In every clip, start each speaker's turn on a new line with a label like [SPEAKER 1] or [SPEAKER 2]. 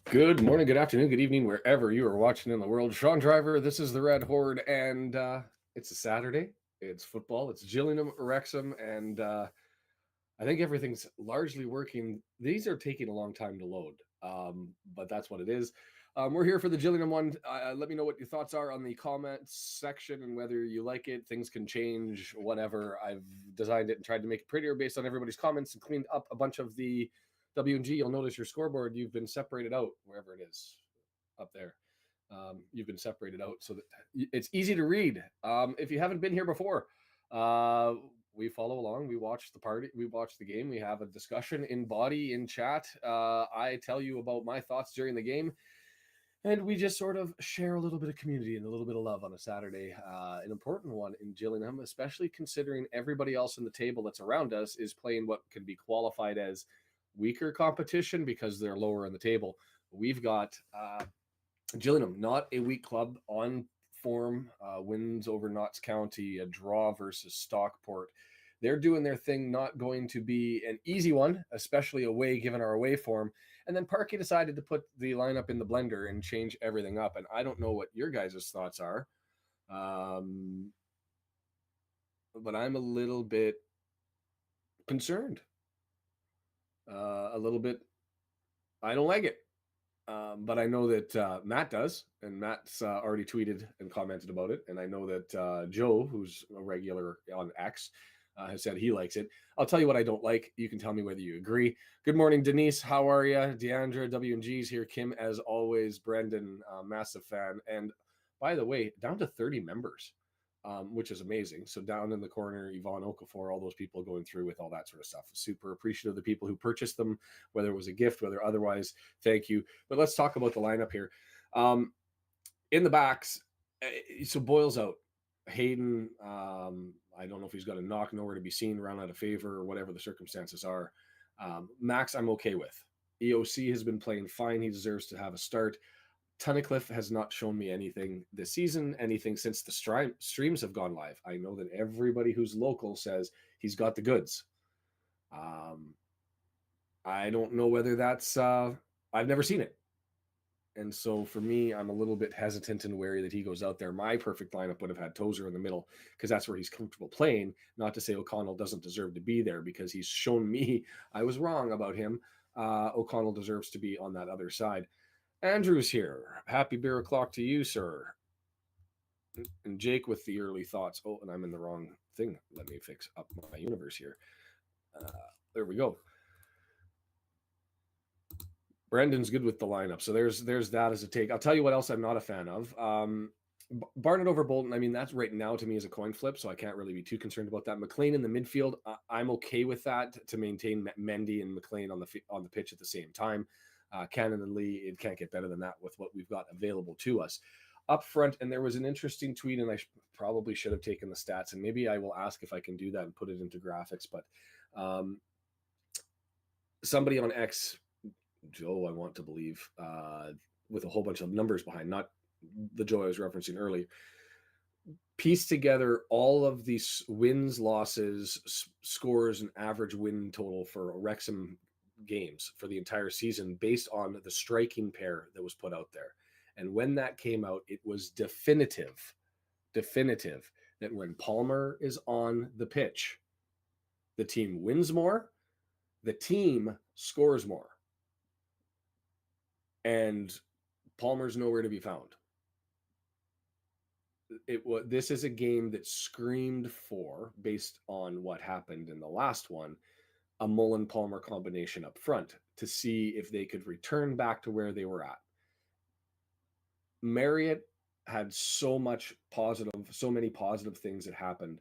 [SPEAKER 1] Good morning, good afternoon, good evening, wherever you are watching in the world. Sean Driver, this is the Red Horde, and it's a Saturday. It's football. It's Gillingham, Wrexham, and I think everything's largely working. These are taking a long time to load, but that's what it is. We're here for the Gillingham one. Let me know what your thoughts are on the comments section and whether you like it. Things can change, whatever. I've designed it and tried to make it prettier based on everybody's comments and cleaned up a bunch of the W&G. You'll notice your scoreboard, you've been separated out, wherever it is, up there. You've been separated out so that it's easy to read. If you haven't been here before, we follow along. We watch the party. We watch the game. We have a discussion in body, in chat. I tell you about my thoughts during the game. And we just sort of share a little bit of community and a little bit of love on a Saturday, an important one in Gillingham, especially considering everybody else in the table that's around us is playing what can be qualified as weaker competition because they're lower in the table. We've got Gillingham, not a weak club, on form, wins over Notts County, a draw versus Stockport. They're doing their thing, not going to be an easy one, especially away, given our away form. And then Parkey decided to put the lineup in the blender and change everything up. And I don't know what your guys' thoughts are, but I'm a little bit concerned. A little bit, I don't like it. But I know that Matt does, and Matt's already tweeted and commented about it. And I know that Joe, who's a regular on X, has said he likes it. I'll tell you what I don't like. You can tell me whether you agree. Good morning, Denise. How are you? Deandra, W&G's here. Kim, as always. Brendan, massive fan. And by the way, down to 30 members, which is amazing. So down in the corner, Yvonne Okafor, all those people going through with all that sort of stuff. Super appreciative of the people who purchased them, whether it was a gift, whether otherwise. Thank you. But let's talk about the lineup here. In the backs, so Boyle's out. Hayden, I don't know if he's got a knock, nowhere to be seen, run out of favor, or whatever the circumstances are. Max, I'm okay with. EOC has been playing fine. He deserves to have a start. Tunnicliffe has not shown me anything this season, anything since the streams have gone live. I know that everybody who's local says he's got the goods. I don't know whether that's, I've never seen it. And so for me, I'm a little bit hesitant and wary that he goes out there. My perfect lineup would have had Tozer in the middle because that's where he's comfortable playing. Not to say O'Connell doesn't deserve to be there because he's shown me I was wrong about him. O'Connell deserves to be on that other side. Andrew's here. Happy beer o'clock to you, sir. And Jake with the early thoughts. Oh, and I'm in the wrong thing. Let me fix up my universe here. There we go. Brendan's good with the lineup. So there's that as a take. I'll tell you what else I'm not a fan of. Barnett over Bolton, I mean, that's right now to me is a coin flip, so I can't really be too concerned about that. McLean in the midfield, I'm okay with that to maintain Mendy and McLean on the pitch at the same time. Cannon and Lee, it can't get better than that with what we've got available to us. Up front, and there was an interesting tweet, and I probably should have taken the stats, and maybe I will ask if I can do that and put it into graphics, but somebody on X, Joe, I want to believe, with a whole bunch of numbers behind, not the Joe I was referencing earlier, piece together all of these wins, losses, scores, and average win total for Wrexham games for the entire season based on the striking pair that was put out there. And when that came out, it was definitive that when Palmer is on the pitch, the team wins more, the team scores more. And Palmer's nowhere to be found. This is a game that screamed for, based on what happened in the last one, a Mullen-Palmer combination up front to see if they could return back to where they were at. Marriott had so many positive things that happened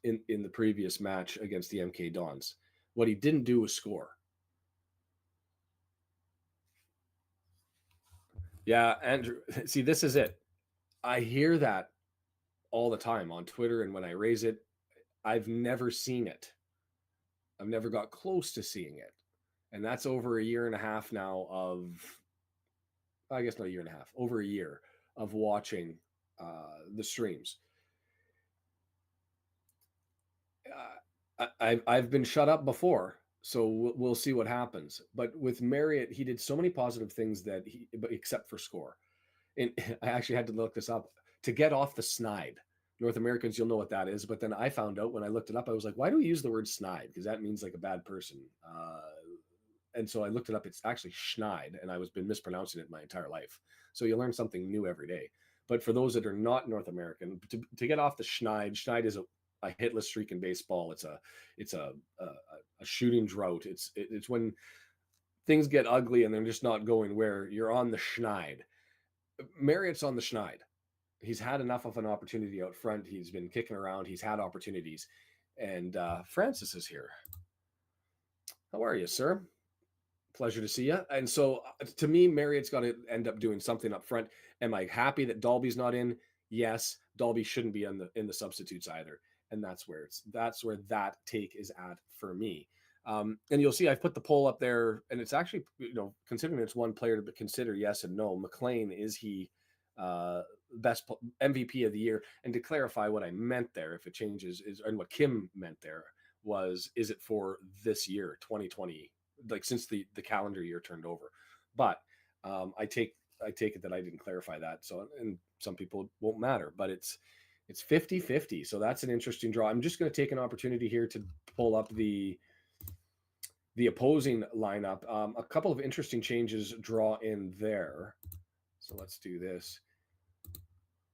[SPEAKER 1] in the previous match against the MK Dons. What he didn't do was score. Yeah, Andrew, see, this is it. I hear that all the time on Twitter, and when I raise it, I've never seen it. I've never got close to seeing it. And that's over a year and a half now of, I guess not a year and a half, over a year of watching the streams. I've been shut up before So we'll see what happens. But with Marriott, he did so many positive things but except for score. And I actually had to look this up to get off the snide. North Americans, you'll know what that is. But then I found out when I looked it up, I was like, why do we use the word snide? Because that means like a bad person. And so I looked it up. It's actually schneid, and I was been mispronouncing it my entire life. So you learn something new every day. But for those that are not North American, to get off the schneid is a hitless streak in baseball. It's a shooting drought. It's when things get ugly and they're just not going where you're on the schneid. Marriott's on the schneid. He's had enough of an opportunity out front. He's been kicking around. He's had opportunities. And Francis is here. How are you, sir? Pleasure to see you. And so to me, Marriott's got to end up doing something up front. Am I happy that Dalby's not in? Yes. Dalby shouldn't be in the substitutes either. And that's where that take is at for me. And you'll see I've put the poll up there, and it's actually, considering it's one player to consider yes and no. McLean, is he best MVP of the year? And to clarify what I meant there, if it changes, and what Kim meant there was, is it for this year, 2020, like since the calendar year turned over? But I take it that I didn't clarify that. So, and some people won't matter, but it's 50-50. So that's an interesting draw. I'm just going to take an opportunity here to pull up the opposing lineup. A couple of interesting changes draw in there. So let's do this.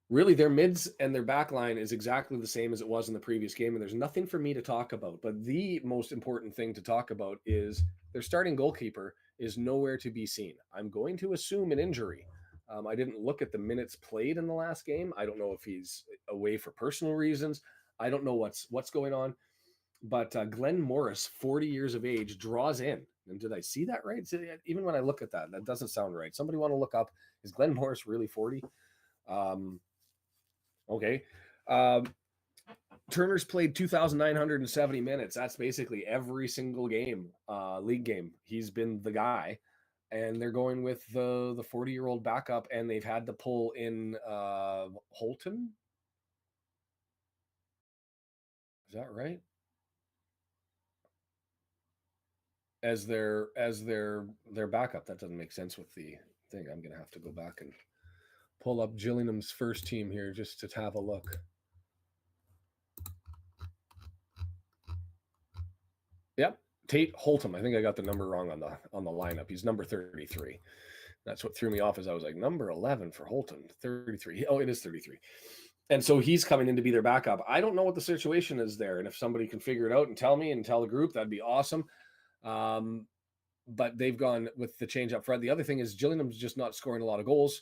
[SPEAKER 1] Really, their mids and their back line is exactly the same as it was in the previous game, and there's nothing for me to talk about. But the most important thing to talk about is their starting goalkeeper is nowhere to be seen. I'm going to assume an injury. I didn't look at the minutes played in the last game. I don't know if he's away for personal reasons. I don't know what's going on. But Glenn Morris, 40 years of age, draws in. And did I see that right? Even when I look at that, that doesn't sound right. Somebody want to look up, is Glenn Morris really 40? Okay. Turner's played 2,970 minutes. That's basically every single game, league game. He's been the guy. And they're going with the 40-year-old backup, and they've had to pull in Holton. Is that right? As their backup. That doesn't make sense with the thing. I'm gonna have to go back and pull up Gillingham's first team here just to have a look. Yep, Tate Holton. I think I got the number wrong on the lineup. He's number 33. That's what threw me off, as I was like, number 11 for Holton, 33. Oh, it is 33. And so he's coming in to be their backup. I don't know what the situation is there, and if somebody can figure it out and tell me and tell the group, that'd be awesome. But they've gone with the change up front. The other thing is Gillingham's just not scoring a lot of goals.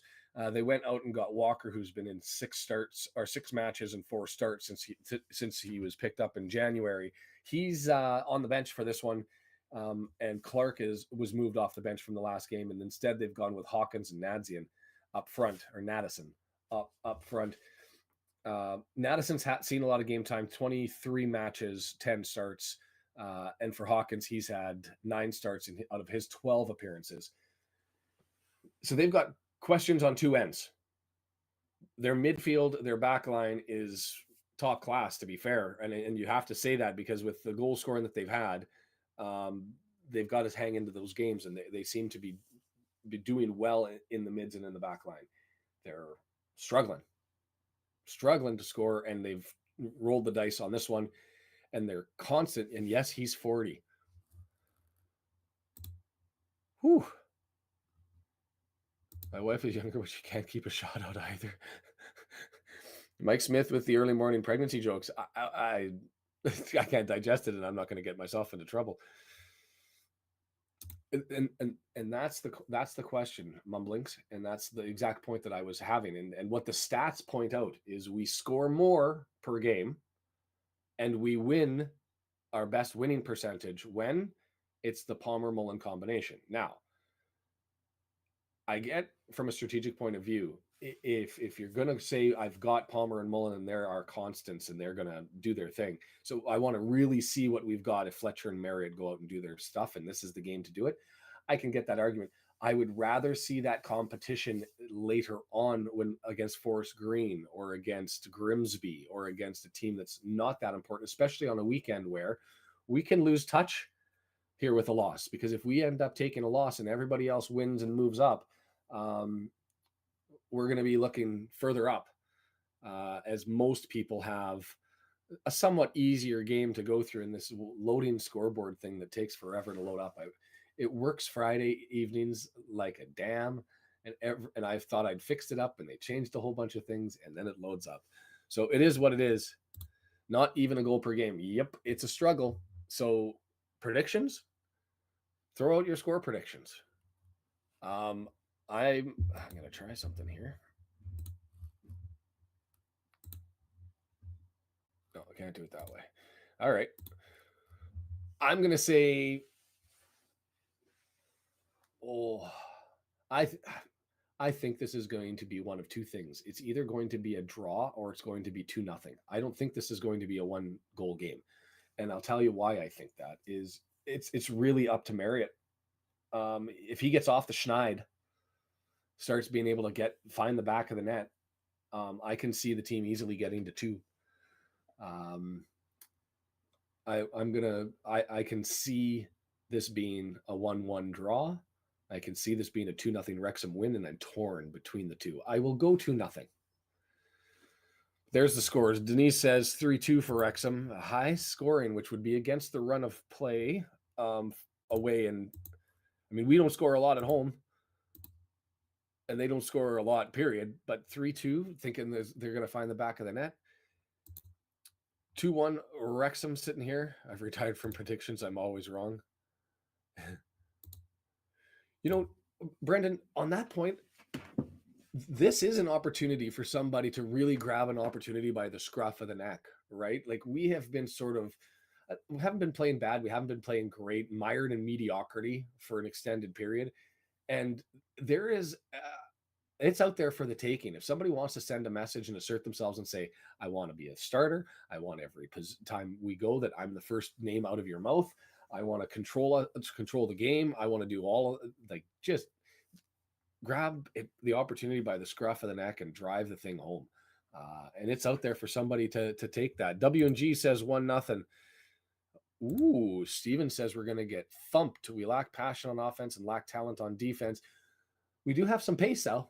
[SPEAKER 1] They went out and got Walker, who's been in 6 matches and 4 starts since he was picked up in January. He's on the bench for this one, and Clark was moved off the bench from the last game, and instead they've gone with Hawkins and Nadzian up front, or Nadison up front. Nadison's seen a lot of game time, 23 matches, 10 starts. And for Hawkins, he's had 9 starts out of his 12 appearances. So they've got questions on 2 ends. Their midfield, their back line is top class, to be fair. And you have to say that because with the goal scoring that they've had, they've got to hang into those games, and they seem to be doing well in the mids and in the back line. They're struggling to score, and they've rolled the dice on this one. And they're constant. And yes, he's 40. Whew. My wife is younger, but she can't keep a shot out either. Mike Smith with the early morning pregnancy jokes. I can't digest it, and I'm not going to get myself into trouble. And that's the question, Mumblings, and that's the exact point that I was having. And what the stats point out is we score more per game, and we win our best winning percentage when it's the Palmer-Mullen combination. Now, I get from a strategic point of view, if you're going to say I've got Palmer and Mullen and there are constants and they're going to do their thing. So I want to really see what we've got if Fletcher and Marriott go out and do their stuff and this is the game to do it. I can get that argument. I would rather see that competition later on when against Forest Green or against Grimsby or against a team that's not that important, especially on a weekend where we can lose touch here with a loss, because if we end up taking a loss and everybody else wins and moves up, we're going to be looking further up, as most people have a somewhat easier game to go through in this loading scoreboard thing that takes forever to load up. It works Friday evenings like a dam, and I thought I'd fixed it up, and they changed a whole bunch of things, and then it loads up. So it is what it is. Not even a goal per game. Yep, it's a struggle. So predictions, throw out your score predictions. I'm gonna try something here. No, I can't do it that way. All right. I'm gonna say, oh, I I think this is going to be one of two things. It's either going to be a draw or it's going to be 2-0. I don't think this is going to be a 1-goal game. And I'll tell you why I think that is. It's really up to Marriott. If he gets off the schneid, starts being able to find the back of the net, I can see the team easily getting to 2. I can see this being a 1-1 draw. I can see this being a 2-0 Wrexham win, and I'm torn between the two. I will go 2-0. There's the scores. Denise says 3-2 for Wrexham, a high scoring, which would be against the run of play away. And I mean, we don't score a lot at home, and they don't score a lot, period. But 3-2, thinking they're going to find the back of the net. 2-1 Wrexham sitting here. I've retired from predictions. I'm always wrong. You know, Brendan, on that point, this is an opportunity for somebody to really grab an opportunity by the scruff of the neck, right? Like, we have been we haven't been playing bad. We haven't been playing great, mired in mediocrity for an extended period. And there is, it's out there for the taking. If somebody wants to send a message and assert themselves and say, I want to be a starter, I want every time we go that I'm the first name out of your mouth, I want to control the game, I want to do all, like, just grab the opportunity by the scruff of the neck and drive the thing home. And it's out there for somebody to take that. W&G says 1-0. Ooh, Steven says we're going to get thumped. We lack passion on offense and lack talent on defense. We do have some pace, though.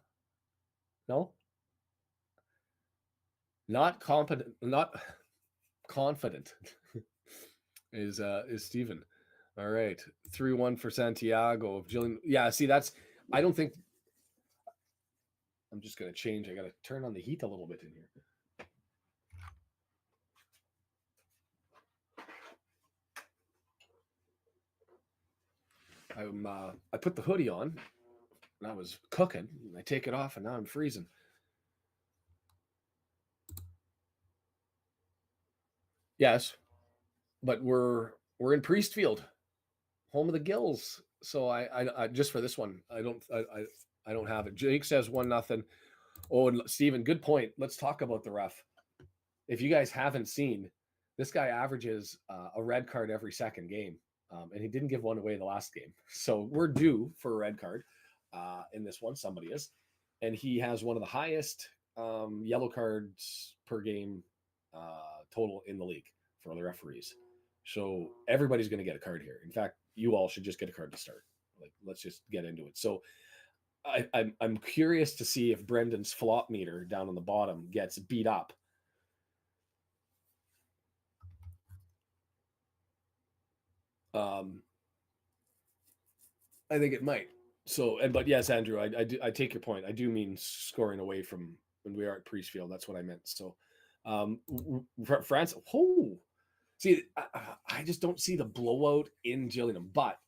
[SPEAKER 1] No? Not confident is Steven. All right. 3-1 for Santiago of Gillingham. Yeah, see, I don't think I'm just going to change. I got to turn on the heat a little bit in here. I put the hoodie on and I was cooking, and I take it off and now I'm freezing. Yes, but we're in Priestfield, home of the Gills. So I just for this one, I don't have it. Jake says 1-0. Oh, and Steven, good point. Let's talk about the ref. If you guys haven't seen, this guy averages a red card every second game, and he didn't give one away the last game. So we're due for a red card in this one. Somebody is, and he has one of the highest yellow cards per game total in the league for the referees. So everybody's going to get a card here. In fact, you all should just get a card to start. Like, let's just get into it. So I'm curious to see if Brendan's flop meter down on the bottom gets beat up. I think it might. So, but yes, Andrew, I take your point. I do mean scoring away from when we are at Priestfield. That's what I meant. So, France. Oh, see, I just don't see the blowout in Gillingham. But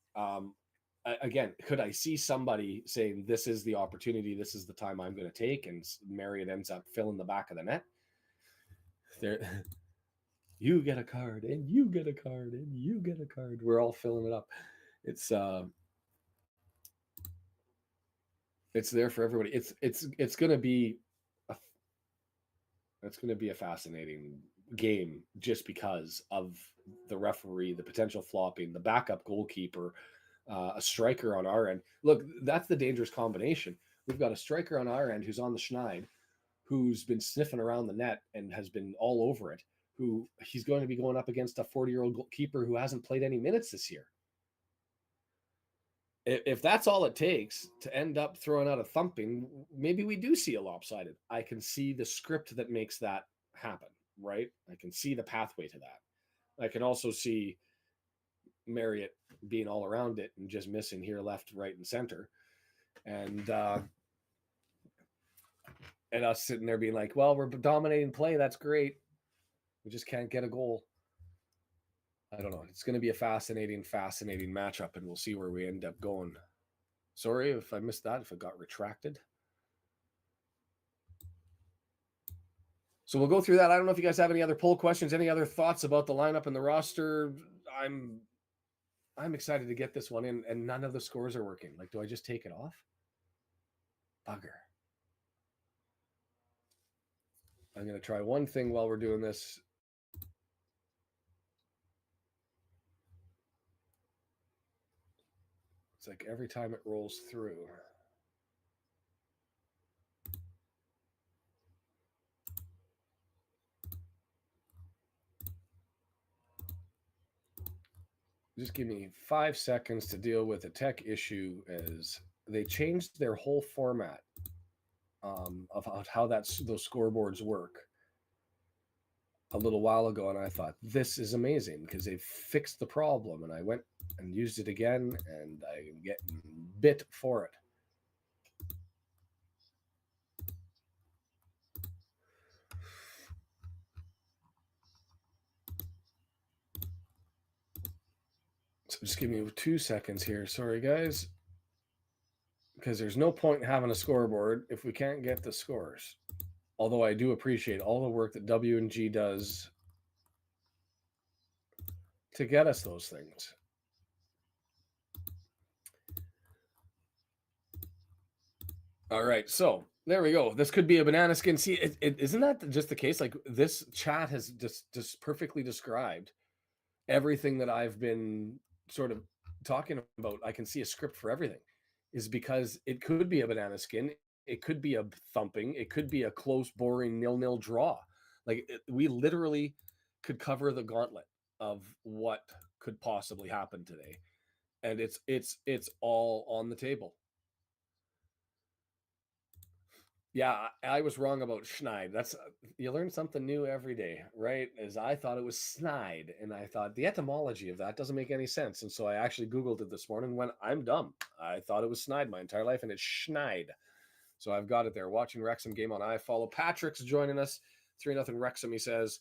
[SPEAKER 1] again, could I see somebody saying, this is the opportunity, this is the time I'm going to take, and Marriott ends up filling the back of the net? There, you get a card, and you get a card, and you get a card. We're all filling it up. It's there for everybody. It's going to be a fascinating game just because of the referee, the potential flopping, the backup goalkeeper, a striker on our end. Look, that's the dangerous combination. We've got a striker on our end who's on the schneid, who's been sniffing around the net and has been all over it, who he's going to be going up against a 40-year-old keeper who hasn't played any minutes this year. If that's all it takes to end up throwing out a thumping, maybe we do see a lopsided. I can see the script that makes that happen, right? I can see the pathway to that. I can also see Marriott being all around it and just missing here, left, right, and center. And us sitting there being like, well, we're dominating play. That's great. We just can't get a goal. I don't know. It's going to be a fascinating matchup, and we'll see where we end up going. Sorry if I missed that, if it got retracted. So we'll go through that. I don't know if you guys have any other poll questions, any other thoughts about the lineup and the roster. I'm excited to get this one in, and none of the scores are working. Like, do I just take it off? Bugger. I'm going to try one thing while we're doing this. It's like every time it rolls through. Just give me 5 seconds to deal with a tech issue as they changed their whole format of how those scoreboards work a little while ago, and I thought this is amazing because they fixed the problem, and I went and used it again, and I'm getting bit for it. So just give me 2 seconds here. Sorry, guys. Because there's no point in having a scoreboard if we can't get the scores. Although I do appreciate all the work that W&G does to get us those things. All right, so there we go. This could be a banana skin. See, isn't that just the case? Like, this chat has just perfectly described everything that I've been sort of talking about. I can see a script for everything, is because it could be a banana skin, it could be a thumping, it could be a close, boring 0-0 draw. Like, we literally could cover the gauntlet of what could possibly happen today, and it's all on the table. Yeah, I was wrong about Schneid. That's you learn something new every day, right? As I thought it was Snide, and I thought the etymology of that doesn't make any sense. And so I actually Googled it this morning when I'm dumb. I thought it was Snide my entire life, and it's Schneid. So I've got it there. Watching Wrexham game on iFollow. Patrick's joining us. 3-0 Wrexham, he says.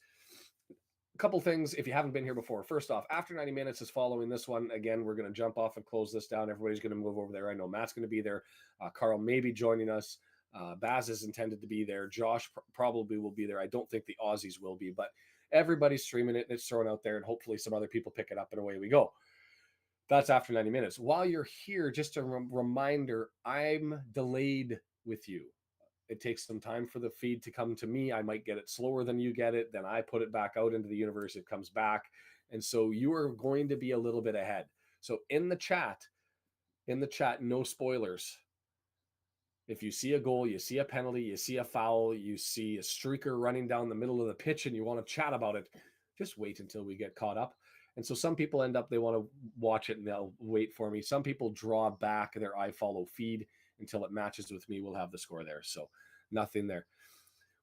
[SPEAKER 1] A couple things if you haven't been here before. First off, after 90 minutes is following this one. Again, we're going to jump off and close this down. Everybody's going to move over there. I know Matt's going to be there. Carl may be joining us. Baz is intended to be there. Josh probably will be there. I don't think the Aussies will be, but everybody's streaming it and it's thrown out there, and hopefully some other people pick it up, and away we go. That's after 90 minutes. While you're here, just a reminder, I'm delayed with you. It takes some time for the feed to come to me. I might get it slower than you get it. Then I put it back out into the universe. It comes back. And so you are going to be a little bit ahead. So in the chat, no spoilers. If you see a goal, you see a penalty, you see a foul, you see a streaker running down the middle of the pitch and you want to chat about it, just wait until we get caught up. And so some people end up, they want to watch it and they'll wait for me. Some people draw back their iFollow feed until it matches with me. We'll have the score there. So nothing there.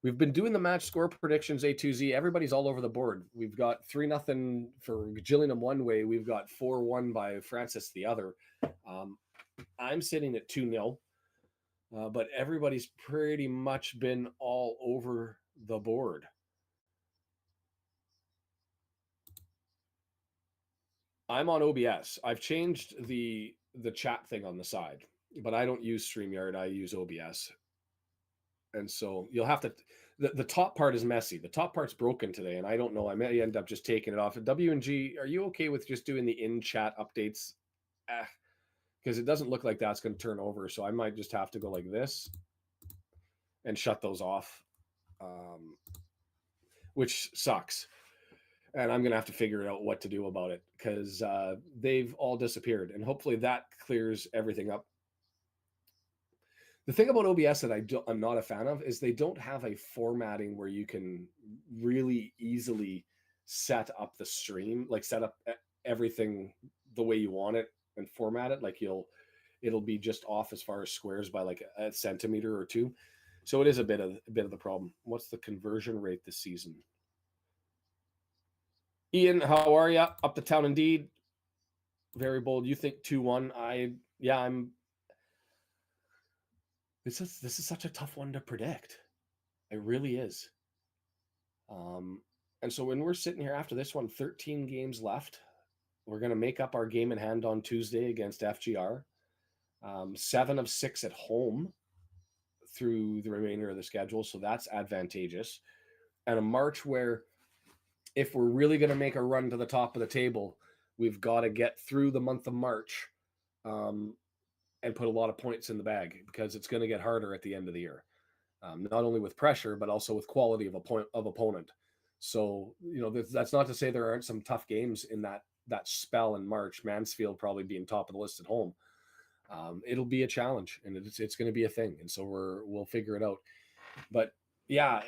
[SPEAKER 1] We've been doing the match score predictions A to Z. Everybody's all over the board. We've got 3-0 for Gillingham one way. We've got 4-1 by Francis the other. I'm sitting at 2-0. But everybody's pretty much been all over the board. I'm on OBS. I've changed the chat thing on the side, but I don't use StreamYard. I use OBS. And so you'll have to, the top part is messy. The top part's broken today, and I don't know. I may end up just taking it off. W&G, are you okay with just doing the in-chat updates? Because it doesn't look like that's going to turn over. So I might just have to go like this and shut those off, which sucks. And I'm going to have to figure out what to do about it because they've all disappeared. And hopefully that clears everything up. The thing about OBS that I'm not a fan of is they don't have a formatting where you can really easily set up the stream, like set up everything the way you want it and format it. Like it'll be just off as far as squares by like a centimeter or two. So it is a bit of the problem. What's the conversion rate this season? Ian, how are you? Up the town indeed. Very bold. You think 2-1? I'm. This is such a tough one to predict. It really is. Um, and so when we're sitting here after this one, 13 games left. We're going to make up our game in hand on Tuesday against FGR. 7 of 6 at home through the remainder of the schedule, so that's advantageous. And a March where, if we're really going to make a run to the top of the table, we've got to get through the month of March and put a lot of points in the bag, because it's going to get harder at the end of the year. Not only with pressure, but also with quality of opponent. So, that's not to say there aren't some tough games in that spell in March. Mansfield probably being top of the list at home. It'll be a challenge, and it's going to be a thing, and so we'll figure it out. But yeah,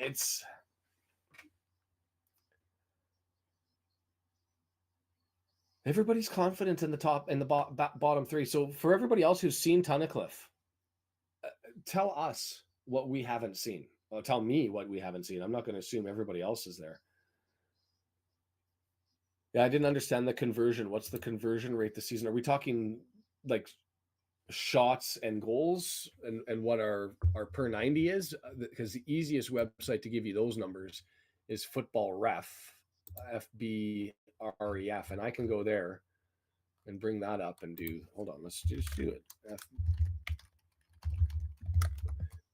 [SPEAKER 1] everybody's confident in the top and the bottom three. So for everybody else who's seen Tunnicliffe, tell us what we haven't seen. Well, tell me what we haven't seen. I'm not going to assume everybody else is there. Yeah, I didn't understand the conversion. What's the conversion rate this season? Are we talking like shots and goals, and what our per 90 is? Because the easiest website to give you those numbers is Football Ref, FBREF, and I can go there and bring that up and do. Hold on, let's just do it.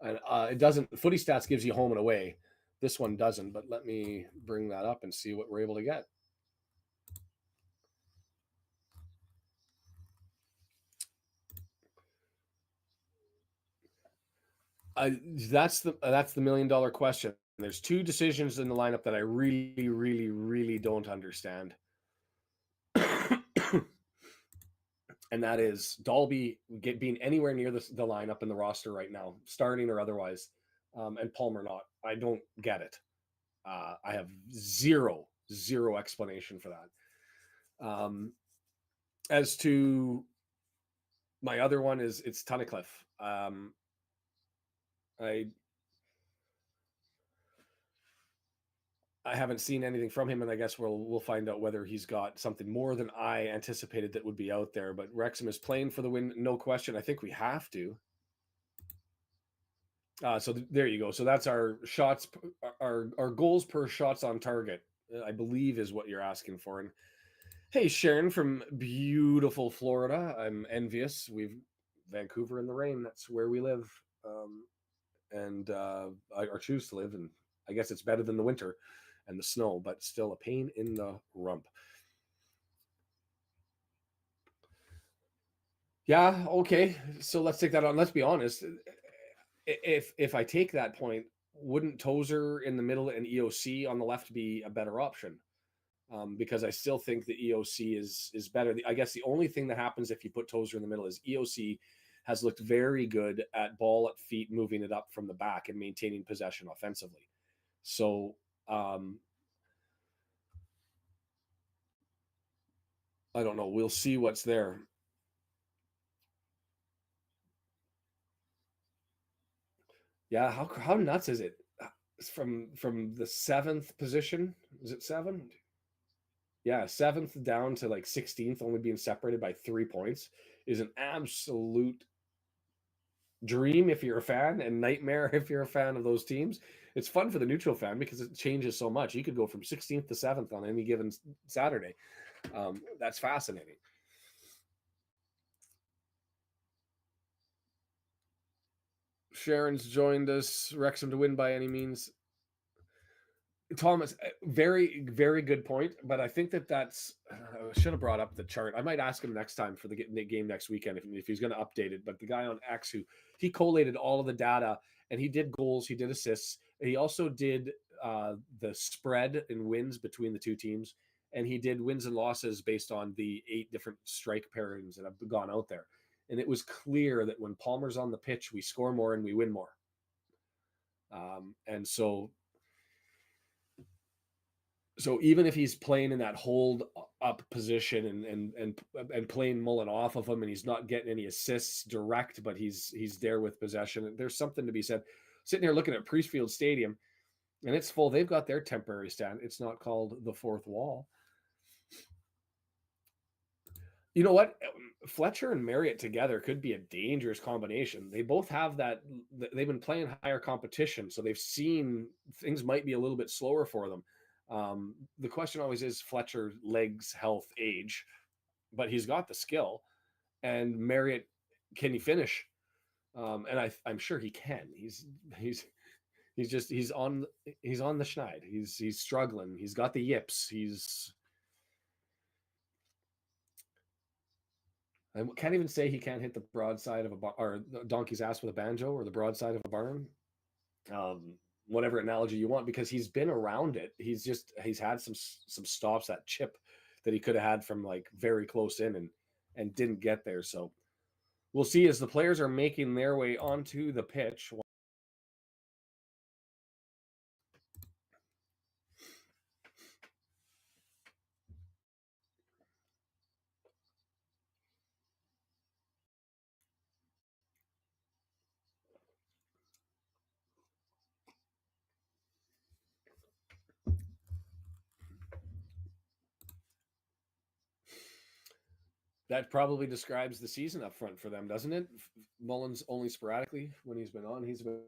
[SPEAKER 1] And it doesn't. Footy Stats gives you home and away. This one doesn't. But let me bring that up and see what we're able to get. That's the $1 million question. There's 2 decisions in the lineup that I really, really, really don't understand. And that is Dalby being anywhere near the lineup in the roster right now, starting or otherwise, and Palmer not. I don't get it. I have zero explanation for that. As to my other one, it's Tunnicliffe. I haven't seen anything from him, and I guess we'll find out whether he's got something more than I anticipated that would be out there. But Wrexham is playing for the win, no question. I think we have to. So there you go. So that's our shots, our goals per shots on target, I believe, is what you're asking for. And hey, Sharon from beautiful Florida, I'm envious. We've Vancouver in the rain. That's where we live, and I choose to live. And I guess it's better than the winter and the snow, but still a pain in the rump. Yeah, okay. So let's take that on. Let's be honest. If I take that point, wouldn't Tozer in the middle and EOC on the left be a better option? Because I still think the EOC is better. I guess the only thing that happens if you put Tozer in the middle is EOC has looked very good at ball at feet, moving it up from the back and maintaining possession offensively. So I don't know. We'll see what's there. Yeah, how nuts is it? From the 7th position, is it 7? Yeah, 7th down to like 16th, only being separated by 3 points, is an absolute dream if you're a fan, and nightmare if you're a fan of those teams. It's fun for the neutral fan because it changes so much. You could go from 16th to 7th on any given Saturday. That's fascinating. Sharon's joined us. Wrexham to win by any means. Thomas, very, very good point. But I think that's. I should have brought up the chart. I might ask him next time for the game next weekend if he's going to update it. But the guy on X who he collated all of the data, and he did goals, he did assists, he also did the spread in wins between the two teams, and he did wins and losses based on the 8 different strike pairings that have gone out there. And it was clear that when Palmer's on the pitch, we score more and we win more. And so even if he's playing in that hold up position and playing Mullen off of him, and he's not getting any assists direct, but he's there with possession. There's something to be said. Sitting here looking at Priestfield Stadium, and it's full. They've got their temporary stand. It's not called the fourth wall. You know what? Fletcher and Marriott together could be a dangerous combination. They both have that. They've been playing higher competition, so they've seen things might be a little bit slower for them. The question always is Fletcher legs, health, age, but he's got the skill. And Marriott, can he finish? And I'm sure he can. He's on the schneid. He's struggling. He's got the yips. I can't even say he can't hit the broadside of a or the donkey's ass with a banjo or the broadside of a barn. Um, Whatever analogy you want, because he's been around it. He's had some stops, that chip that he could have had from like very close in and didn't get there. So we'll see as the players are making their way onto the pitch. That probably describes the season up front for them, doesn't it? Mullins only sporadically when he's been on. He's been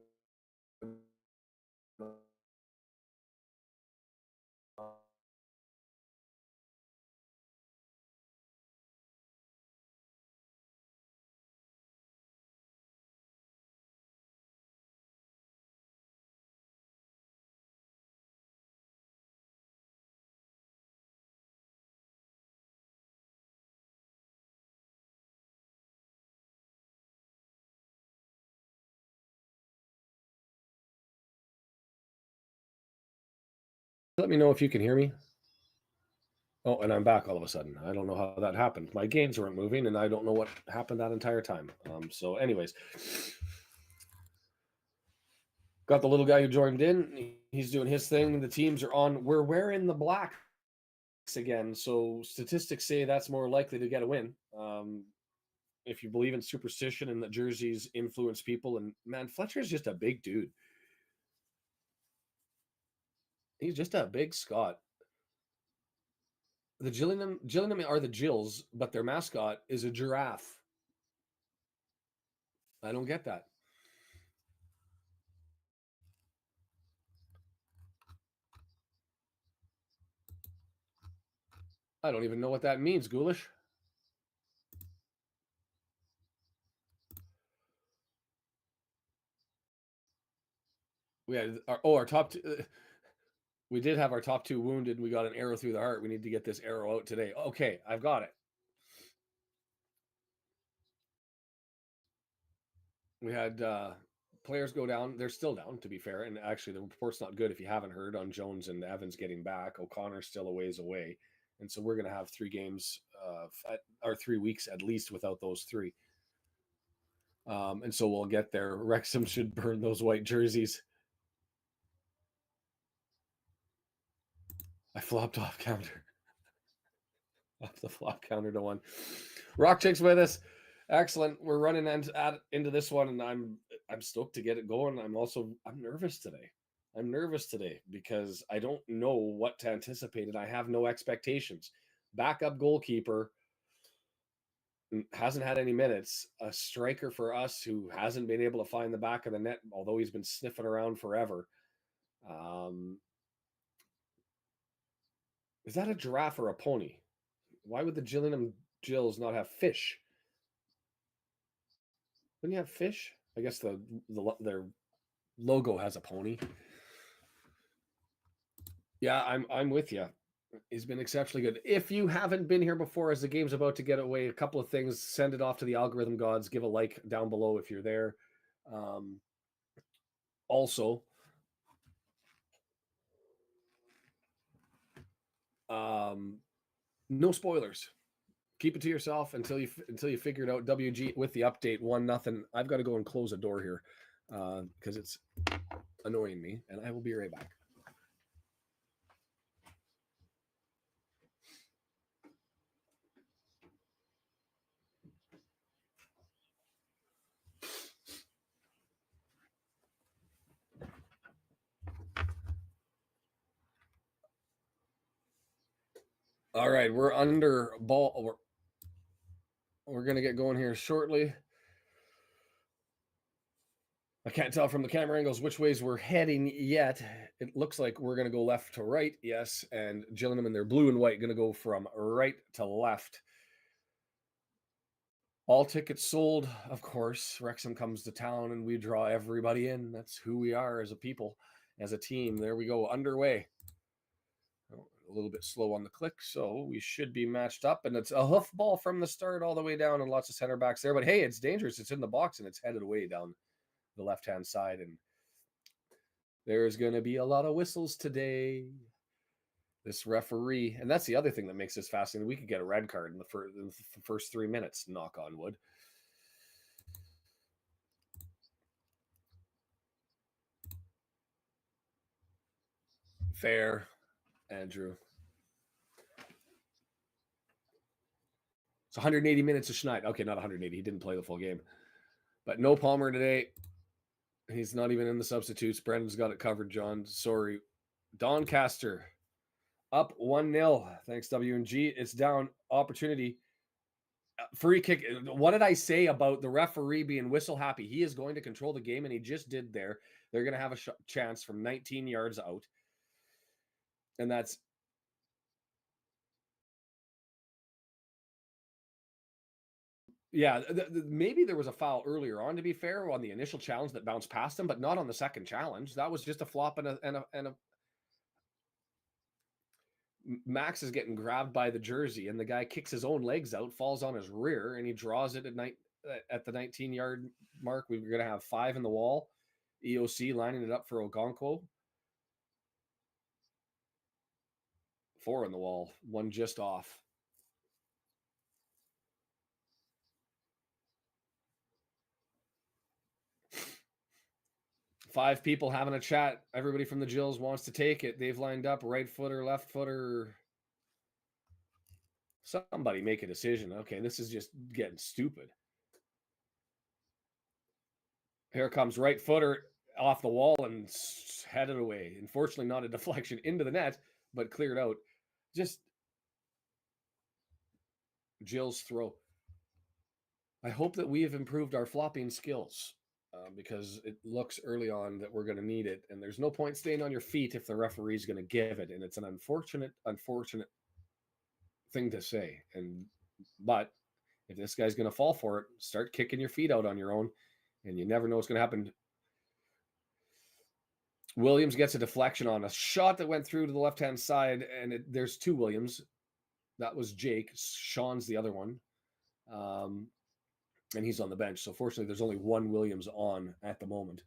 [SPEAKER 1] let me know if you can hear me. Oh, and I'm back all of a sudden. I don't know how that happened. My games weren't moving, and I don't know what happened that entire time. So, anyways, got the little guy who joined in. He's doing his thing. The teams are on. We're wearing the blacks again, so statistics say that's more likely to get a win. If you believe in superstition and that jerseys influence people, and man, Fletcher's just a big dude. He's just a big Scot. The Gillingham are the Jills, but their mascot is a giraffe. I don't get that. I don't even know what that means, Ghoulish. We had our top two. We did have our top two wounded. We got an arrow through the heart. We need to get this arrow out today. Okay, I've got it. We had players go down. They're still down, to be fair. And actually, the report's not good if you haven't heard on Jones and Evans getting back. O'Connor's still a ways away. And so we're going to have 3 games or 3 weeks at least without those 3. And so we'll get there. Wrexham should burn those white jerseys. I flopped off counter. Off the flop counter to 1. Rock Chick's with us. Excellent. We're running into this one, and I'm stoked to get it going. I'm nervous today. I'm nervous today because I don't know what to anticipate, and I have no expectations. Backup goalkeeper hasn't had any minutes. A striker for us who hasn't been able to find the back of the net, although he's been sniffing around forever. Is that a giraffe or a pony? Why would the Gillingham Jills not have fish? Wouldn't you have fish? I guess their logo has a pony. Yeah, I'm with you. He's been exceptionally good. If you haven't been here before, as the game's about to get away, a couple of things: send it off to the algorithm gods. Give a like down below if you're there. Also, no spoilers. Keep it to yourself until you figure it out. WG with the update 1-0. I've got to go and close a door here because it's annoying me, and I will be right back. All right, we're under ball. We're going to get going here shortly. I can't tell from the camera angles which ways we're heading yet. It looks like we're going to go left to right, yes, and Gillingham in their blue and white going to go from right to left. All tickets sold, of course. Wrexham comes to town and we draw everybody in. That's who we are as a people, as a team. There we go, underway. A little bit slow on the click, so we should be matched up. And it's a hoof ball from the start all the way down and lots of center backs there. But hey, it's dangerous. It's in the box and it's headed away down the left-hand side. And there's going to be a lot of whistles today. This referee, and that's the other thing that makes this fascinating. We could get a red card in the first 3 minutes, knock on wood. Fair, Andrew. It's 180 minutes of Schneid. Okay, not 180. He didn't play the full game. But no Palmer today. He's not even in the substitutes. Brendan's got it covered, John. Sorry. Doncaster up 1-0. Thanks, W&G. It's down. Opportunity. Free kick. What did I say about the referee being whistle happy? He is going to control the game, and he just did there. They're going to have a chance from 19 yards out. And that's... Yeah, maybe there was a foul earlier on, to be fair, on the initial challenge that bounced past him, but not on the second challenge. That was just a flop and a Max is getting grabbed by the jersey, and the guy kicks his own legs out, falls on his rear, and he draws it at the 19-yard mark. We're going to have 5 in the wall. EOC lining it up for Ogonkwo. 4 in the wall, 1 just off. Five people having a chat. Everybody from the Jills wants to take it. They've lined up right footer, left footer. Somebody make a decision. Okay, this is just getting stupid. Here comes right footer off the wall and headed away. Unfortunately, not a deflection into the net, but cleared out. Just Jill's throw. I hope that we have improved our flopping skills because it looks early on that we're going to need it. And there's no point staying on your feet if the referee's going to give it. And it's an unfortunate thing to say. But if this guy's going to fall for it, start kicking your feet out on your own. And you never know what's going to happen. Williams gets a deflection on a shot that went through to the left-hand side. And there's 2 Williams. That was Jake. Sean's the other one. And he's on the bench. So fortunately, there's only 1 Williams on at the moment.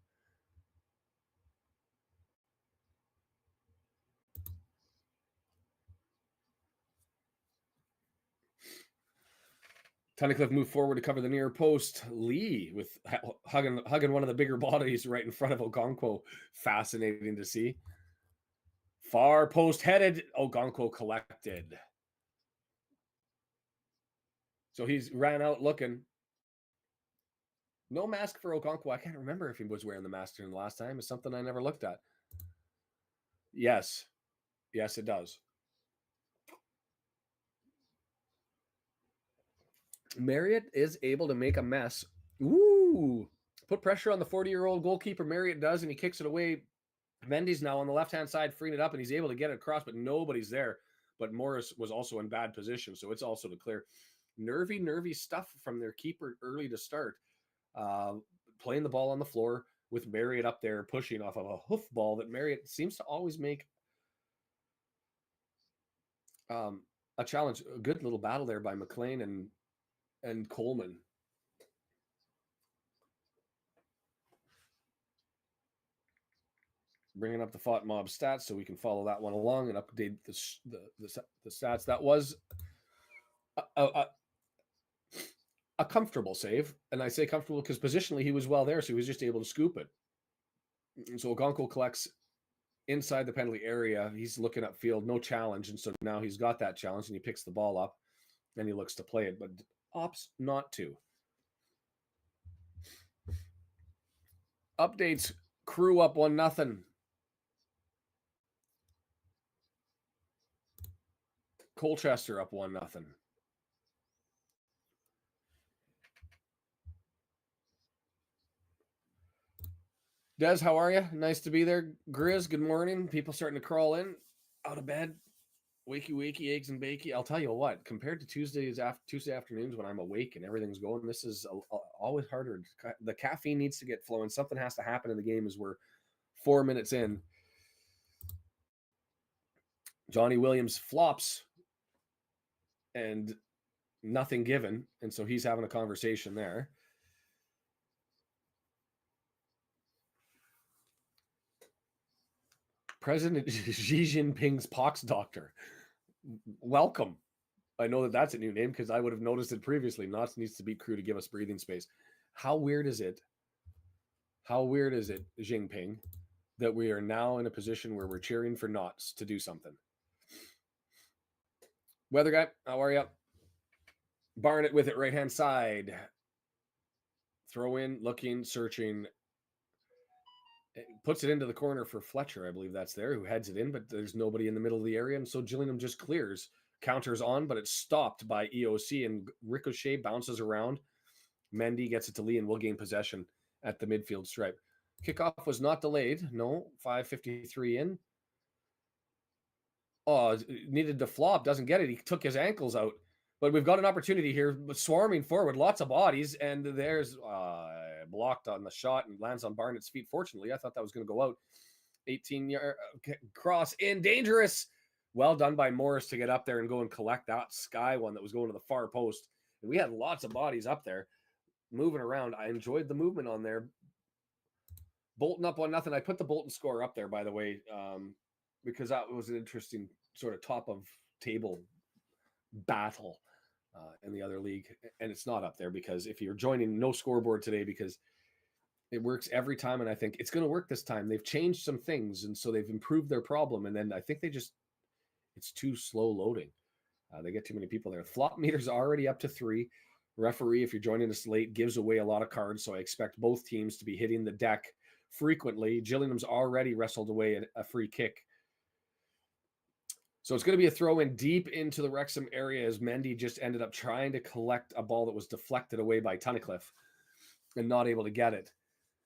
[SPEAKER 1] Tunnicliffe moved forward to cover the near post. Lee with hugging one of the bigger bodies right in front of Ogonkwo. Fascinating to see. Far post headed. Ogonkwo collected. So he's ran out looking. No mask for Ogonkwo. I can't remember if he was wearing the mask during the last time. It's something I never looked at. Yes. Yes, it does. Marriott is able to make a mess. Ooh. Put pressure on the 40-year-old goalkeeper. Marriott does, and he kicks it away. Mendy's now on the left-hand side, freeing it up, and he's able to get it across, but nobody's there. But Morris was also in bad position, so it's also to clear. Nervy stuff from their keeper early to start. Playing the ball on the floor with Marriott up there, pushing off of a hoof ball that Marriott seems to always make a challenge. A good little battle there by McLean and Coleman. Bringing up the Fought Mob stats so we can follow that one along and update the stats. That was a comfortable save. And I say comfortable because positionally he was well there, so he was just able to scoop it. And so Ogonkwo collects inside the penalty area. He's looking upfield, no challenge. And so now he's got that challenge and he picks the ball up and he looks to play it, but opts not to. Updates, Crew up 1-0. Colchester up 1-0. Des, how are you? Nice to be there. Grizz, good morning. People starting to crawl in out of bed. Wakey, eggs and bakey. I'll tell you what, compared to Tuesday afternoons when I'm awake and everything's going, this is always harder. The caffeine needs to get flowing. Something has to happen in the game as we're 4 minutes in. Johnny Williams flops and nothing given. And so he's having a conversation there. President Xi Jinping's pox doctor. Welcome. I know that that's a new name because I would have noticed it previously. Knots needs to beat crew to give us breathing space. How weird is it? Jinping, that we are now in a position where we're cheering for Knots to do something? Weather guy, how are you? Barnett with it, right-hand side. Throw in, looking, searching. It puts it into the corner for Fletcher, I believe that's there, who heads it in, but there's nobody in the middle of the area, and so Gillingham just clears. Counters on, but it's stopped by EOC, and Ricochet bounces around. Mendy gets it to Lee, and we'll gain possession at the midfield stripe. Kickoff was not delayed. No, 5:53 in. Oh, needed to flop. Doesn't get it. He took his ankles out. But we've got an opportunity here, swarming forward, lots of bodies, and there's blocked on the shot and lands on Barnett's feet. Fortunately, I thought that was going to go out. 18-yard cross in, dangerous. Well done by Morris to get up there and go and collect that sky one that was going to the far post. And we had lots of bodies up there moving around. I enjoyed the movement on there. Bolton up 1-0. I put the Bolton score up there, by the way, because that was an interesting sort of top of table battle in the other league. And it's not up there because if you're joining, no scoreboard today because it works every time. And I think it's going to work this time. They've changed some things. And so they've improved their problem. And then I think it's too slow loading. They get too many people there. Flop meter's already up to 3. Referee, if you're joining us late, gives away a lot of cards. So I expect both teams to be hitting the deck frequently. Gillingham's already wrestled away a free kick. So it's going to be a throw in deep into the Wrexham area as Mendy just ended up trying to collect a ball that was deflected away by Tunnicliffe and not able to get it.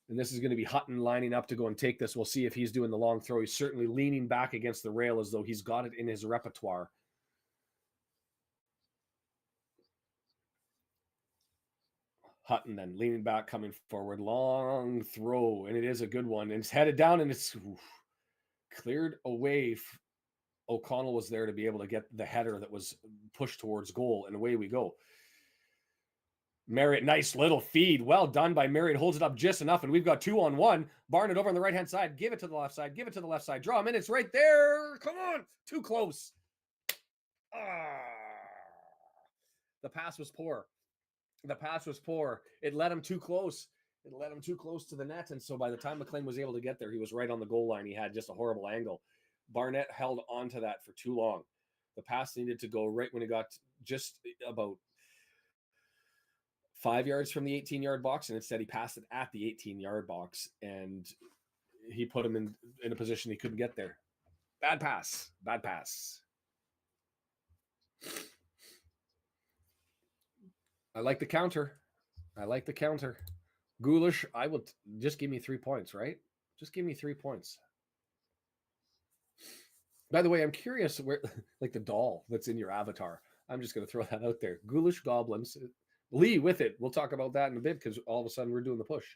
[SPEAKER 1] And this is going to be Hutton lining up to go and take this. We'll see if he's doing the long throw. He's certainly leaning back against the rail as though he's got it in his repertoire. Hutton then leaning back, coming forward, long throw, and it is a good one. And it's headed down and it's cleared away. O'Connell was there to be able to get the header that was pushed towards goal, and away we go. Merritt, nice little feed. Well done by Merritt. Holds it up just enough, and we've got 2-on-1. Barnett over on the right-hand side. Give it to the left side. Give it to the left side. Draw him in. It's right there. Come on. Too close. The pass was poor. It led him too close. It led him too close to the net, and so by the time McLean was able to get there, he was right on the goal line. He had just a horrible angle. Barnett held on to that for too long. The pass needed to go right when it got just about 5 yards from the 18-yard box, and instead he passed it at the 18-yard box, and he put him in a position he couldn't get there. Bad pass. I like the counter. Ghoulish, I will just give me 3 points, right? Just give me 3 points. By the way, I'm curious where, like the doll that's in your avatar. I'm just going to throw that out there. Ghoulish goblins. Lee with it. We'll talk about that in a bit because all of a sudden we're doing the push.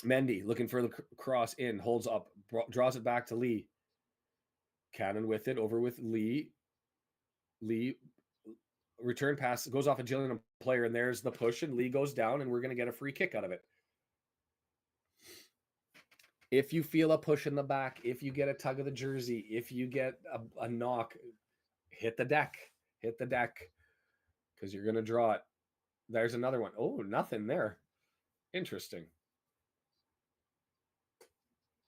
[SPEAKER 1] Mendy looking for the cross in, holds up, draws it back to Lee. Cannon with it, over with Lee. Lee, return pass, goes off a Gillingham player, and there's the push, and Lee goes down, and we're going to get a free kick out of it. If you feel a push in the back, if you get a tug of the jersey, if you get a knock, hit the deck, because you're going to draw it. There's another one. Oh, nothing there. Interesting.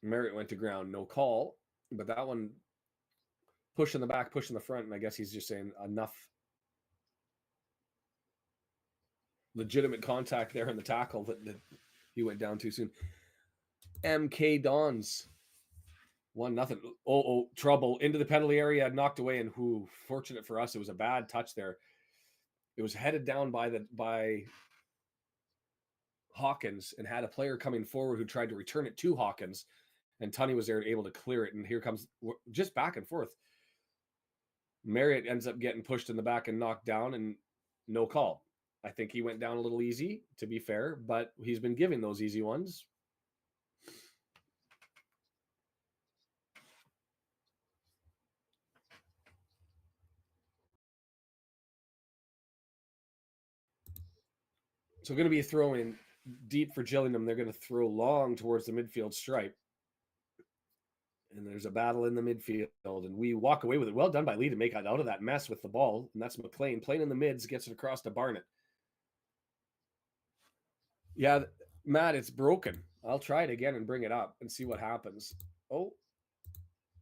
[SPEAKER 1] Merritt went to ground, no call, but that one, push in the back, push in the front, and I guess he's just saying enough. Legitimate contact there in the tackle that he went down too soon. MK Dons 1-0. Trouble into the penalty area, knocked away, and who? Fortunate for us, it was a bad touch there. It was headed down by Hawkins and had a player coming forward who tried to return it to Hawkins, and Tunney was there able to clear it. And here comes just back and forth. Marriott ends up getting pushed in the back and knocked down, and no call. I think he went down a little easy, to be fair, but he's been giving those easy ones. So going to be throwing deep for Gillingham. They're going to throw long towards the midfield stripe. And there's a battle in the midfield, and we walk away with it. Well done by Lee to make it out of that mess with the ball, and that's McLean playing in the mids, gets it across to Barnett. Yeah, Matt, it's broken. I'll try it again and bring it up and see what happens. Oh,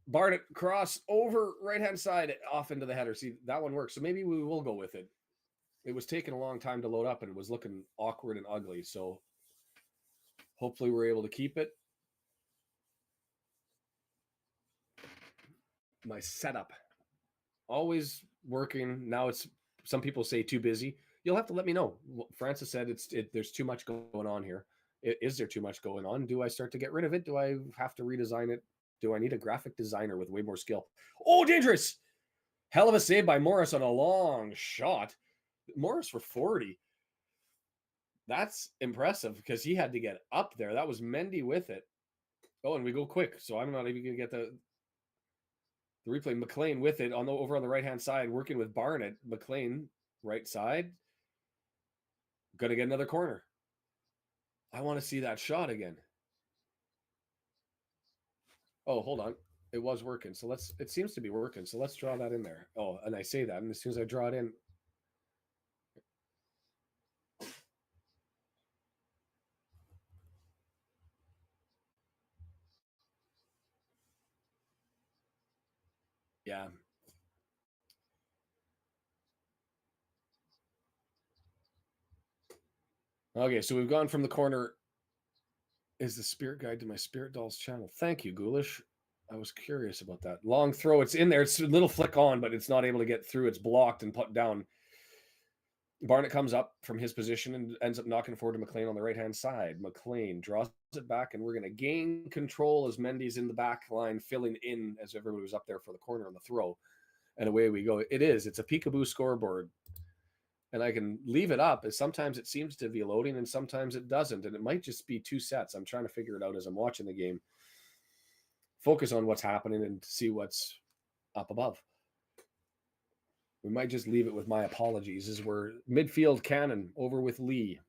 [SPEAKER 1] Barnett cross over right-hand side off into the header. See, that one works. So maybe we will go with it. It was taking a long time to load up, and it was looking awkward and ugly. So hopefully we're able to keep it. My setup. Always working. Now it's, some people say too busy. You'll have to let me know. Francis said there's too much going on here. Is there too much going on? Do I start to get rid of it? Do I have to redesign it? Do I need a graphic designer with way more skill? Oh, dangerous! Hell of a save by Morris on a long shot. Morris for 40. That's impressive because he had to get up there. That was Mendy with it. Oh, and we go quick, so I'm not even going to get the replay. McLean with it over on the right-hand side, working with Barnett. McLean, right side. Going to get another corner. I want to see that shot again. Oh, hold on. It was working. So it seems to be working. So let's draw that in there. Oh, and I say that, and as soon as I draw it in. Yeah. Okay, so we've gone from the corner. Is the spirit guide to my Spirit Dolls channel? Thank you, Ghoulish. I was curious about that. Long throw. It's in there. It's a little flick on, but it's not able to get through. It's blocked and put down. Barnett comes up from his position and ends up knocking forward to McLean on the right-hand side. McLean draws it back, and we're going to gain control as Mendy's in the back line, filling in as everybody was up there for the corner on the throw. And away we go. It's a peekaboo scoreboard. And I can leave it up, as sometimes it seems to be loading and sometimes it doesn't. And it might just be two sets. I'm trying to figure it out as I'm watching the game. Focus on what's happening and see what's up above. We might just leave it with my apologies as we're midfield cannon over with Lee.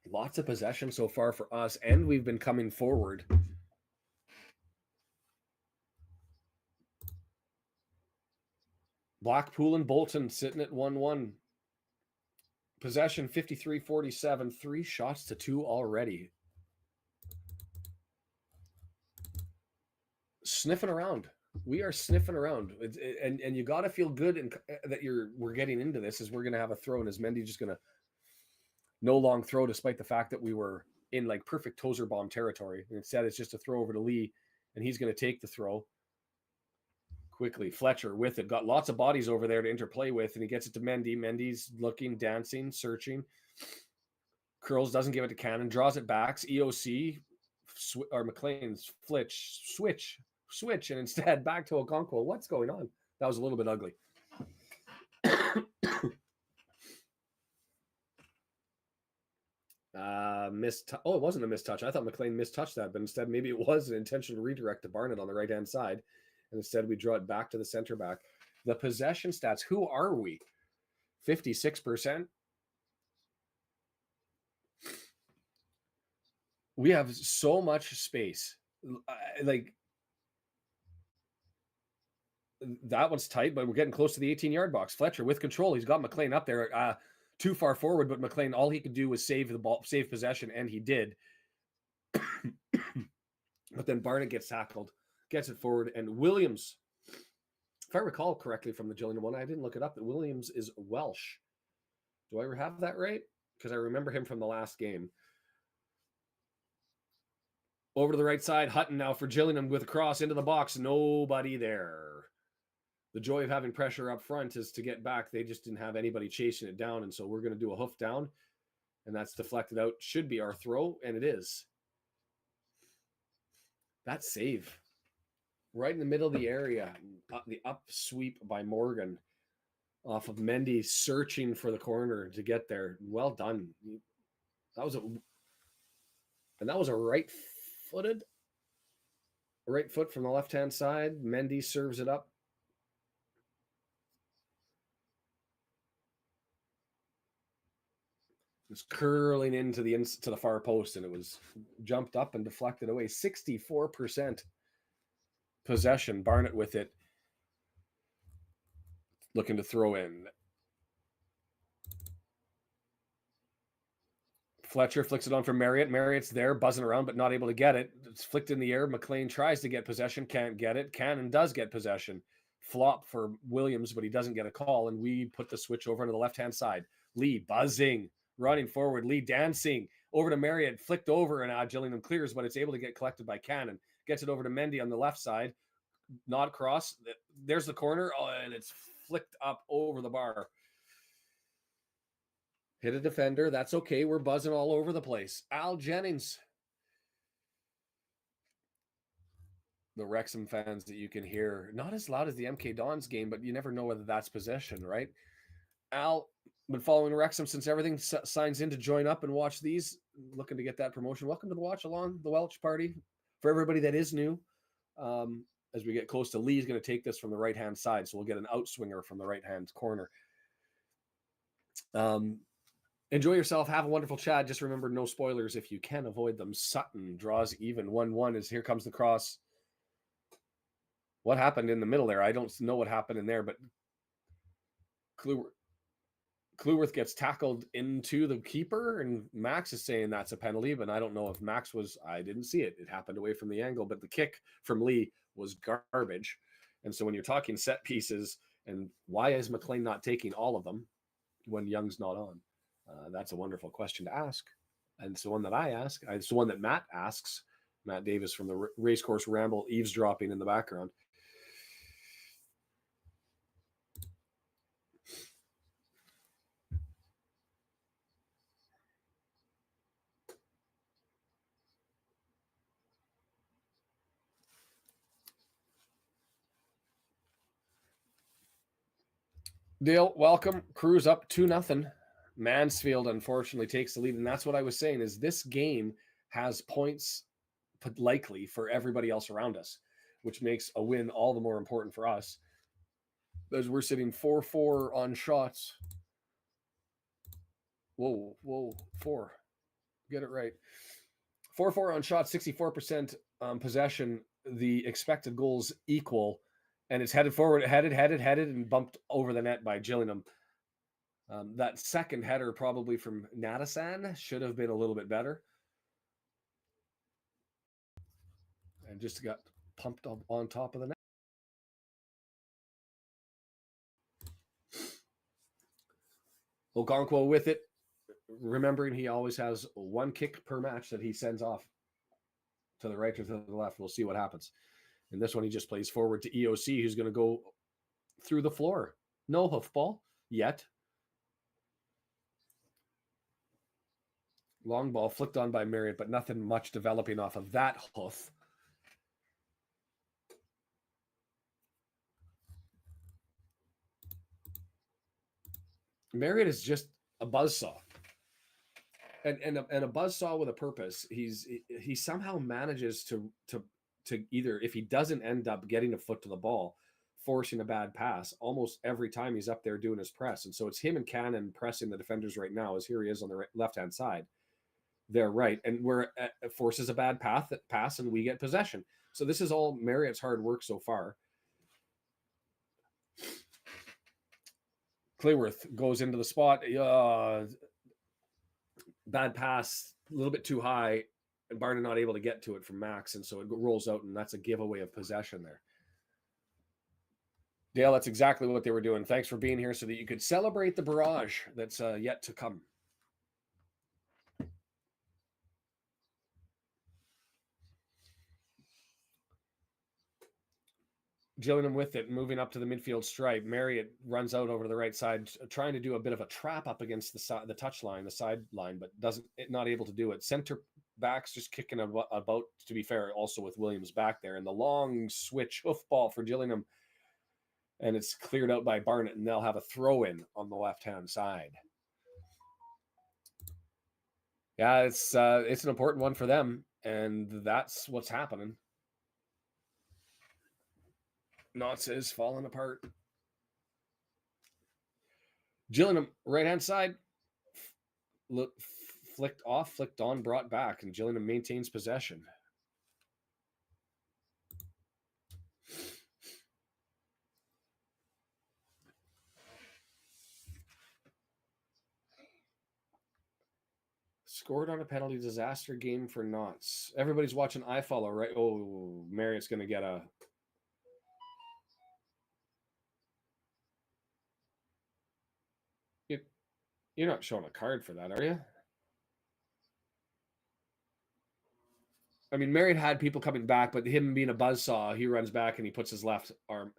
[SPEAKER 1] Lots of possession so far for us, and we've been coming forward. Blackpool and Bolton sitting at 1-1. Possession 53-47, 3 shots to 2 already. Sniffing around. We are sniffing around. And you got to feel good that we're getting into this, as we're going to have a throw, and is Mendy just going to no long throw, despite the fact that we were in like perfect Tozer bomb territory. And instead, it's just a throw over to Lee, and he's going to take the throw. Quickly, Fletcher with it. Got lots of bodies over there to interplay with, and he gets it to Mendy. Mendy's looking, dancing, searching. Curls, doesn't give it to Cannon, draws it back. EOC, or McLean's switch, and instead back to Okonkwo. What's going on? That was a little bit ugly. It wasn't a mistouch. I thought McLean mistouched that, but instead maybe it was an intentional redirect to Barnett on the right-hand side. And instead we draw it back to the center back. The possession stats, who are we? 56%. We have so much space. Like, that one's tight, but we're getting close to the 18-yard box. Fletcher with control. He's got McLean up there. Too far forward, but McLean, all he could do was save the ball, save possession, and he did. But then Barnett gets tackled, gets it forward, and Williams, if I recall correctly from the Gillingham one, I didn't look it up, that Williams is Welsh. Do I have that right? Because I remember him from the last game. Over to the right side, Hutton now for Gillingham with a cross into the box. Nobody there. The joy of having pressure up front is to get back. They just didn't have anybody chasing it down, and so we're going to do a hoof down, and that's deflected out. Should be our throw, and it is. That save. Right in the middle of the area. The up sweep by Morgan off of Mendy searching for the corner to get there. Well done. That was a right foot from the left-hand side. Mendy serves it up. It was curling into the far post, and it was jumped up and deflected away. 64% possession. Barnett with it, looking to throw in. Fletcher flicks it on for Marriott. Marriott's there, buzzing around, but not able to get it. It's flicked in the air. McLean tries to get possession, can't get it. Cannon does get possession. Flop for Williams, but he doesn't get a call, and we put the switch over to the left-hand side. Lee buzzing, running forward. Lee dancing over to Marriott, flicked over, and Gillingham clears, but it's able to get collected by Cannon. Gets it over to Mendy on the left side. Not cross. There's the corner, and it's flicked up over the bar. Hit a defender. That's okay. We're buzzing all over the place. Al Jennings. The Wrexham fans that you can hear, not as loud as the MK Dons game, but you never know whether that's possession, right? Al, been following Wrexham since everything, signs in to join up and watch these, looking to get that promotion. Welcome to the watch along, the Welch party. For everybody that is new, as we get close to Lee's going to take this from the right-hand side, so we'll get an outswinger from the right-hand corner. Enjoy yourself. Have a wonderful chat. Just remember, no spoilers if you can avoid them. Sutton draws even 1-1 as here comes the cross. What happened in the middle there? I don't know what happened in there, but Cluworth gets tackled into the keeper, and Max is saying that's a penalty, but I don't know if Max was. I didn't see it. It happened away from the angle, but the kick from Lee was garbage. And so when you're talking set pieces, and why is McLean not taking all of them when Young's not on? That's a wonderful question to ask. And it's the one that I ask. It's the one that Matt asks. Matt Davis from the Racecourse Ramble, eavesdropping in the background. Dale, welcome. Crew's up 2-0. Mansfield unfortunately takes the lead, and that's what I was saying is this game has points likely for everybody else around us, which makes a win all the more important for us as we're sitting 4-4 on shots. Whoa, 4. Get it right. 4-4 on shots, 64% possession. The expected goals equal, and it's headed forward, headed, and bumped over the net by Gillingham. That second header, probably from Nadasan, should have been a little bit better. And just got pumped up on top of the net. Okonkwo with it, remembering he always has one kick per match that he sends off to the right or to the left. We'll see what happens. And this one, he just plays forward to EOC, who's going to go through the floor. No hoofball yet. Long ball flicked on by Marriott, but nothing much developing off of that hoof. Marriott is just a buzzsaw. And a buzzsaw with a purpose. He somehow manages to either, if he doesn't end up getting a foot to the ball, forcing a bad pass almost every time he's up there doing his press. And so it's him and Cannon pressing the defenders right now, as here he is on the left-hand side. They're right. And where it forces a bad pass and we get possession. So this is all Marriott's hard work so far. Cleworth goes into the spot. Bad pass, a little bit too high, and Barnett not able to get to it from Max, and so it rolls out, and that's a giveaway of possession there. Dale, that's exactly what they were doing. Thanks for being here so that you could celebrate the barrage that's yet to come. Gillingham with it, moving up to the midfield stripe. Marriott runs out over to the right side, trying to do a bit of a trap up against the touch line, the sideline, but not able to do it. Center backs just kicking about, to be fair, also with Williams back there. And the long switch hoof ball for Gillingham, and it's cleared out by Barnett, and they'll have a throw-in on the left-hand side. Yeah, it's an important one for them, and that's what's happening. Knots is falling apart. Gillingham, right-hand side, flicked off, flicked on, brought back, and Gillingham maintains possession. Scored on a penalty, disaster game for Knots. Everybody's watching I Follow, right? Oh, Marriott's going to get a... You're not showing a card for that, are you? I mean, Marriott had people coming back, but him being a buzzsaw, he runs back and he puts his left arm.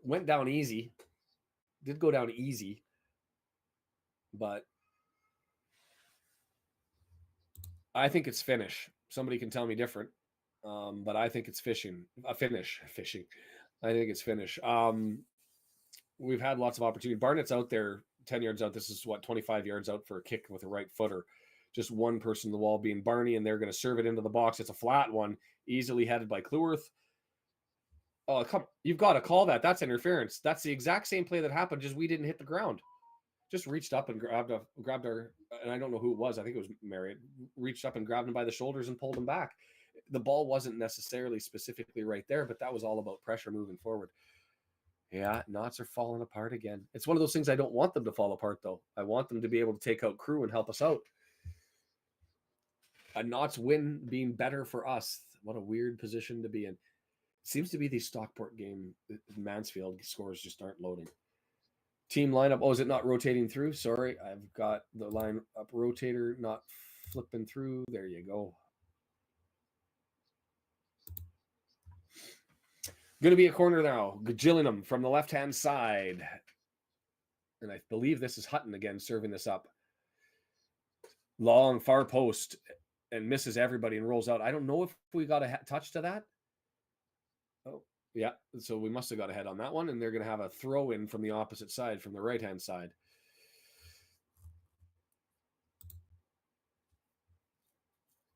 [SPEAKER 1] Went down easy. Did go down easy. But I think it's finish. Somebody can tell me different. But I think it's fishing. Fishing. I think it's finish. We've had lots of opportunity. Barnett's out there 10 yards out. This is 25 yards out for a kick with a right footer. Just one person in the wall being Barney, and they're going to serve it into the box. It's a flat one, easily headed by Cleworth. Oh, you've got to call that. That's interference. That's the exact same play that happened, just we didn't hit the ground. Just reached up and grabbed our, and I don't know who it was. I think it was Marriott. Reached up and grabbed him by the shoulders and pulled him back. The ball wasn't necessarily specifically right there, but that was all about pressure moving forward. Yeah, Knots are falling apart again. It's one of those things I don't want them to fall apart, though. I want them to be able to take out Crew and help us out. A Knots win being better for us. What a weird position to be in. Seems to be the Stockport game. Mansfield scores just aren't loading. Team lineup. Oh, is it not rotating through? Sorry, I've got the line up rotator not flipping through. There you go. Going to be a corner now. Gillingham from the left-hand side. And I believe this is Hutton again serving this up. Long, far post, and misses everybody and rolls out. I don't know if we got a touch to that. Oh, yeah. So we must have got ahead on that one, and they're going to have a throw-in from the opposite side, from the right-hand side.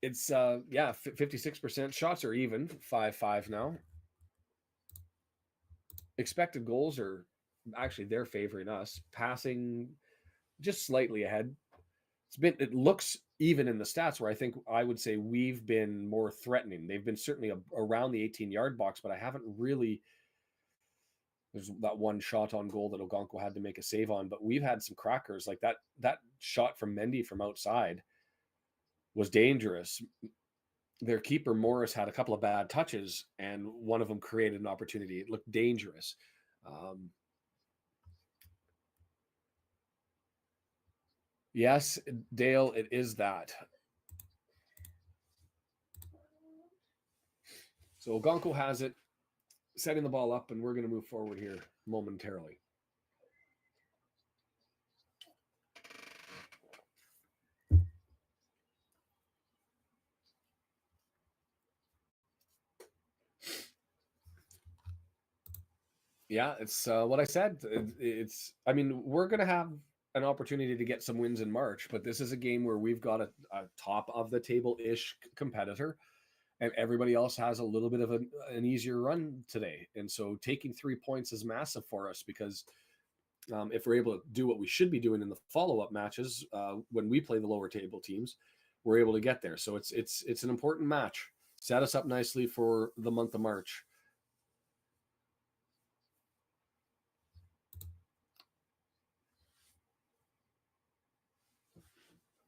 [SPEAKER 1] It's, 56%. Shots are even, 5-5 now. Expected goals are actually they're favoring us. Passing just slightly ahead. It looks even in the stats where I would say we've been more threatening. They've been certainly around the 18-yard box, but I haven't really. There's that one shot on goal that Ogonko had to make a save on, but we've had some crackers like that. That shot from Mendy from outside was dangerous. Their keeper Morris had a couple of bad touches, and one of them created an opportunity. It looked dangerous. Yes, Dale, it is that. So Ogonko has it, setting the ball up, and we're going to move forward here momentarily. Yeah, it's what I said. I mean, we're going to have an opportunity to get some wins in March, but this is a game where we've got a top of the table-ish competitor, and everybody else has a little bit of an easier run today. And so taking 3 points is massive for us because if we're able to do what we should be doing in the follow-up matches when we play the lower table teams, we're able to get there. So it's an important match. Set us up nicely for the month of March.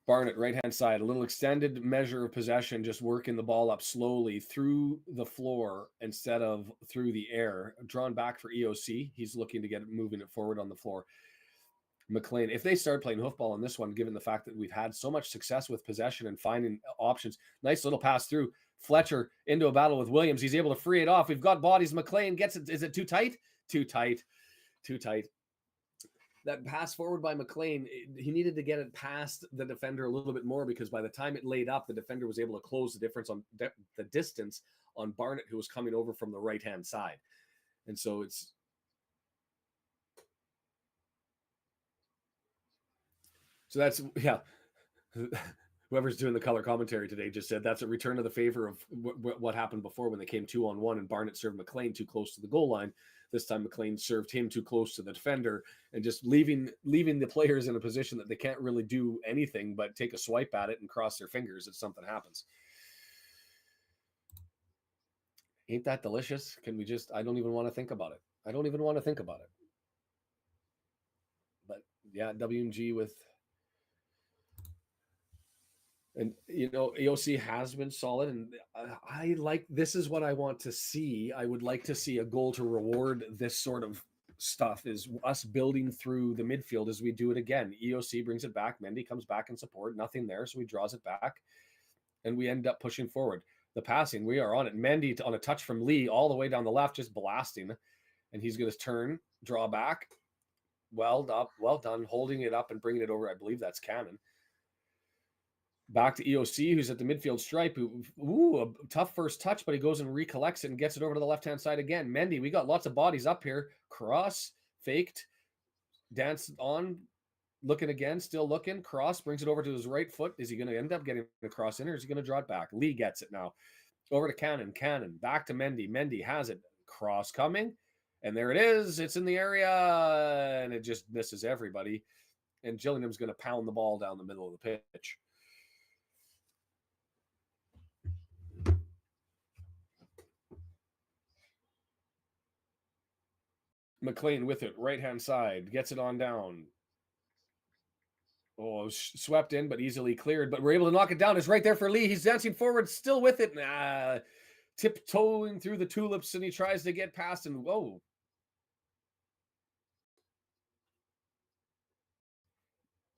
[SPEAKER 1] Barnett, right-hand side, a little extended measure of possession, just working the ball up slowly through the floor instead of through the air. Drawn back for EOC. He's looking to get it, moving it forward on the floor. McLean, if they start playing hoofball on this one, given the fact that we've had so much success with possession and finding options, nice little pass through. Fletcher into a battle with Williams. He's able to free it off. We've got bodies. McLean gets it. Is it too tight? Too tight. Too tight. That pass forward by McLean, he needed to get it past the defender a little bit more, because by the time it laid up, the defender was able to close the difference on the distance on Barnett, who was coming over from the right-hand side. And so it's... So that's, yeah. Whoever's doing the color commentary today just said that's a return of the favor of what happened before when they came 2-on-1 and Barnett served McLean too close to the goal line. This time McLean served him too close to the defender, and just leaving the players in a position that they can't really do anything but take a swipe at it and cross their fingers if something happens. Ain't that delicious? Can we just... I don't even want to think about it. I don't even want to think about it. But yeah, WMG with... And, you know, AOC has been solid, and I like... This is what I want to see. I would like to see a goal to reward this sort of stuff, is us building through the midfield as we do it again. EOC brings it back. Mendy comes back in support. Nothing there, so he draws it back, and we end up pushing forward. The passing, we are on it. Mendy on a touch from Lee all the way down the left, just blasting, and he's going to turn, draw back. Well done, holding it up and bringing it over. I believe that's Cannon. Back to EOC, who's at the midfield stripe. A tough first touch, but he goes and recollects it and gets it over to the left-hand side again. Mendy, we got lots of bodies up here. Cross, faked, danced on, looking again, still looking. Cross brings it over to his right foot. Is he going to end up getting the cross in, or is he going to draw it back? Lee gets it now. Over to Cannon. Cannon, back to Mendy. Mendy has it. Cross coming, and there it is. It's in the area, and it just misses everybody. And Gillingham's going to pound the ball down the middle of the pitch. McLean with it, right-hand side, gets it on down. Oh, swept in, but easily cleared. But we're able to knock it down. It's right there for Lee. He's dancing forward, still with it. Tiptoeing through the tulips, and he tries to get past, and whoa.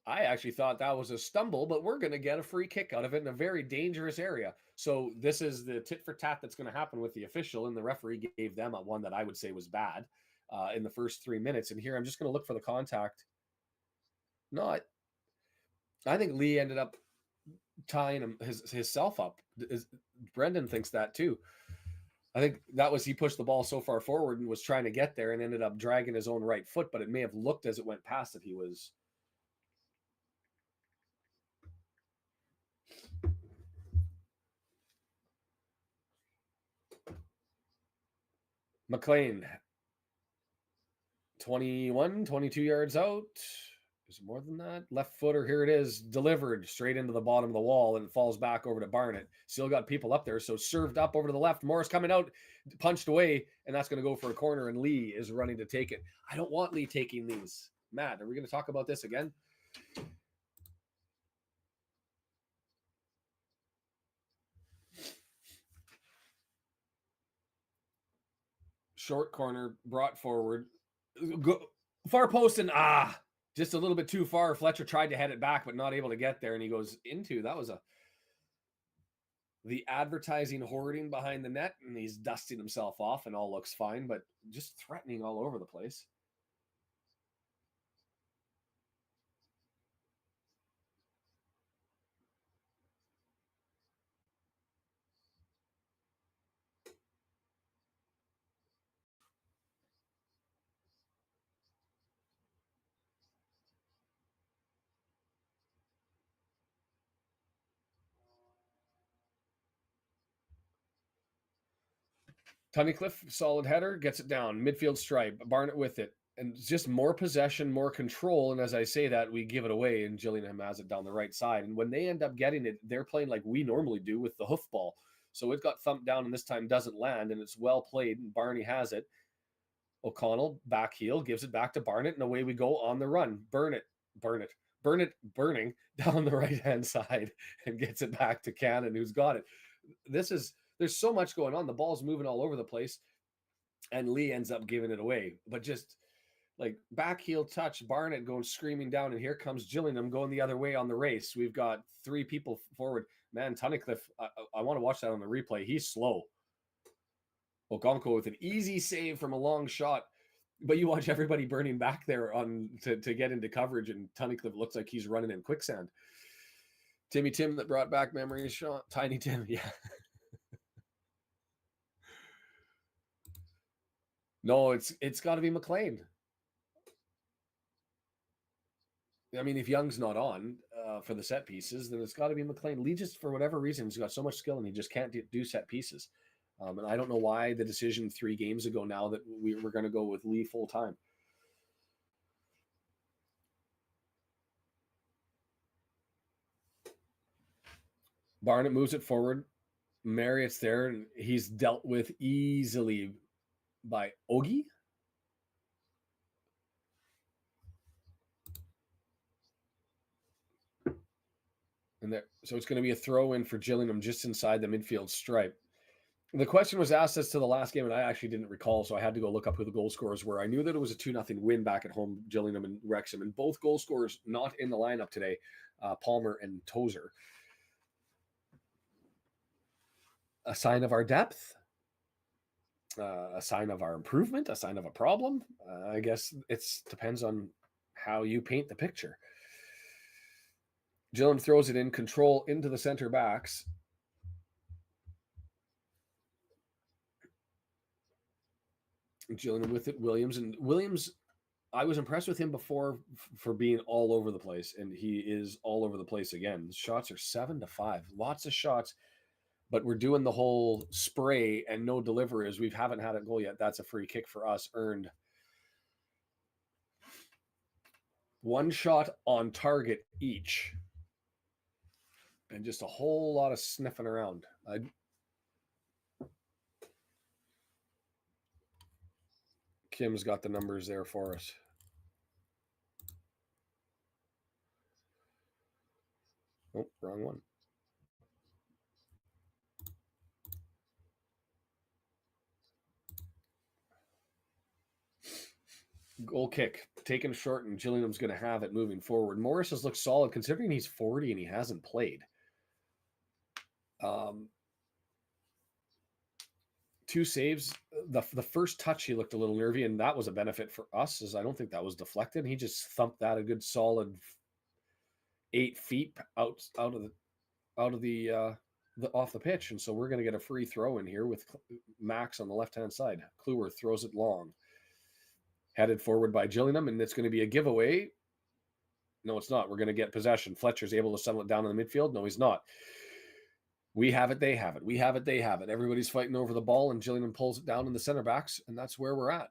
[SPEAKER 1] I actually thought that was a stumble, but we're going to get a free kick out of it in a very dangerous area. So this is the tit for tat that's going to happen with the official, and the referee gave them a one that I would say was bad in the first 3 minutes. And here I'm just going to look for the contact. No, I think Lee ended up tying himself up. Brendan thinks that too. I think that was, he pushed the ball so far forward and was trying to get there and ended up dragging his own right foot, but it may have looked as it went past that he was... McLean, 21, 22 yards out. Is it more than that? Left footer, here it is, delivered straight into the bottom of the wall, and it falls back over to Barnett. Still got people up there, so served up over to the left. Morris coming out, punched away, and that's going to go for a corner, and Lee is running to take it. I don't want Lee taking these. Matt, are we going to talk about this again? Short corner, brought forward. Far post, and just a little bit too far. Fletcher tried to head it back, but not able to get there, and he goes into... That was the advertising hoarding behind the net, and he's dusting himself off, and all looks fine, but just threatening all over the place. Tunnicliffe, solid header, gets it down. Midfield stripe, Barnett with it. And just more possession, more control. And as I say that, we give it away, and Gillingham has it down the right side. And when they end up getting it, they're playing like we normally do with the hoof ball. So it got thumped down, and this time doesn't land, and it's well played, and Barney has it. O'Connell, back heel, gives it back to Barnett, and away we go on the run. Burnett burning down the right-hand side and gets it back to Cannon, who's got it. There's so much going on. The ball's moving all over the place, and Lee ends up giving it away. But just like back heel touch, Barnett going screaming down, and here comes Gillingham going the other way on the race. We've got three people forward. Man, Tunnicliffe, I want to watch that on the replay. He's slow. Okonkwo with an easy save from a long shot. But you watch everybody burning back there to get into coverage, and Tunnicliffe looks like he's running in quicksand. Timmy Tim that brought back memories, Sean. Tiny Tim, yeah. No, it's got to be McLean. I mean, if Young's not on for the set pieces, then it's got to be McLean. Lee just, for whatever reason, he's got so much skill and he just can't do set pieces. And I don't know why the decision 3 games ago now that we're going to go with Lee full time. Barnett moves it forward. Marriott's there, and he's dealt with easily by Ogie. And there, so it's going to be a throw in for Gillingham just inside the midfield stripe. The question was asked as to the last game, and I actually didn't recall, so I had to go look up who the goal scorers were. I knew that it was a 2-0 win back at home, Gillingham and Wrexham, and both goal scorers not in the lineup today, Palmer and Tozer. A sign of our depth, a sign of our improvement, a sign of a problem. I guess it depends on how you paint the picture. Gillingham throws it in, control into the center backs. Gillingham with it, Williams, I was impressed with him before for being all over the place, and he is all over the place again. Shots are 7-5, lots of shots, but we're doing the whole spray and no deliveries. We haven't had a goal yet. That's a free kick for us, earned. 1 shot on target each, and just a whole lot of sniffing around. Kim's got the numbers there for us. Oh, wrong one. Goal kick taken short, and Gillingham's going to have it moving forward. Morris has looked solid considering he's 40 and he hasn't played. 2 saves. The first touch, he looked a little nervy, and that was a benefit for us, as I don't think that was deflected. He just thumped that a good solid 8 feet out of the off the pitch, and so we're going to get a free throw in here with Max on the left-hand side. Kluwer throws it long, headed forward by Gillingham, and it's going to be a giveaway. No, it's not. We're going to get possession. Fletcher's able to settle it down in the midfield. No, he's not. We have it, they have it. We have it, they have it. Everybody's fighting over the ball, and Gillingham pulls it down in the center backs, and that's where we're at.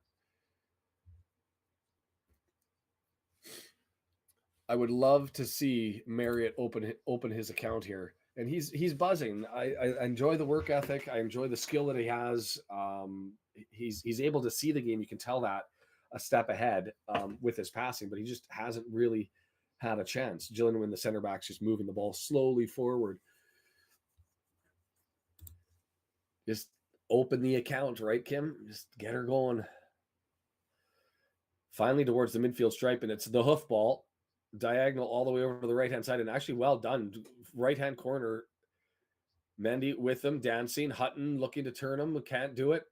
[SPEAKER 1] I would love to see Marriott open his account here, and he's buzzing. I enjoy the work ethic. I enjoy the skill that he has. He's able to see the game. You can tell that a step ahead with his passing, but he just hasn't really had a chance. Gillingham in the center backs just moving the ball slowly forward. Just open the account, right, Kim? Just get her going. Finally towards the midfield stripe, and it's the hoof ball. Diagonal all the way over to the right-hand side, and actually well done. Right-hand corner. Mendy with him, dancing. Hutton looking to turn him, can't do it.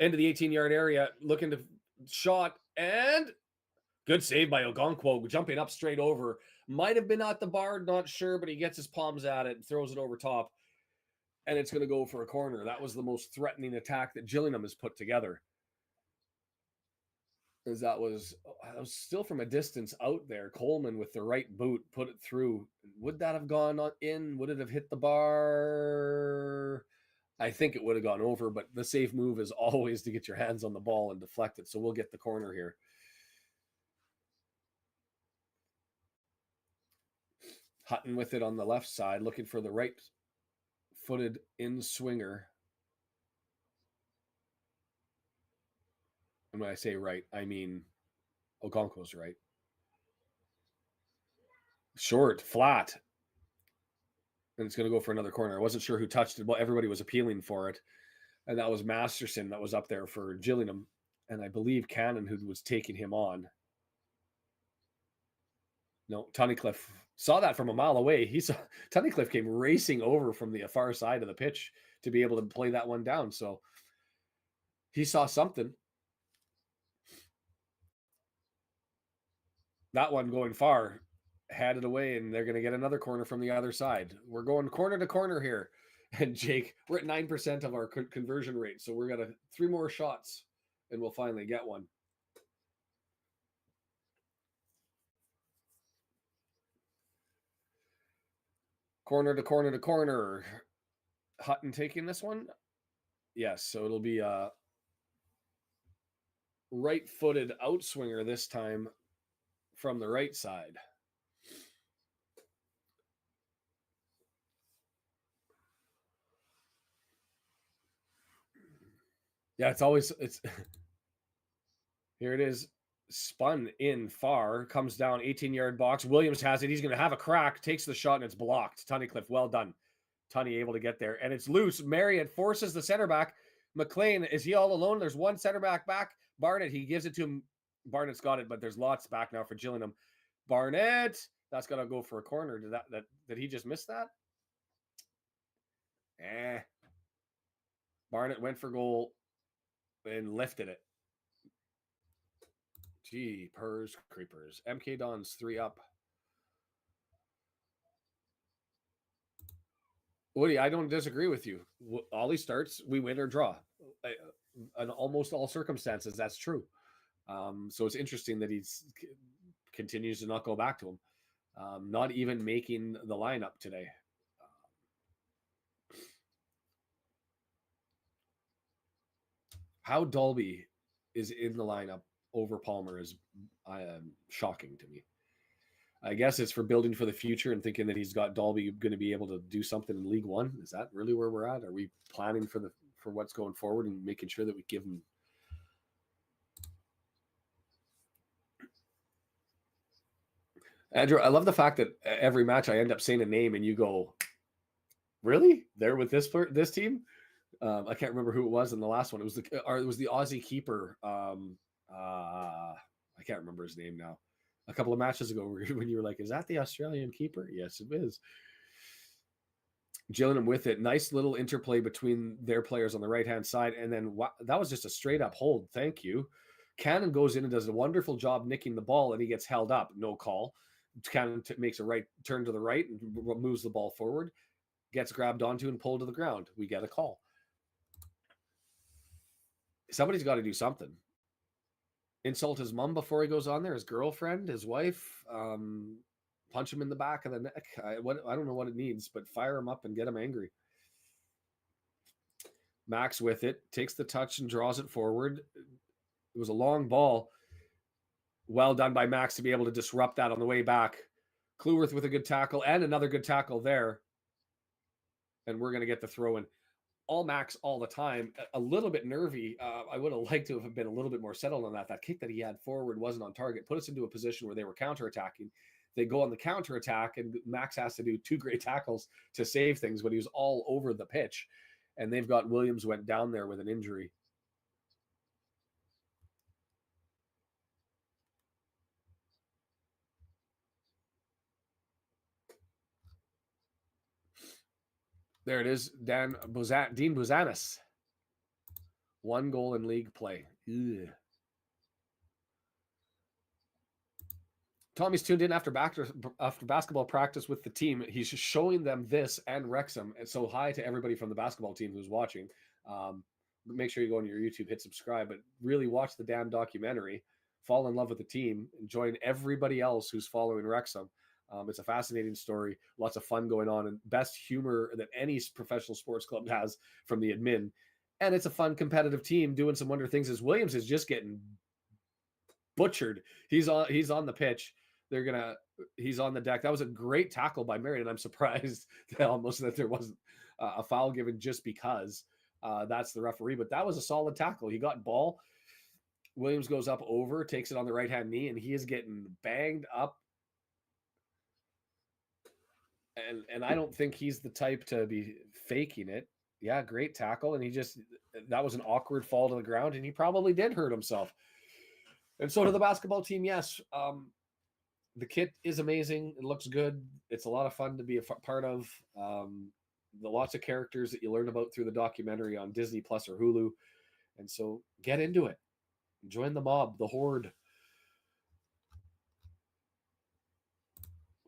[SPEAKER 1] Into the 18-yard area, looking to shot, and good save by Okonkwo, jumping up straight over. Might have been at the bar, not sure, but he gets his palms at it and throws it over top. And it's going to go for a corner. That was the most threatening attack that Gillingham has put together. As that was still from a distance out there. Coleman with the right boot put it through. Would that have gone in? Would it have hit the bar? I think it would have gone over, but the safe move is always to get your hands on the ball and deflect it. So we'll get the corner here. Hutton with it on the left side, looking for the right-footed in-swinger. And when I say right, I mean Okonkwo's right. Short, flat. And it's going to go for another corner. I wasn't sure who touched it. Well, everybody was appealing for it. And that was Masterson that was up there for Gillingham. And I believe Cannon, who was taking him on. No, Tunnicliffe Saw that from a mile away. He saw Tunnicliffe came racing over from the far side of the pitch to be able to play that one down. So he saw something. That one going far, had it away, and they're going to get another corner from the other side. We're going corner to corner here. And Jake, we're at 9% of our conversion rate. So we're going to 3 more shots and we'll finally get one. Corner to corner to corner. Hutton taking this one? Yes, so it'll be a right-footed outswinger this time from the right side. Yeah, it's here it is, spun in far, comes down 18-yard box. Williams has it. He's going to have a crack, takes the shot, and it's blocked. Tunnicliffe, well done. Tunney able to get there, and it's loose. Marriott forces the center back. McLean, is he all alone? There's one center back. Barnett, he gives it to him. Barnett's got it, but there's lots back now for Gillingham. Barnett, that's got to go for a corner. Did he just miss that? Barnett went for goal and lifted it. Gee, purrs, creepers. MK Don's 3 up. Woody, I don't disagree with you. Ollie starts, we win or draw. In almost all circumstances, that's true. So it's interesting that he continues to not go back to him. Not even making the lineup today. How Dalby is in the lineup over Palmer is shocking to me. I guess it's for building for the future and thinking that he's got Dalby going to be able to do something in League One. Is that really where we're at? Are we planning for what's going forward and making sure that we give him? Andrew, I love the fact that every match I end up saying a name and you go, really? They're with this team? I can't remember who it was in the last one. It was the Aussie keeper. I can't remember his name now. A couple of matches ago when you were like, is that the Australian keeper? Yes, it is. Gillingham with it. Nice little interplay between their players on the right-hand side. And then that was just a straight-up hold. Thank you. Cannon goes in and does a wonderful job nicking the ball, and he gets held up. No call. Cannon makes a right turn to the right and moves the ball forward. Gets grabbed onto and pulled to the ground. We get a call. Somebody's got to do something. Insult his mom before he goes on there, his girlfriend, his wife, punch him in the back of the neck. I don't know what it needs, but fire him up and get him angry. Max with it, takes the touch and draws it forward. It was a long ball. Well done by Max to be able to disrupt that on the way back. Cleworth with a good tackle and another good tackle there. And we're going to get the throw in. All Max all the time, a little bit nervy. I would have liked to have been a little bit more settled on that. That kick that he had forward wasn't on target. Put us into a position where they were counterattacking. They go on the counterattack, and Max has to do 2 great tackles to save things, but he was all over the pitch. And they've got Williams went down there with an injury. There it is, Dean Buzanis. 1 goal in league play. Ugh. Tommy's tuned in after basketball practice with the team. He's showing them this and Wrexham. And so hi to everybody from the basketball team who's watching. Make sure you go on your YouTube, hit subscribe, but really watch the damn documentary, fall in love with the team, and join everybody else who's following Wrexham. It's a fascinating story, lots of fun going on, and best humor that any professional sports club has from the admin. And it's a fun, competitive team doing some wonder things as Williams is just getting butchered. He's on the pitch. He's on the deck. That was a great tackle by Marion. I'm surprised that there wasn't a foul given just because that's the referee. But that was a solid tackle. He got ball. Williams goes up over, takes it on the right-hand knee, and he is getting banged up. And I don't think he's the type to be faking it. Yeah, great tackle. And that was an awkward fall to the ground, and he probably did hurt himself. And so to the basketball team, yes. The kit is amazing. It looks good. It's a lot of fun to be a part of. The lots of characters that you learn about through the documentary on Disney Plus or Hulu. And so get into it. Join the mob, the horde.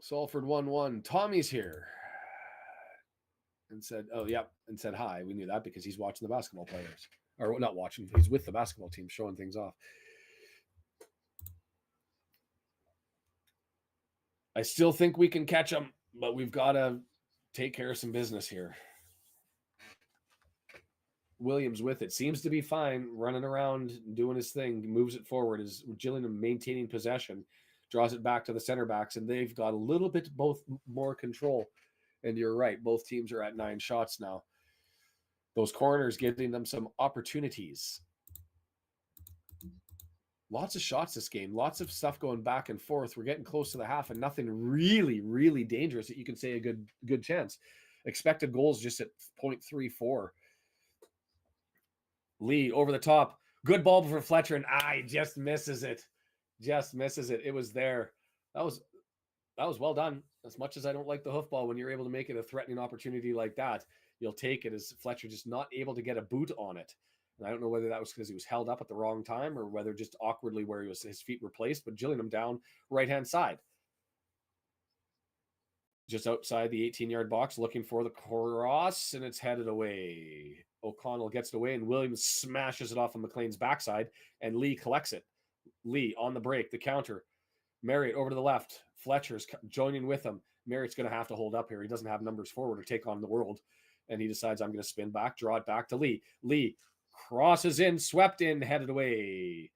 [SPEAKER 1] Salford 1-1. Tommy's here. And said, oh, yeah, and said hi. We knew that because he's watching the basketball players. Or not watching, he's with the basketball team showing things off. I still think we can catch them, but we've got to take care of some business here. Williams with it. Seems to be fine, running around, doing his thing, moves it forward. Is Gillingham maintaining possession, draws it back to the center backs, and they've got a little bit both more control. And you're right, both teams are at 9 shots now. Those corners giving them some opportunities. Lots of shots this game. Lots of stuff going back and forth. We're getting close to the half and nothing really, really dangerous that you can say a good chance. Expected goals just at 0.34. Lee over the top. Good ball for Fletcher, and just misses it. Just misses it. It was there. That was well done. As much as I don't like the hoofball, when you're able to make it a threatening opportunity like that, you'll take it, as Fletcher just not able to get a boot on it. And I don't know whether that was because he was held up at the wrong time or whether just awkwardly where his feet were placed, but Gillingham down right-hand side. Just outside the 18-yard box, looking for the cross, and it's headed away. O'Connell gets it away, and Williams smashes it off of McLean's backside, and Lee collects it. Lee on the break, the counter. Marriott over to the left. Fletcher's joining with him. Marriott's going to have to hold up here. He doesn't have numbers forward or take on the world. And he decides, I'm going to spin back, draw it back to Lee. Lee crosses in, swept in, headed away.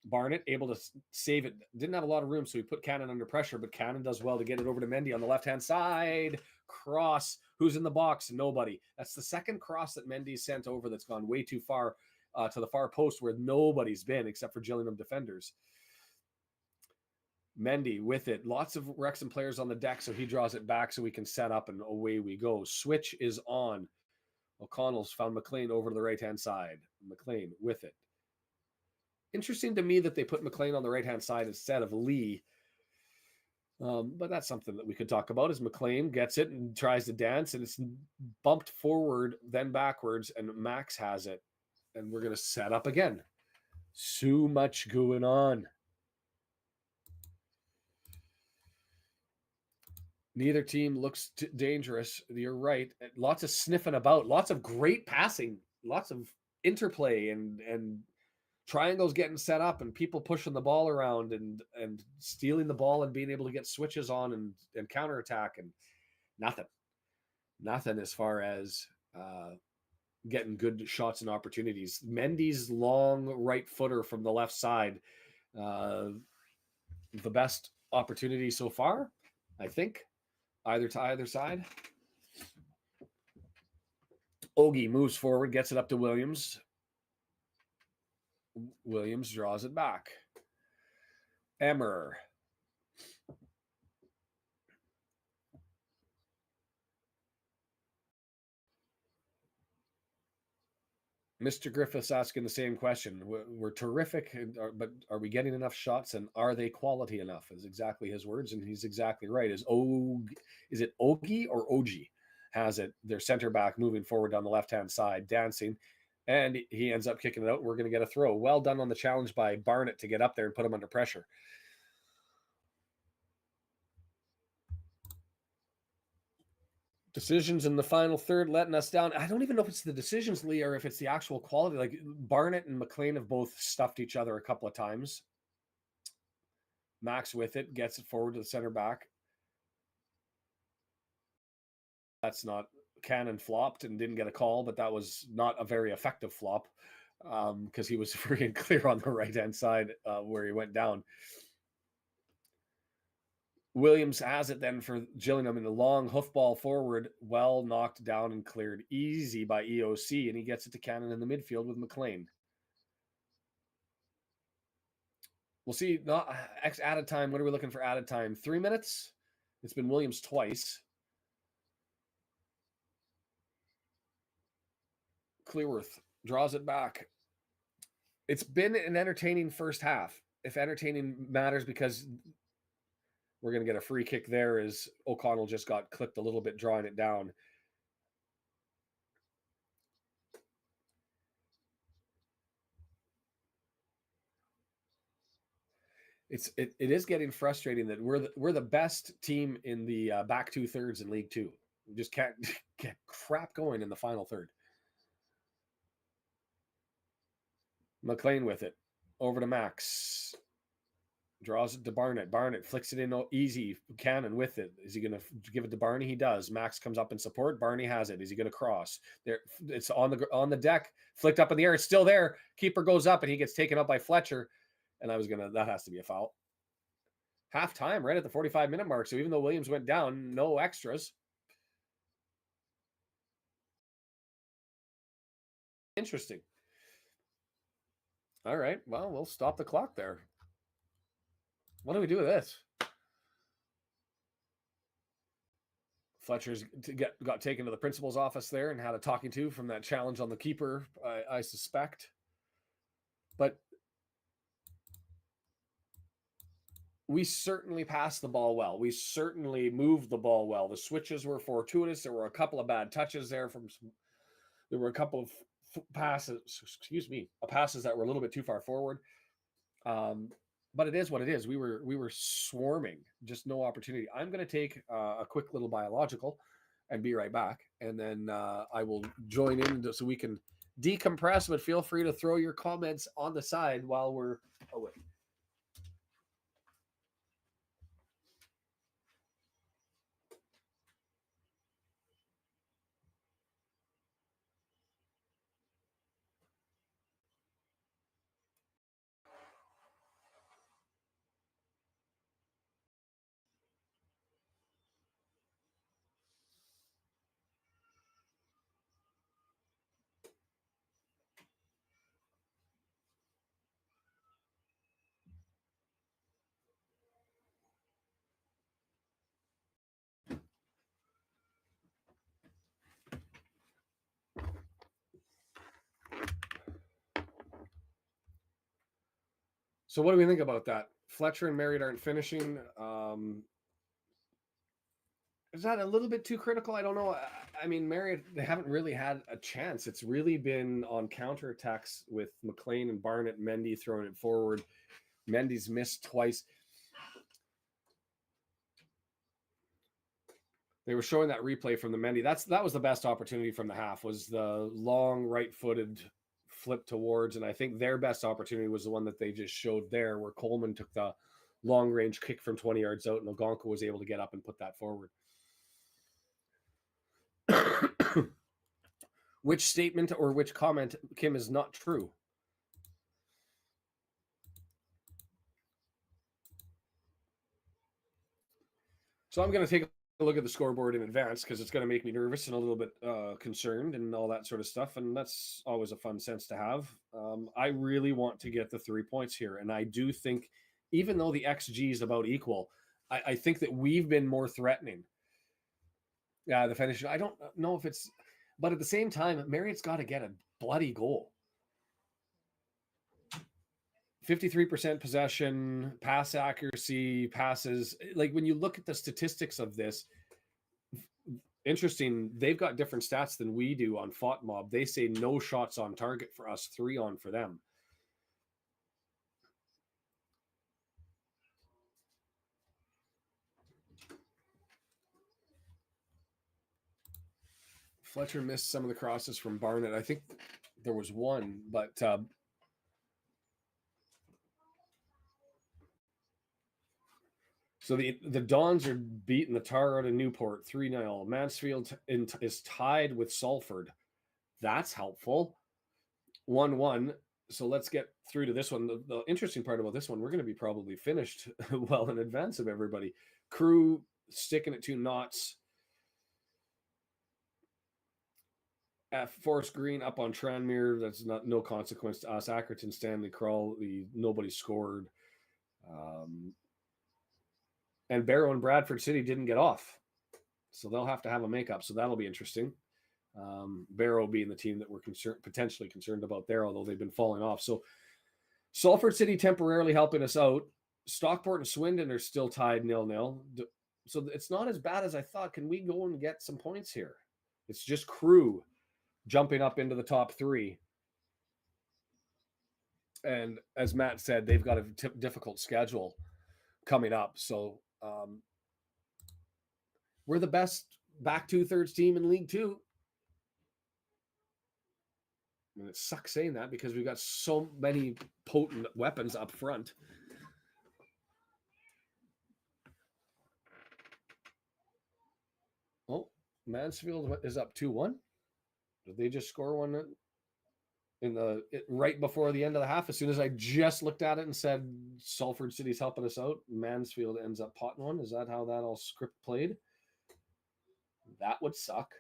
[SPEAKER 1] Barnett able to save it. Didn't have a lot of room, so he put Cannon under pressure, but Cannon does well to get it over to Mendy on the left-hand side. Cross. Who's in the box? Nobody. That's the second cross that Mendy sent over that's gone way too far to the far post where nobody's been except for Gillingham defenders. Mendy with it. Lots of Wrexham players on the deck, so he draws it back so we can set up, and away we go. Switch is on. O'Connell's found McLean over to the right-hand side. McLean with it. Interesting to me that they put McLean on the right-hand side instead of Lee. But that's something that we could talk about, as McLean gets it and tries to dance, and it's bumped forward, then backwards, and Max has it. And we're going to set up again. So much going on. Neither team looks dangerous. You're right. Lots of sniffing about. Lots of great passing. Lots of interplay and triangles getting set up and people pushing the ball around and stealing the ball and being able to get switches on and counterattack, and nothing as far as getting good shots and opportunities. Mendy's long right footer from the left side, the best opportunity so far, I think, either to either side. Ogie moves forward, gets it up to Williams. Williams draws it back. Emmer. Mr. Griffith's asking the same question. We're terrific, but are we getting enough shots, and are they quality enough? Is exactly his words, and he's exactly right. Is it Ogie or Ogie has it? Their center back moving forward down the left-hand side, dancing, and he ends up kicking it out. We're going to get a throw. Well done on the challenge by Barnett to get up there and put him under pressure. Decisions in the final third letting us down. I don't even know if it's the decisions, Lee, or if it's the actual quality. Like Barnett and McLean have both stuffed each other a couple of times. Max with it, gets it forward to the center back. That's not, Cannon flopped and didn't get a call, but that was not a very effective flop because he was free and clear on the right-hand side where he went down. Williams has it then for Gillingham in the long hoofball forward, well knocked down and cleared easy by EOC, and he gets it to Cannon in the midfield with McLean. We'll see. Not added time. What are we looking for added time? 3 minutes? It's been Williams twice. Clearworth draws it back. It's been an entertaining first half, if entertaining matters, because We're going to get a free kick there as O'Connell just got clipped a little bit, drawing it down. It is getting frustrating that we're the best team in the back 2/3 in League Two. We just can't get crap going in the final third. McLean with it over to Max, draws it to Barnett. Barnett flicks it in easy. Cannon with it. Is he going to give it to Barney? He does. Max comes up in support. Barney has it. Is he going to cross? There, it's on the deck, flicked up in the air. It's still there. Keeper goes up and he gets taken up by Fletcher. And that has to be a foul. Half time, right at the 45-minute mark. So even though Williams went down, no extras. Interesting. All right. Well, we'll stop the clock there. What do we do with this? Fletcher's got taken to the principal's office there and had a talking to from that challenge on the keeper, I suspect. But we certainly passed the ball well. We certainly moved the ball well. The switches were fortuitous. There were a couple of bad touches there there were a couple of passes that were a little bit too far forward. But it is what it is. We were swarming, just no opportunity. I'm going to take a quick little biological and be right back. And then I will join in so we can decompress, but feel free to throw your comments on the side while we're away. So what do we think about that? Fletcher and Marriott aren't finishing. Is that a little bit too critical? I don't know. I mean, Marriott, they haven't really had a chance. It's really been on counterattacks with McLean and Barnett, Mendy throwing it forward. Mendy's missed twice. They were showing that replay from the Mendy. That was the best opportunity from the half, was the long right-footed flip towards, and I think their best opportunity was the one that they just showed there, where Coleman took the long-range kick from 20 yards out, and Ogonko was able to get up and put that forward. Which statement or which comment, Kim, is not true? So I'm going to take a look at the scoreboard in advance because it's going to make me nervous and a little bit concerned and all that sort of stuff. And that's always a fun sense to have. I really want to get the 3 points here. And I do think, even though the XG is about equal, I think that we've been more threatening. Yeah, the finish. I don't know if it's, but at the same time, Marriott's got to get a bloody goal. 53% possession, pass accuracy, passes. Like when you look at the statistics of this, interesting, they've got different stats than we do on FOTMob. They say no shots on target for us, 3 on for them. Fletcher missed some of the crosses from Barnett. I think there was one, but so the Dons are beating the tar out of Newport 3-0. Mansfield is tied with Salford. That's helpful. 1-1. So let's get through to this one. The interesting part about this one, we're going to be probably finished well in advance of everybody. Crew sticking at 2 knots. Forest Green up on Tranmere. That's no consequence to us. Accrington, Stanley Crawl, nobody scored. And Barrow and Bradford City didn't get off. So they'll have to have a makeup. So that'll be interesting. Barrow being the team that we're potentially concerned about there, although they've been falling off. So Salford City temporarily helping us out. Stockport and Swindon are still tied 0-0. So it's not as bad as I thought. Can we go and get some points here? It's just Crew jumping up into the top 3. And as Matt said, they've got a difficult schedule coming up. So we're the best back 2/3 team in League Two. And it sucks saying that because we've got so many potent weapons up front. Oh, Mansfield is up 2-1. Did they just score one right before the end of the half? As soon as I just looked at it and said Salford City's helping us out, Mansfield ends up potting one. Is that how that all script played? That would suck.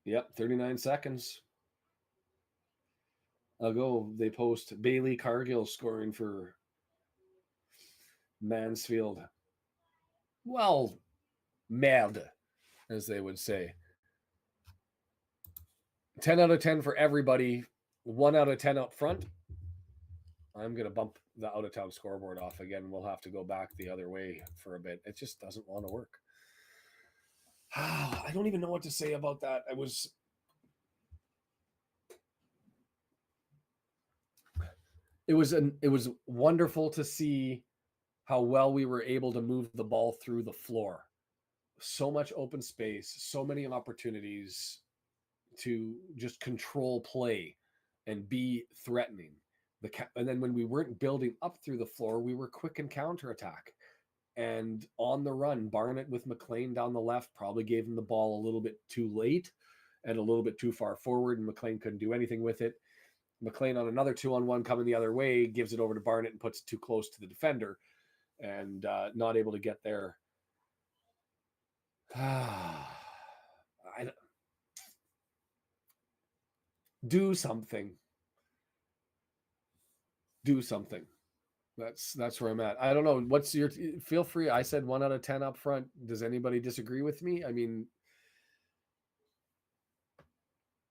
[SPEAKER 1] Yep, 39 seconds ago, they post Bailey Cargill scoring for Mansfield. Well, mad, as they would say. 10 out of 10 for everybody. 1 out of 10 up front. I'm going to bump the out-of-town scoreboard off again. We'll have to go back the other way for a bit. It just doesn't want to work. I don't even know what to say about that. It was wonderful to see how well we were able to move the ball through the floor. So much open space, so many opportunities to just control play and be threatening. And then when we weren't building up through the floor, we were quick in counterattack. And on the run, Barnett with McLean down the left probably gave him the ball a little bit too late and a little bit too far forward, and McLean couldn't do anything with it. McLean on another 2-on-1 coming the other way, gives it over to Barnett and puts it too close to the defender and not able to get there. Do something. Do something. That's where I'm at. I don't know. What's your feel free? I said 1 out of 10 up front. Does anybody disagree with me? I mean,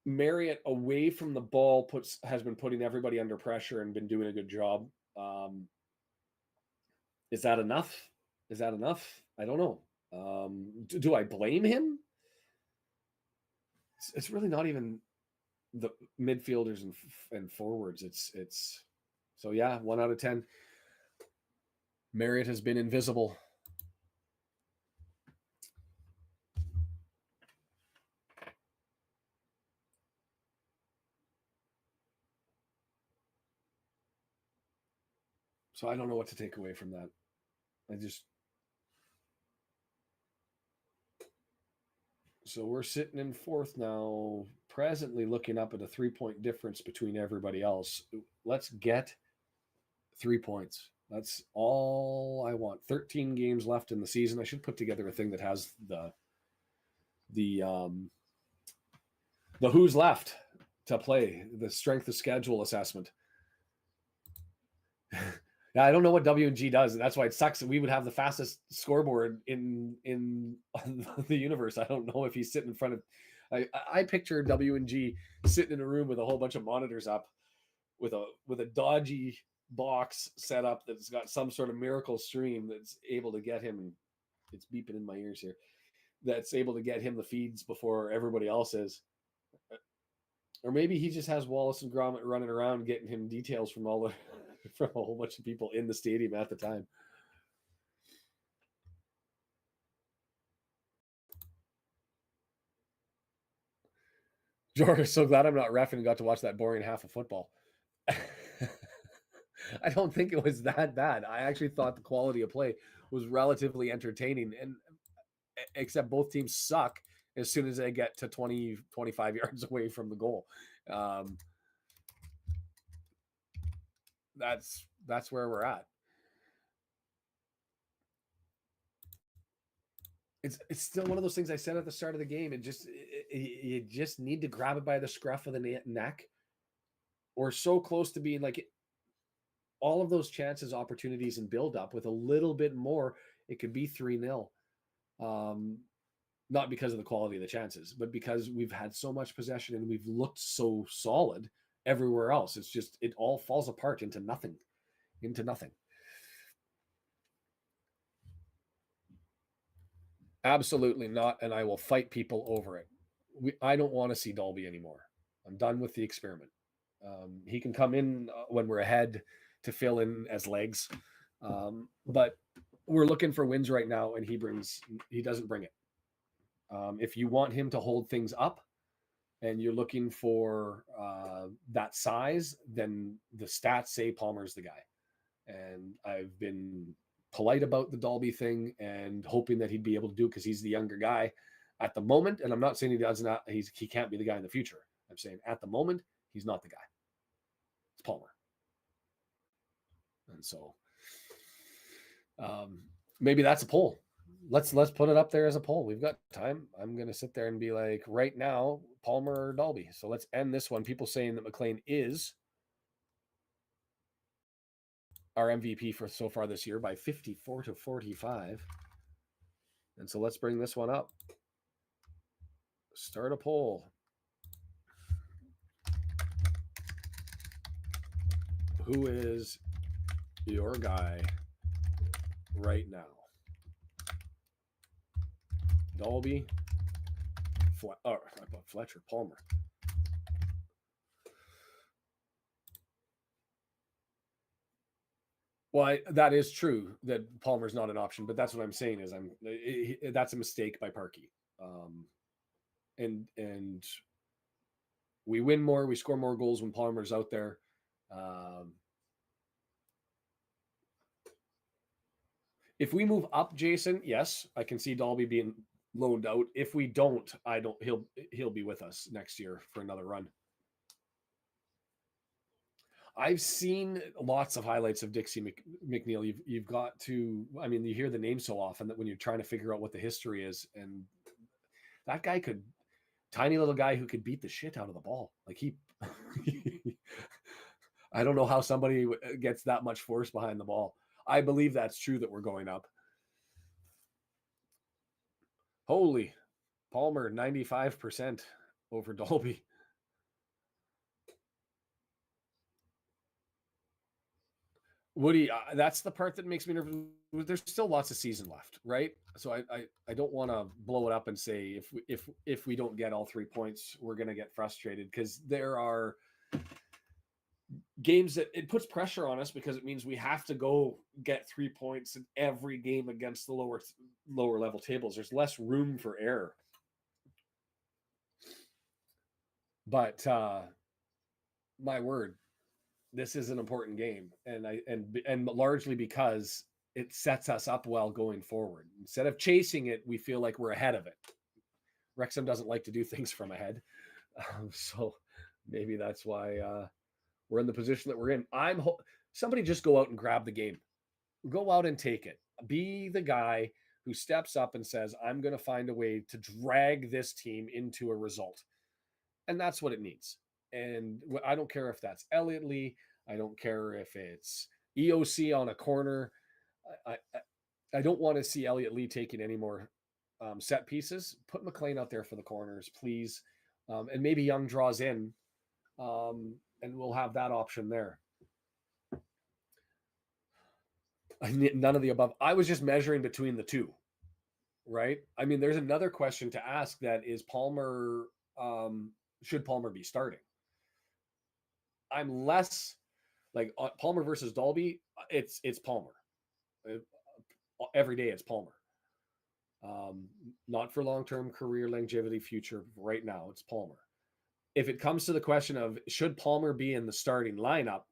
[SPEAKER 1] Marriott away from the ball has been putting everybody under pressure and been doing a good job. Is that enough? Is that enough? I don't know. Do I blame him? It's really not even the midfielders and forwards. It's so yeah, 1 out of 10. Marriott has been invisible. So I don't know what to take away from that. So we're sitting in 4th now, presently looking up at a 3-point difference between everybody else. Let's get 3 points. That's all I want. 13 games left in the season. I should put together a thing that has the who's left to play, the strength of schedule assessment. Yeah, I don't know what W&G does. That's why it sucks that we would have the fastest scoreboard in the universe. I don't know if he's sitting in front of. I picture W&G sitting in a room with a whole bunch of monitors up, with a dodgy box set up that's got some sort of miracle stream that's able to get him. It's beeping in my ears here. That's able to get him the feeds before everybody else is. Or maybe he just has Wallace and Gromit running around getting him details from from a whole bunch of people in the stadium at the time. George, so glad I'm not reffing and got to watch that boring half of football. I don't think it was that bad. I actually thought the quality of play was relatively entertaining, and except both teams suck as soon as they get to 20, 25 yards away from the goal. That's where we're at. It's still one of those things I said at the start of the game. You just need to grab it by the scruff of the neck. Or so close to being like all of those chances, opportunities, and build up with a little bit more, it could be 3-0. Not because of the quality of the chances, but because we've had so much possession and we've looked so solid everywhere else. It's just, it all falls apart into nothing. Absolutely not. And I will fight people over it. I don't want to see Dalby anymore. I'm done with the experiment. He can come in when we're ahead to fill in as legs. But we're looking for wins right now, and he doesn't bring it. If you want him to hold things up and you're looking for that size, then the stats say Palmer's the guy. And I've been polite about the Dalby thing and hoping that he'd be able to do it because he's the younger guy at the moment. And I'm not saying he does not, he can't be the guy in the future. I'm saying at the moment, he's not the guy. It's Palmer. And so maybe that's a poll. Let's put it up there as a poll. We've got time. I'm going to sit there and be like, right now, Palmer or Dalby. So let's end this one. People saying that McLean is our MVP for so far this year by 54-45. And so let's bring this one up. Start a poll. Who is your guy right now? Dalby, Fletcher, Palmer. Well, that is true that Palmer's not an option, but that's what I'm saying is that's a mistake by Parkey. And we win more, we score more goals when Palmer's out there. If we move up, Jason, yes, I can see Dalby being loaned out. If we don't, he'll be with us next year for another run. I've seen lots of highlights of Dixie McNeil. You've got to, I mean, you hear the name so often that when you're trying to figure out what the history is, and that guy tiny little guy who could beat the shit out of the ball. Like I don't know how somebody gets that much force behind the ball. I believe that's true that we're going up. Holy, Palmer, 95% over Dalby. Woody, that's the part that makes me nervous. There's still lots of season left, right? So I don't want to blow it up and say if we don't get all 3 points, we're going to get frustrated, because there are games that it puts pressure on us because it means we have to go get 3 points in every game against the lower level tables. There's less room for error. But my word, this is an important game, and largely because it sets us up well going forward. Instead of chasing it, we feel like we're ahead of it. Wrexham doesn't like to do things from ahead, so maybe that's why we're in the position that we're in. Somebody just go out and grab the game, go out and take it. Be the guy who steps up and says, "I'm going to find a way to drag this team into a result," and that's what it needs. And I don't care if that's Elliott Lee. I don't care if it's EOC on a corner. I don't want to see Elliott Lee taking any more set pieces. Put McLean out there for the corners, please. And maybe Young draws in, and we'll have that option there. None of the above. I was just measuring between the two, right? I mean, there's another question to ask, that is Palmer, should Palmer be starting? I'm less like Palmer versus Dalby. It's Palmer. Every day it's Palmer. Not for long-term career longevity future. Right now it's Palmer. If it comes to the question of should Palmer be in the starting lineup,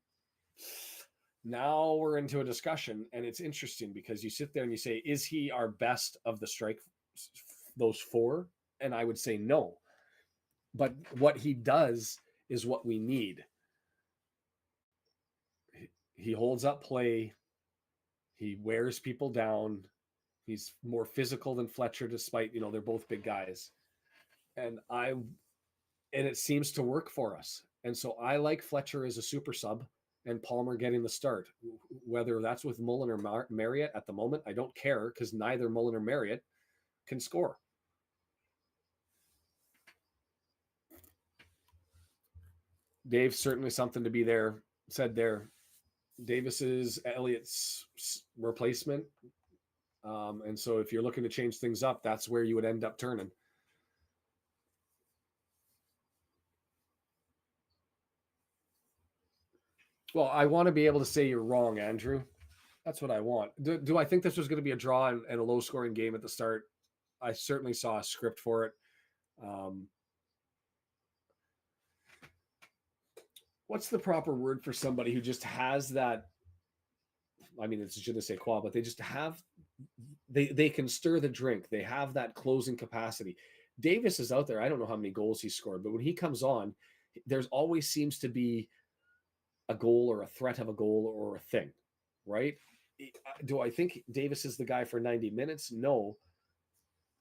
[SPEAKER 1] now we're into a discussion, and it's interesting because you sit there and you say, is he our best of the strike, those four? And I would say no. But what he does is what we need. He holds up play. He wears people down. He's more physical than Fletcher, despite, they're both big guys. And it seems to work for us. And so I like Fletcher as a super sub and Palmer getting the start. Whether that's with Mullen or Marriott at the moment, I don't care, because neither Mullen or Marriott can score. Dave, certainly something to be there, said there. Davis's Elliott's replacement. And so if you're looking to change things up, that's where you would end up turning. Well, I want to be able to say you're wrong, Andrew. That's what I want. Do I think this was going to be a draw and a low scoring game at the start? I certainly saw a script for it. What's the proper word for somebody who just has that? I mean, it's je ne sais quoi, but they just have, they can stir the drink. They have that closing capacity. Davis is out there. I don't know how many goals he scored, but when he comes on, there's always seems to be a goal or a threat of a goal or a thing, right? Do I think Davis is the guy for 90 minutes? No,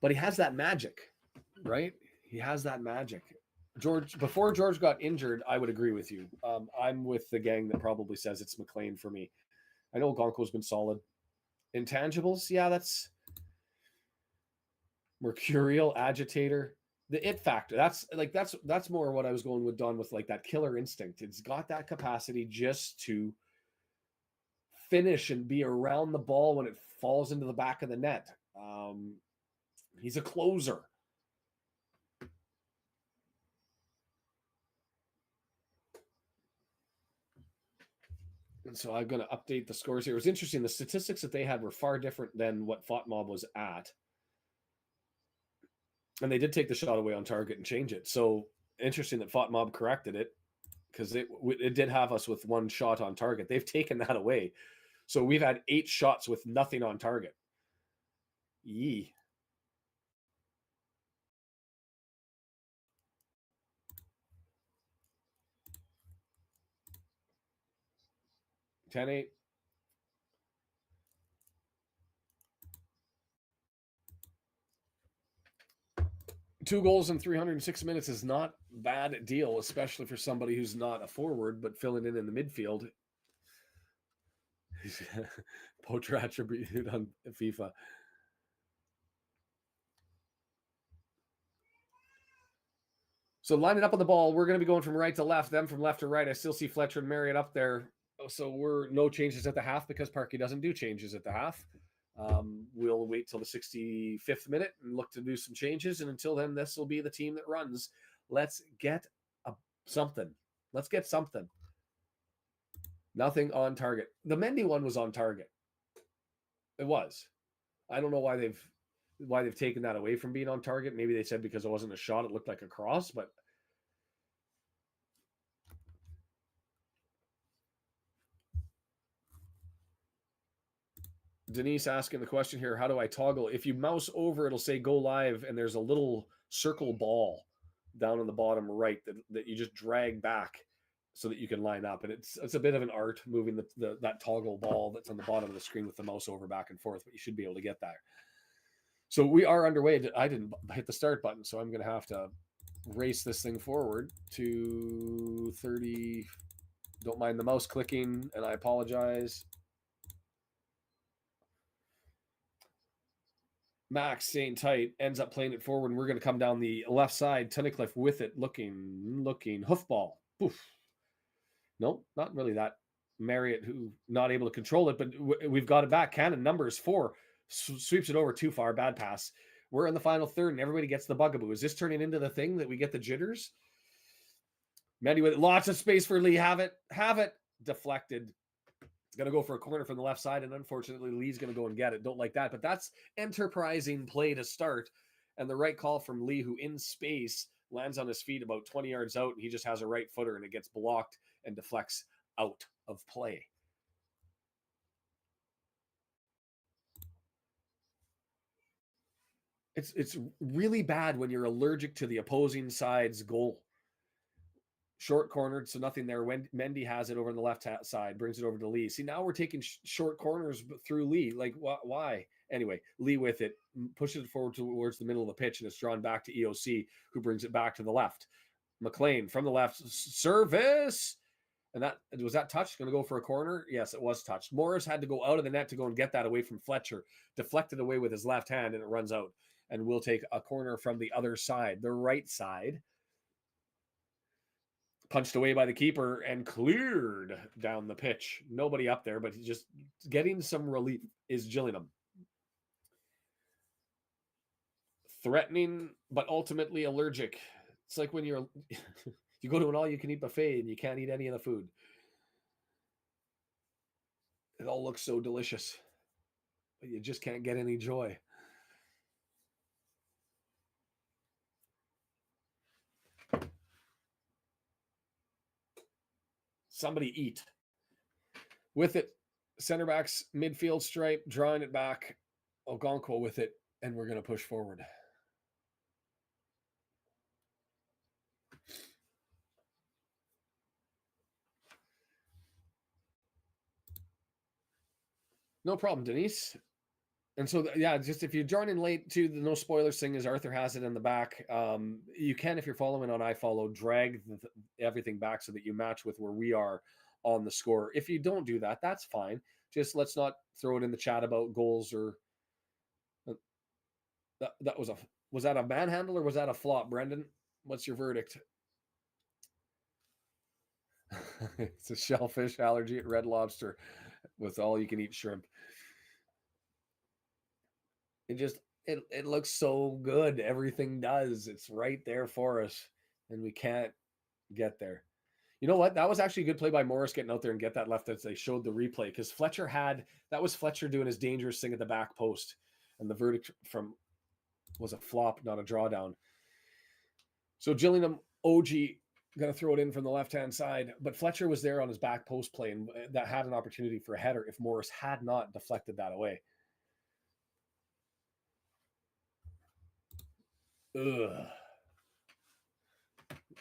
[SPEAKER 1] but he has that magic, right? He has that magic. George, before George got injured, I would agree with you. I'm with the gang that probably says it's McLean for me. I know Gonko's been solid. Intangibles, yeah, that's mercurial, agitator, the it factor. That's more what I was going with Don with, like that killer instinct. It's got that capacity just to finish and be around the ball when it falls into the back of the net. He's a closer. And so I'm going to update the scores here. It was interesting. The statistics that they had were far different than what FOTMob was at. And they did take the shot away on target and change it. So interesting that FOTMob corrected it, because it did have us with one shot on target. They've taken that away. So we've had 8 shots with nothing on target. Yee. $10-8. 2 goals in 306 minutes is not a bad deal, especially for somebody who's not a forward but filling in the midfield. Poacher attributed on FIFA. So lining up on the ball, we're going to be going from right to left, them from left to right. I still see Fletcher and Marriott up there. So we're no changes at the half because Parkey doesn't do changes at the half. We'll wait till the 65th minute and look to do some changes. And until then, this will be the team that runs. Let's get something. Let's get something. Nothing on target. The Mendy one was on target. It was. I don't know why they've taken that away from being on target. Maybe they said because it wasn't a shot, it looked like a cross, but Denise asking the question here, how do I toggle? If you mouse over, it'll say go live, and there's a little circle ball down on the bottom right that you just drag back so that you can line up. And it's a bit of an art moving that toggle ball that's on the bottom of the screen with the mouse over back and forth, but you should be able to get there. So we are underway. I didn't hit the start button, so I'm going to have to race this thing forward to 30. Don't mind the mouse clicking, and I apologize. Max staying tight, ends up playing it forward, and we're going to come down the left side. Tunnicliffe with it, looking, hoofball. Poof. Nope, not really that. Marriott, who not able to control it, but we've got it back. Cannon numbers 4, sweeps it over too far, bad pass. We're in the final third, and everybody gets the bugaboo. Is this turning into the thing that we get the jitters? Mendy with lots of space for Lee. Have it. Deflected. Going to go for a corner from the left side, and unfortunately, Lee's going to go and get it. Don't like that, but that's enterprising play to start, and the right call from Lee, who in space lands on his feet about 20 yards out, and he just has a right footer, and it gets blocked and deflects out of play. It's really bad when you're allergic to the opposing side's goal. Short cornered, so nothing there. When Mendy has it over on the left side, brings it over to Lee. See, now we're taking short corners through Lee. Like, why? Anyway, Lee with it, pushes it forward towards the middle of the pitch, and it's drawn back to EOC, who brings it back to the left. McLean from the left, service. And that was that touch going to go for a corner? Yes, it was touched. Morris had to go out of the net to go and get that away from Fletcher, deflected away with his left hand, and it runs out. And we'll take a corner from the other side, the right side. punched away by the keeper and cleared down the pitch. Nobody up there, but just getting some relief is Gillingham. Threatening, but ultimately allergic. It's like when you go to an all-you-can-eat buffet and you can't eat any of the food. It all looks so delicious, but you just can't get any joy. Somebody eat. With it, center backs, midfield stripe, drawing it back. Okonkwo with it, and we're going to push forward. No problem, Denise. And so, yeah, just if you join in late too, the no spoilers thing is Arthur has it in the back. You can, if you're following on iFollow, drag everything back so that you match with where we are on the score. If you don't do that, that's fine. Just let's not throw it in the chat about goals or that was that a manhandle or was that a flop, Brendan? What's your verdict? It's a shellfish allergy at Red Lobster with all you can eat shrimp. It looks so good. Everything does. It's right there for us, and we can't get there. You know what? That was actually a good play by Morris getting out there and get that left as they showed the replay, because Fletcher that was Fletcher doing his dangerous thing at the back post, and the verdict was a flop, not a drawdown. So Gillingham OG going to throw it in from the left-hand side, but Fletcher was there on his back post play, and that had an opportunity for a header if Morris had not deflected that away. Ugh.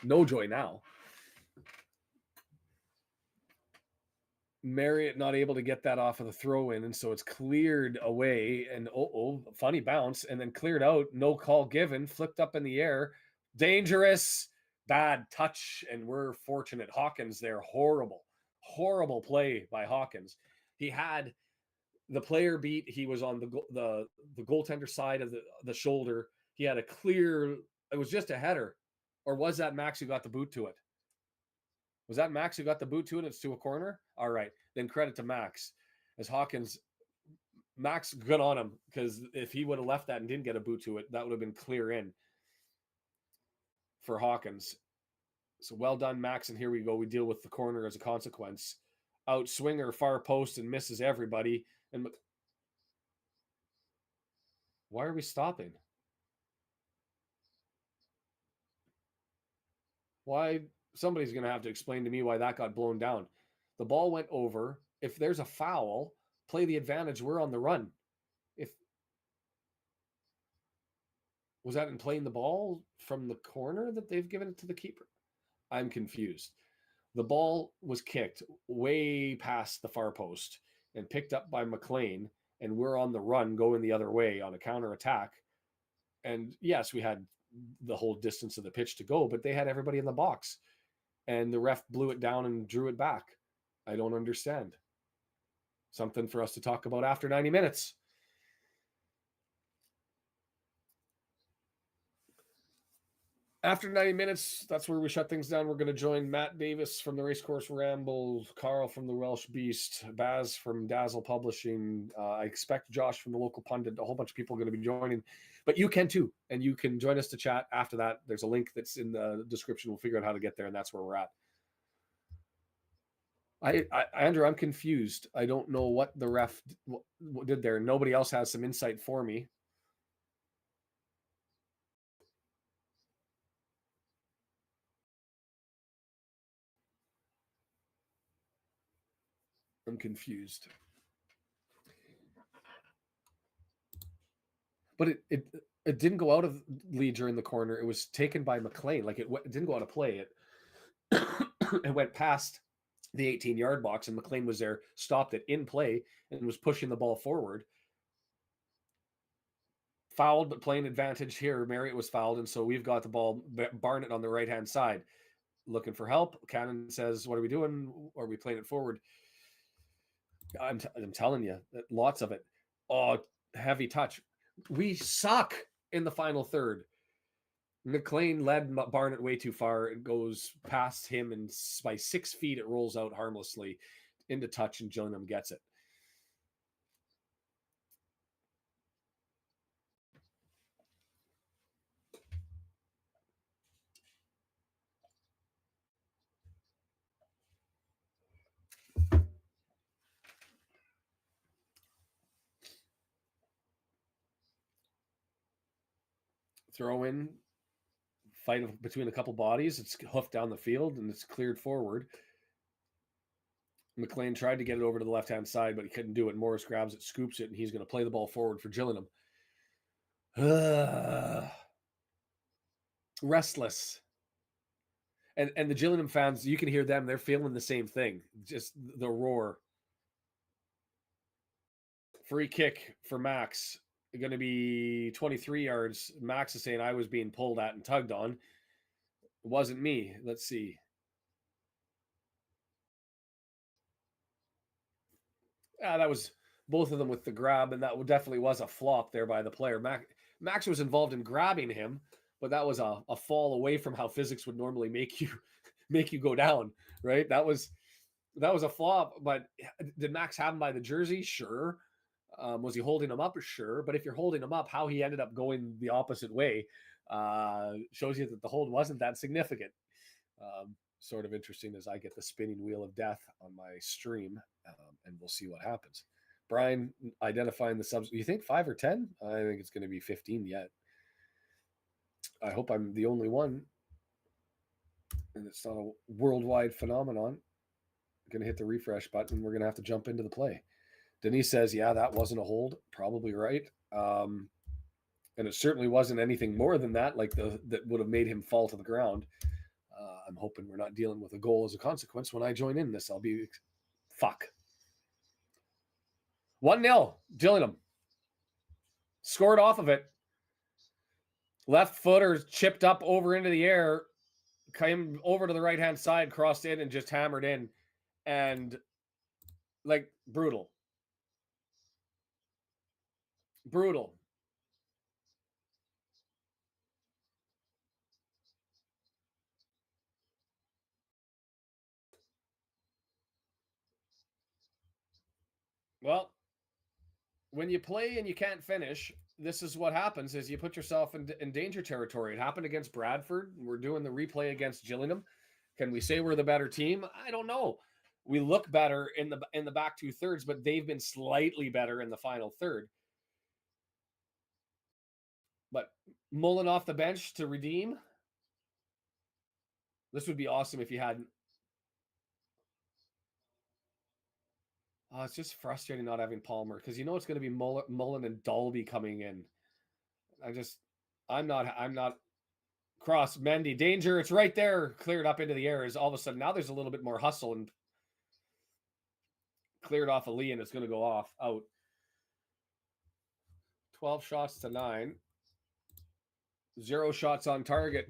[SPEAKER 1] No joy now. Marriott not able to get that off of the throw in, and so it's cleared away, and funny bounce, and then cleared out, no call given, flipped up in the air, dangerous, bad touch, and we're fortunate. Hawkins there, horrible play by Hawkins. He had the player beat, he was on the goaltender side of the shoulder. He had a clear, it was just a header, or was that Max who got the boot to it? Was that Max who got the boot to it? It's to a corner? All right. Then credit to Max. As Max good on him, because if he would have left that and didn't get a boot to it, that would have been clear in for Hawkins. So well done, Max. And here we go. We deal with the corner as a consequence. Out swinger, far post, and misses everybody. And why are we stopping? Why? Somebody's going to have to explain to me why that got blown down. The ball went over. If there's a foul, play the advantage. We're on the run. Was that in playing the ball from the corner that they've given it to the keeper? I'm confused. The ball was kicked way past the far post and picked up by McLean, and we're on the run going the other way on a counterattack. And yes, we had the whole distance of the pitch to go, but they had everybody in the box. And the ref blew it down and drew it back. I don't understand. Something for us to talk about after 90 minutes. After 90 minutes, that's where we shut things down. We're going to join Matt Davis from the Racecourse Ramble, Carl from the Welsh Beast, Baz from Dazzle Publishing. I expect Josh from the Local Pundit. A whole bunch of people are going to be joining. But you can too, and you can join us to chat after that. There's a link that's in the description. We'll figure out how to get there, and that's where we're at. Andrew, I'm confused. I don't know what the ref did there. Nobody else has some insight for me. I'm confused. But it didn't go out of Lee during the corner. It was taken by McLean. Like it didn't go out of play. It went past the 18-yard box, and McLean was there, stopped it in play, and was pushing the ball forward. Fouled, but playing advantage here. Marriott was fouled, and so we've got the ball. Barnett on the right-hand side, looking for help. Cannon says, "What are we doing? Are we playing it forward?" I'm telling you, lots of it. Oh, heavy touch. We suck in the final third. McLean led Barnett way too far. It goes past him, and by 6 feet, it rolls out harmlessly into touch, and Gillingham gets it. Throw in, fight between a couple bodies. It's hoofed down the field, and it's cleared forward. McLean tried to get it over to the left-hand side, but he couldn't do it. Morris grabs it, scoops it, and he's going to play the ball forward for Gillingham. Restless. And the Gillingham fans, you can hear them. They're feeling the same thing. Just the roar. Free kick for Max. Going to be 23 yards. Max is saying I was being pulled at and tugged on. It wasn't me. Let's see. That was both of them with the grab, and that definitely was a flop there by the player. Max was involved in grabbing him, but that was a fall away from how physics would normally make you go down, right? That was a flop. But did Max have him by the jersey? Sure. Was he holding him up? Sure. But if you're holding him up, how he ended up going the opposite way shows you that the hold wasn't that significant. Sort of interesting as I get the spinning wheel of death on my stream, and we'll see what happens. Brian identifying the subs. You think 5 or 10? I think it's going to be 15 yet. I hope I'm the only one, and it's not a worldwide phenomenon. I'm going to hit the refresh button. We're going to have to jump into the play. Denise says, yeah, that wasn't a hold. Probably right. And it certainly wasn't anything more than that, like that would have made him fall to the ground. I'm hoping we're not dealing with a goal as a consequence. When I join in this, I'll be fuck. 1-0, Gillingham. Scored off of it. Left footer chipped up over into the air, came over to the right-hand side, crossed in, and just hammered in. And, like, brutal. Brutal. Well, when you play and you can't finish, this is what happens: is you put yourself in danger territory. It happened against Bradford. We're doing the replay against Gillingham. Can we say we're the better team? I don't know. We look better in the back 2/3, but they've been slightly better in the final third. But Mullen off the bench to redeem. This would be awesome if you hadn't. Oh, it's just frustrating not having Palmer, because you know it's going to be Mullen and Dalby coming in. I'm not cross Mendy danger. It's right there, cleared up into the air. Is all of a sudden now there's a little bit more hustle and cleared off a Lee, and it's going to go off out. 12 shots to 9. 0 shots on target.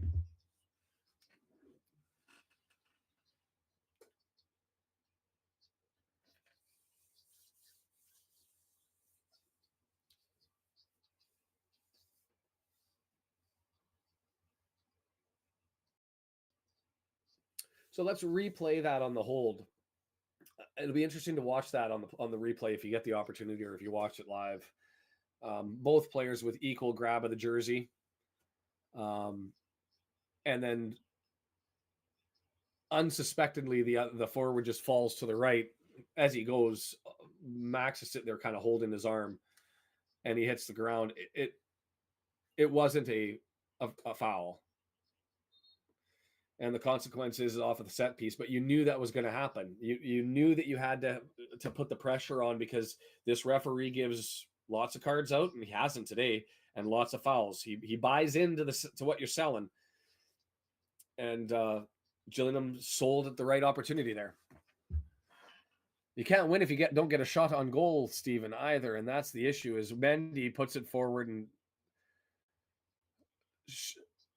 [SPEAKER 1] So let's replay that on the hold. It'll be interesting to watch that on the replay if you get the opportunity, or if you watch it live. Both players with equal grab of the jersey. And then unsuspectedly, the forward just falls to the right as he goes. Max is sitting there kind of holding his arm, and he hits the ground. It wasn't a foul. And the consequences off of the set piece, but you knew that was going to happen. You knew that you had to put the pressure on, because this referee gives lots of cards out, and he hasn't today, and lots of fouls. He buys into to what you're selling, and Gillingham sold at the right opportunity there. You can't win if you don't get a shot on goal, Stephen, either, and that's the issue. Is Mendy puts it forward, and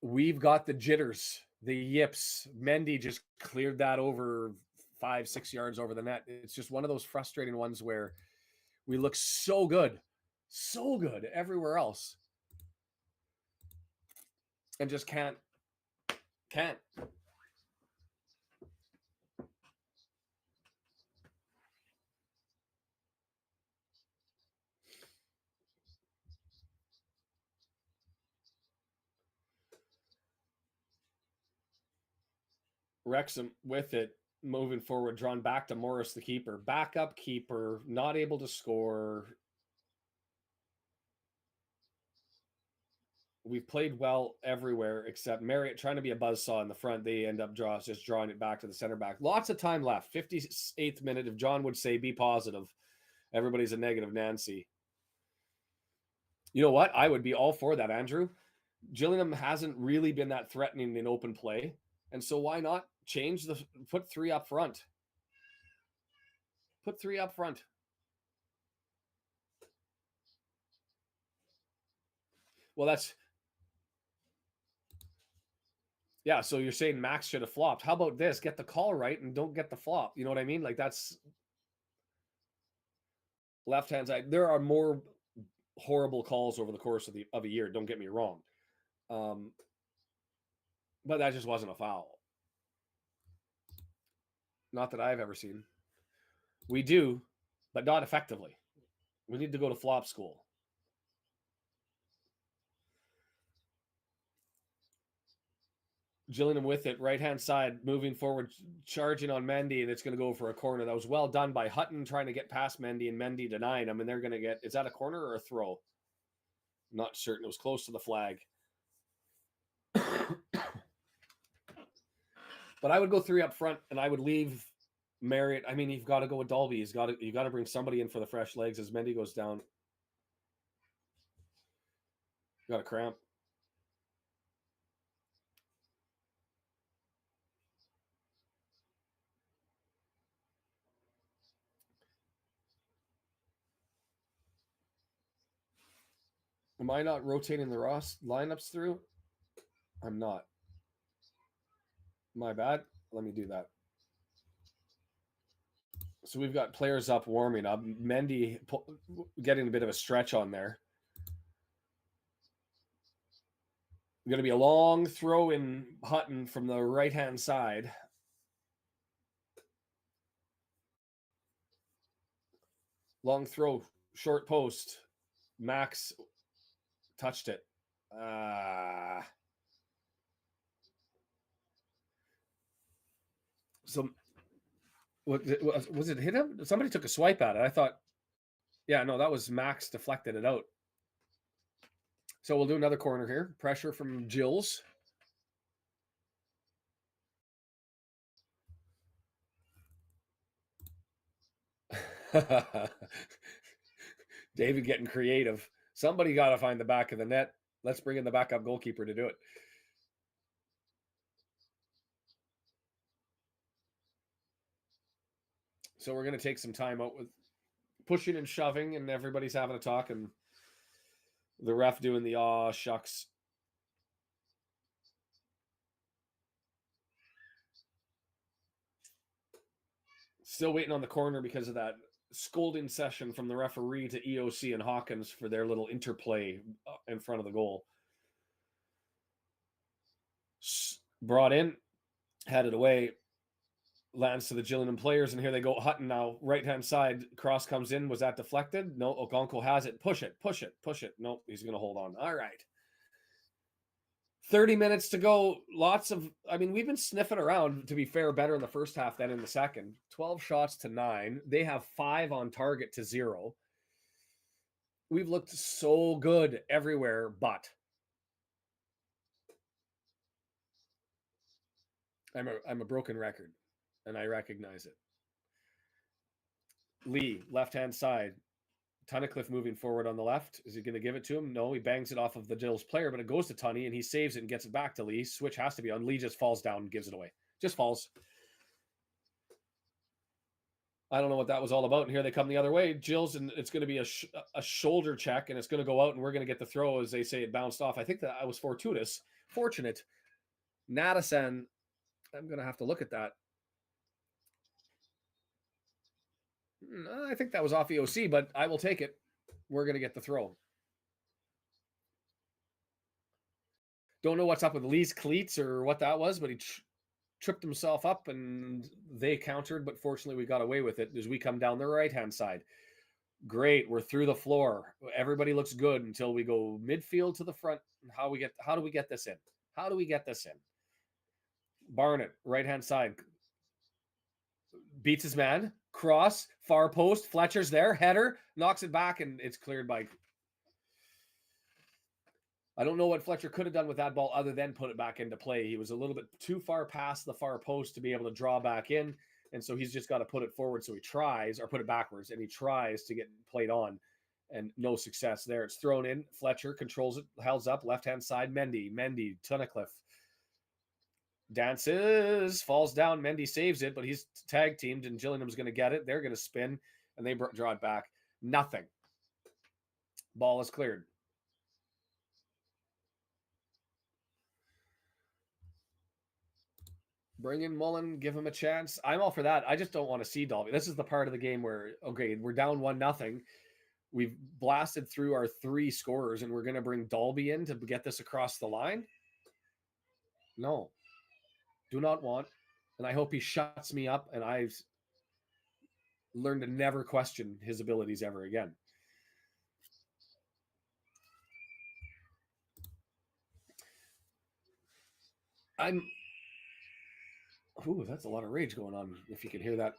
[SPEAKER 1] we've got the jitters. The yips. Mendy just cleared that over 5-6 yards over the net. It's just one of those frustrating ones where we look so good everywhere else. and just can't. Wrexham with it, moving forward, drawn back to Morris, the keeper. Backup keeper, not able to score. We've played well everywhere except Marriott trying to be a buzzsaw in the front. They end up just drawing it back to the center back. Lots of time left. 58th minute. If John would say be positive, everybody's a negative Nancy. You know what? I would be all for that, Andrew. Gillingham hasn't really been that threatening in open play. And so why not put 3 up front? Put 3 up front. Well, yeah, so you're saying Max should have flopped. How about this? Get the call right and don't get the flop. You know what I mean? Like, that's left-hand side. There are more horrible calls over the course of a year, don't get me wrong. But that just wasn't a foul. Not that I've ever seen. We do, but not effectively. We need to go to flop school. Gillingham with it, right-hand side, moving forward, charging on Mendy, and it's going to go for a corner. That was well done by Hutton, trying to get past Mendy, and Mendy denying him, and they're going to get, is that a corner or a throw? Not certain. It was close to the flag. But I would go 3 up front, and I would leave Marriott. I mean, you've got to go with Dalby. You got to bring somebody in for the fresh legs as Mendy goes down. You got a cramp. Am I not rotating the Ross lineups through? I'm not. My bad. Let me do that. So we've got players up warming up. Mendy getting a bit of a stretch on there. Going to be a long throw in Hutton from the right-hand side. Long throw, short post. Max touched it. So was it hit him? Somebody took a swipe at it. I thought, yeah, no, that was Max deflected it out. So we'll do another corner here. Pressure from Gills. David getting creative. Somebody got to find the back of the net. Let's bring in the backup goalkeeper to do it. So we're going to take some time out with pushing and shoving, and everybody's having a talk, and the ref doing the aw shucks. Still waiting on the corner because of that scolding session from the referee to EOC and Hawkins for their little interplay in front of the goal. Brought in, headed away, lands to the Gillingham players, and here they go. Hutton now, right-hand side, cross comes in. Was that deflected? No, Ogonko has it. Push it. Nope, he's going to hold on. All right. 30 minutes to go. We've been sniffing around, to be fair, better in the first half than in the second. 12 shots to 9. They have 5 on target to 0. We've looked so good everywhere, but I'm a broken record, and I recognize it. Lee, left-hand side. Tunnicliffe moving forward on the left. Is he going to give it to him? No, he bangs it off of the Gills player, but it goes to Tunney, and he saves it and gets it back to Lee. Switch has to be on. Lee just falls down and gives it away. Just falls. I don't know what that was all about, and here they come the other way. Gills, and it's going to be a shoulder check, and it's going to go out, and we're going to get the throw, as they say it bounced off. I think that I was fortunate. Nadasan, I'm going to have to look at that. I think that was off EOC, but I will take it. We're going to get the throw. Don't know what's up with Lee's cleats or what that was, but he tripped himself up and they countered, but fortunately we got away with it as we come down the right-hand side. Great, we're through the floor. Everybody looks good until we go midfield to the front. How do we get this in? How do we get this in? Barnett, right-hand side, beats his man. Cross, far post. Fletcher's there. Header, knocks it back, and it's cleared by. I don't know what Fletcher could have done with that ball other than put it back into play. He was a little bit too far past the far post to be able to draw back in. And so he's just got to put it forward. So he tries, or put it backwards, and he tries to get played on, and no success there. It's thrown in. Fletcher controls it, held up, left-hand side. Mendy, Tunnicliffe. Dances, falls down. Mendy saves it, but he's tag teamed, and Gillingham's going to get it. They're going to spin, and they draw it back. Nothing. Ball is cleared. Bring in Mullen, give him a chance. I'm all for that. I just don't want to see Dalby. This is the part of the game where, okay, we're down 1-0. We've blasted through our 3 scorers, and we're going to bring Dalby in to get this across the line? No. Do not want. And I hope he shuts me up, and I've learned to never question his abilities ever again. Ooh, that's a lot of rage going on, if you can hear that.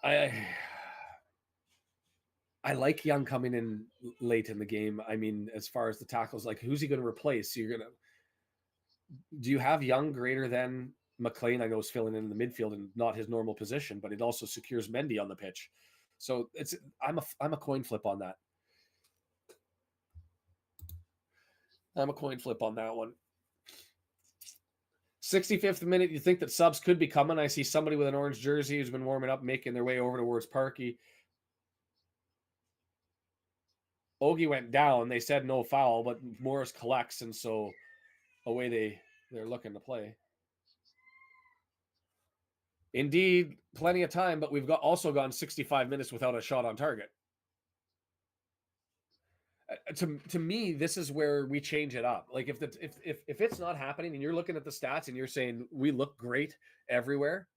[SPEAKER 1] I like Young coming in late in the game. I mean, as far as the tackles, like, who's he going to replace? Do you have Young greater than McLean? I know is filling in the midfield and not his normal position, but it also secures Mendy on the pitch. So I'm a coin flip on that. I'm a coin flip on that one. 65th minute, you think that subs could be coming. I see somebody with an orange jersey who's been warming up, making their way over towards Parky. Ogie went down. They said no foul, but Morris collects, and so away they're looking to play. Indeed, plenty of time, but we've also gone 65 minutes without a shot on target. To me, this is where we change it up. Like, if it's not happening and you're looking at the stats and you're saying we look great everywhere,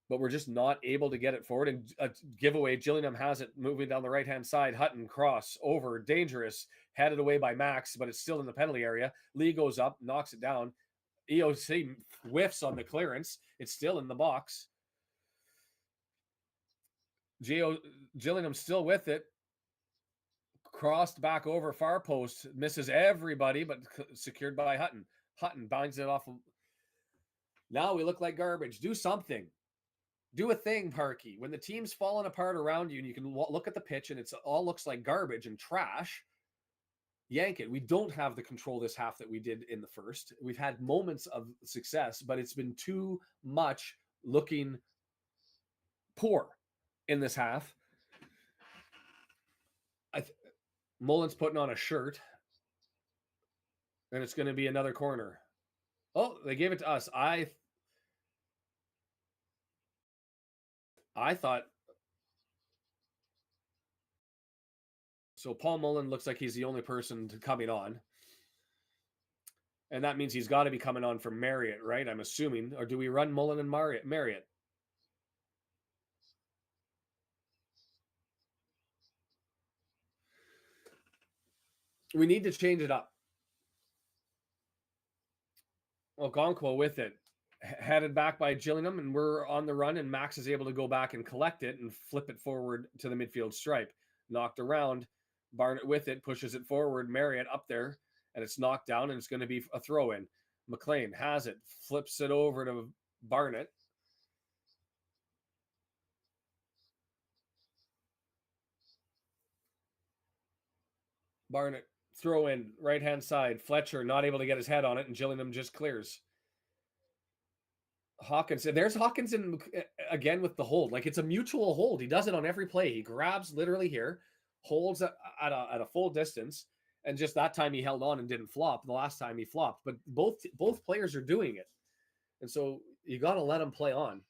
[SPEAKER 1] but we're just not able to get it forward, and a giveaway, Gillingham has it moving down the right-hand side. Hutton cross over, dangerous, headed away by Max, but it's still in the penalty area. Lee goes up, knocks it down. EOC whiffs on the clearance. It's still in the box. Gillingham still with it. Crossed back over far post, misses everybody, but secured by Hutton. Hutton binds it off. Now we look like garbage. Do something. Do a thing, Parky. When the team's falling apart around you and you can look at the pitch and it all looks like garbage and trash, yank it. We don't have the control this half that we did in the first. We've had moments of success, but it's been too much looking poor in this half. Mullen's putting on a shirt, and it's going to be another corner. Oh, they gave it to us. I thought so. Paul Mullen looks like he's the only person coming on, and that means he's got to be coming on for Marriott, right? I'm assuming. Or do we run Mullen and Marriott? We need to change it up. Okonkwo with it. Headed back by Gillingham, and we're on the run, and Max is able to go back and collect it and flip it forward to the midfield stripe. Knocked around. Barnett with it, pushes it forward. Marriott up there, and it's knocked down, and it's going to be a throw-in. McLean has it, flips it over to Barnett. Barnett, throw in, right-hand side. Fletcher not able to get his head on it, and Gillingham just clears. Hawkinson, there's Hawkinson again with the hold. Like, it's a mutual hold. He does it on every play. He grabs literally here, holds at a full distance, and just that time he held on and didn't flop. The last time he flopped, but both players are doing it, and so you got to let them play on.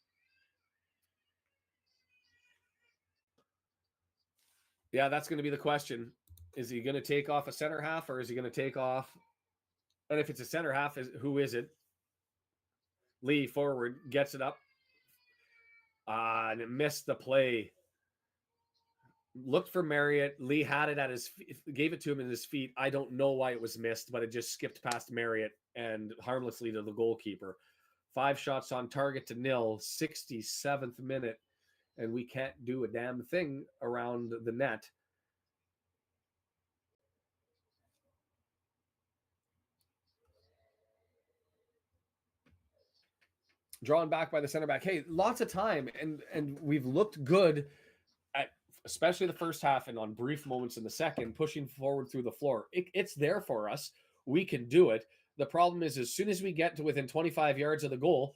[SPEAKER 1] Yeah, that's going to be the question. Is he going to take off a center half, or is he going to take off And if it's a center half, who is it? Lee forward gets it up. And it missed the play. Looked for Marriott. Lee had it at his feet, gave it to him in his feet. I don't know why it was missed, but it just skipped past Marriott and harmlessly to the goalkeeper. 5 shots on target to 0, 67th minute, and we can't do a damn thing around the net. Drawn back by the center back. Hey, lots of time, and we've looked good at especially the first half and on brief moments in the second, pushing forward through the floor. It's there for us. We can do it. The problem is as soon as we get to within 25 yards of the goal,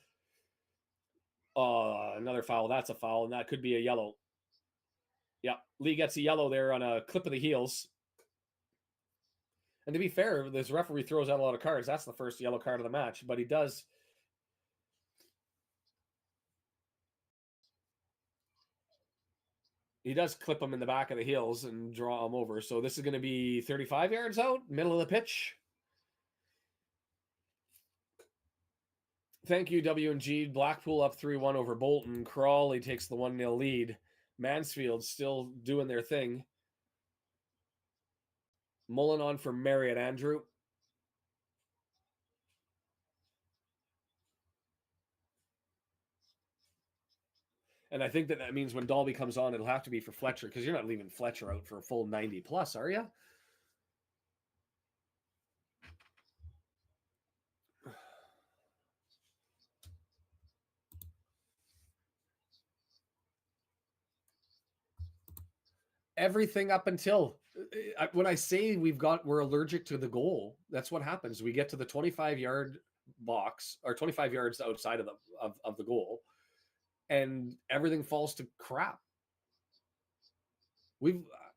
[SPEAKER 1] another foul. That's a foul, and that could be a yellow. Yeah, Lee gets a yellow there on a clip of the heels. And to be fair, this referee throws out a lot of cards. That's the first yellow card of the match, but he does clip him in the back of the heels and draw him over. So this is going to be 35 yards out, middle of the pitch. Thank you, W&G. Blackpool up 3-1 over Bolton. Crawley takes the 1-0 lead. Mansfield still doing their thing. Mullen on for Marriott. Andrew. And I think that means when Dalby comes on, it'll have to be for Fletcher, because you're not leaving Fletcher out for a full 90 plus, are you? Everything up until when I say we're allergic to the goal, that's what happens. We get to the 25-yard box or 25 yards outside of the goal, and everything falls to crap.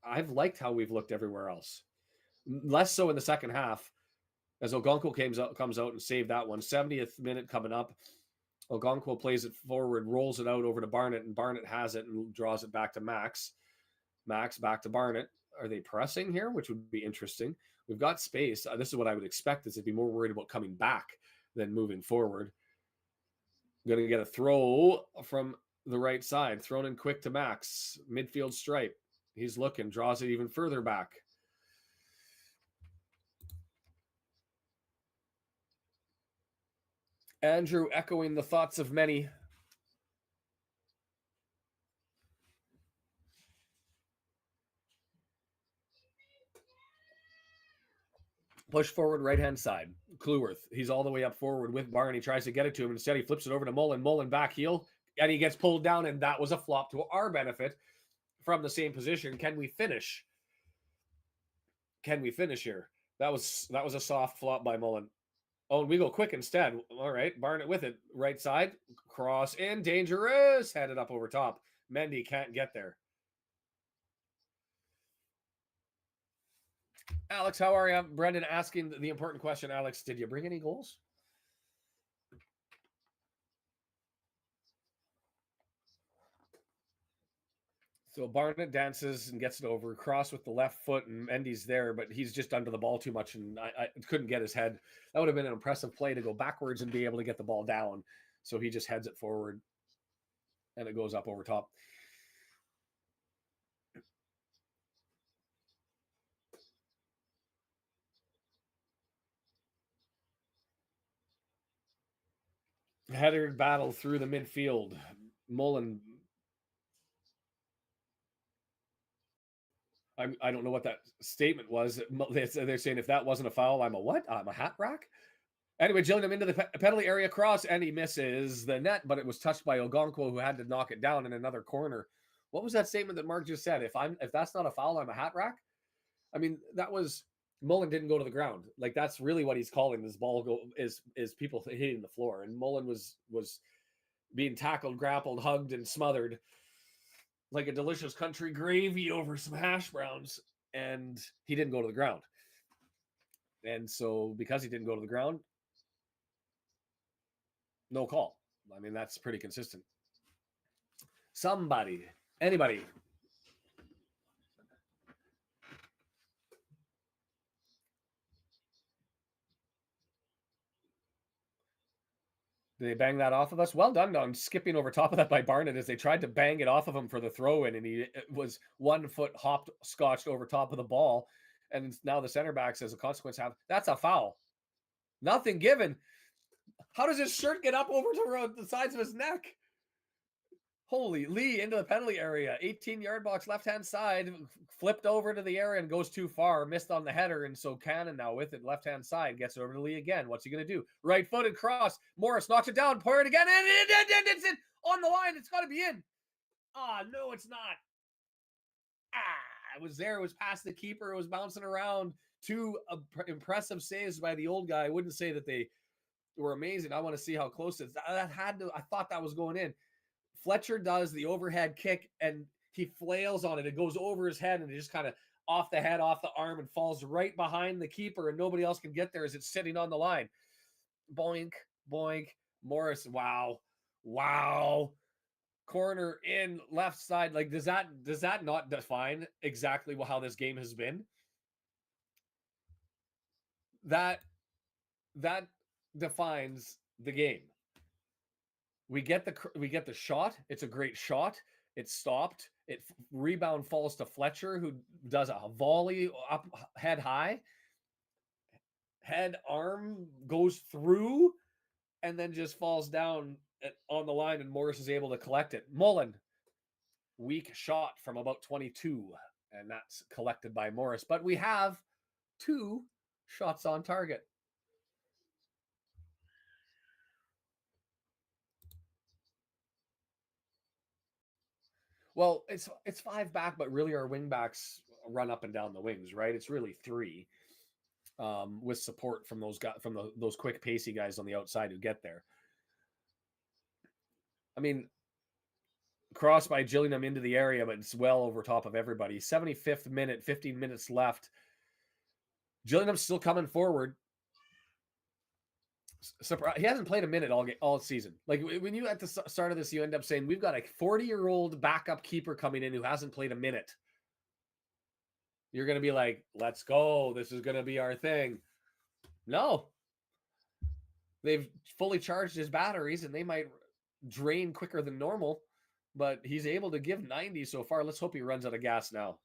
[SPEAKER 1] I've liked how we've looked everywhere else. Less so in the second half, as Ogonkwo comes out and saved that one. 70th minute coming up. Ogonkwo plays it forward, rolls it out over to Barnett, and Barnett has it and draws it back to Max. Max back to Barnett. Are they pressing here? Which would be interesting. We've got space. This is what I would expect, is to be more worried about coming back than moving forward. Going to get a throw from the right side. Thrown in quick to Max. Midfield stripe. He's looking. Draws it even further back. Andrew echoing the thoughts of many. Push forward, right-hand side. Cleworth, he's all the way up forward with Barney. Tries to get it to him. Instead, he flips it over to Mullen. Mullen back heel, and he gets pulled down, and that was a flop to our benefit from the same position. Can we finish? Can we finish here? That was a soft flop by Mullen. Oh, and we go quick instead. All right, Barnett with it. Right side, cross in, dangerous. Headed up over top. Mendy can't get there. Alex, how are you? Brendan asking the important question. Alex, did you bring any goals? So Barnett dances and gets it over. Cross with the left foot, and Mendy's there, but he's just under the ball too much, and I couldn't get his head. That would have been an impressive play to go backwards and be able to get the ball down. So he just heads it forward, and it goes up over top. Header battle through the midfield. Mullen. I don't know what that statement was. They're saying if that wasn't a foul, I'm a what? I'm a hat rack? Anyway, Gillingham into the penalty area cross, and he misses the net, but it was touched by Ogonkwo, who had to knock it down in another corner. What was that statement that Mark just said? If that's not a foul, I'm a hat rack? I mean, that was Mullen didn't go to the ground. Like, that's really what he's calling this ball is people hitting the floor. And Mullen was being tackled, grappled, hugged, and smothered like a delicious country gravy over some hash browns, and he didn't go to the ground. And so because he didn't go to the ground, no call. I mean, that's pretty consistent. Anybody. Did they bang that off of us? Well done on skipping over top of that by Barnett as they tried to bang it off of him for the throw in, and he was 1 foot hopped, scotched over top of the ball. And now the center backs, as a consequence, have that's a foul. Nothing given. How does his shirt get up over to the sides of his neck? Holy, Lee into the penalty area, 18-yard box, left-hand side, flipped over to the area and goes too far, missed on the header, and so Cannon now with it, left-hand side, gets it over to Lee again. What's he going to do? Right-footed cross. Morris knocks it down, pour it again, and it's in, on the line. It's got to be in. No, it's not. It was there. It was past the keeper. It was bouncing around. Two impressive saves by the old guy. I wouldn't say that they were amazing. I want to see how close it is. I thought that was going in. Fletcher does the overhead kick, and he flails on it. It goes over his head, and it just kind of off the head, off the arm, and falls right behind the keeper, and nobody else can get there as it's sitting on the line. Boink, boink. Morris, wow. Corner in, left side. Like, does that not define exactly how this game has been? That defines the game. We get the shot. It's a great shot. It's stopped. Rebound falls to Fletcher, who does a volley up head high. Head arm goes through and then just falls down on the line, and Morris is able to collect it. Mullen, weak shot from about 22, and that's collected by Morris. But we have 2 shots on target. Well, it's 5 back, but really our wing backs run up and down the wings, right? It's really 3, with support from those guys, from those quick, pacey guys on the outside who get there. I mean, cross by Gillingham into the area, but it's well over top of everybody. 75th minute, 15 minutes left. Gillingham's still coming forward. He hasn't played a minute all season. Like, when you at the start of this, you end up saying we've got a 40-year-old backup keeper coming in who hasn't played a minute. You're going to be like, let's go. This is going to be our thing. No. They've fully charged his batteries, and they might drain quicker than normal, but he's able to give 90 so far. Let's hope he runs out of gas now.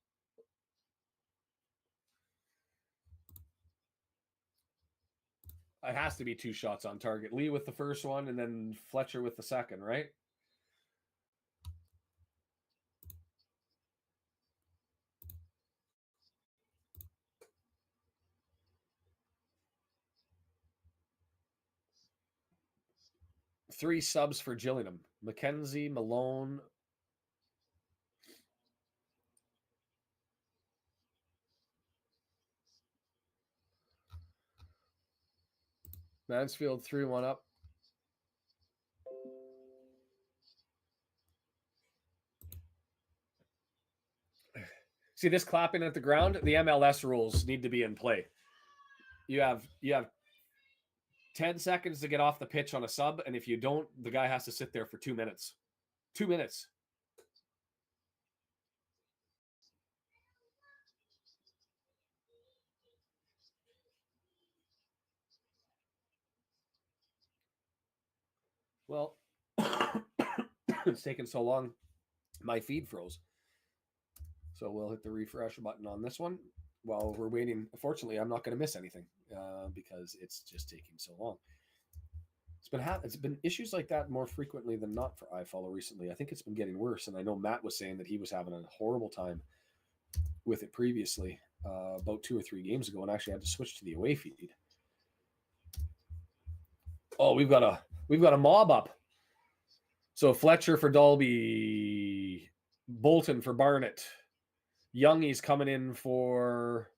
[SPEAKER 1] It has to be 2 shots on target. Lee with the first one, and then Fletcher with the second, right? Three subs for Gillingham. McKenzie, Malone. Mansfield 3-1 up. See this clapping at the ground? The MLS rules need to be in play. You have 10 seconds to get off the pitch on a sub, and if you don't, the guy has to sit there for 2 minutes. 2 minutes. Well, it's taken so long, my feed froze. So we'll hit the refresh button on this one while we're waiting. Fortunately, I'm not going to miss anything because it's just taking so long. It's been issues like that more frequently than not for iFollow recently. I think it's been getting worse, and I know Matt was saying that he was having a horrible time with it previously, about 2 or 3 games ago, and actually had to switch to the away feed. Oh, we've got a mob up. So Fletcher for Dalby, Bolton for Barnett, Youngie's coming in for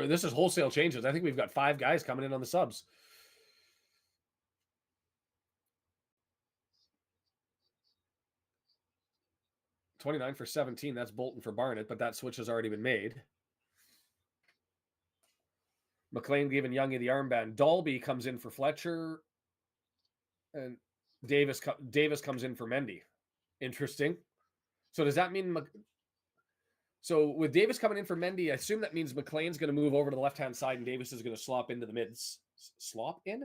[SPEAKER 1] this is wholesale changes. I think we've got 5 guys coming in on the subs. $29 for 17. That's Bolton for Barnett, but that switch has already been made. McLean giving Youngie the armband. Dalby comes in for Fletcher, and Davis comes in for Mendy. Interesting. So does that mean So with Davis coming in for Mendy, I assume that means McLean's going to move over to the left-hand side and Davis is going to slop into the mids. Slot in?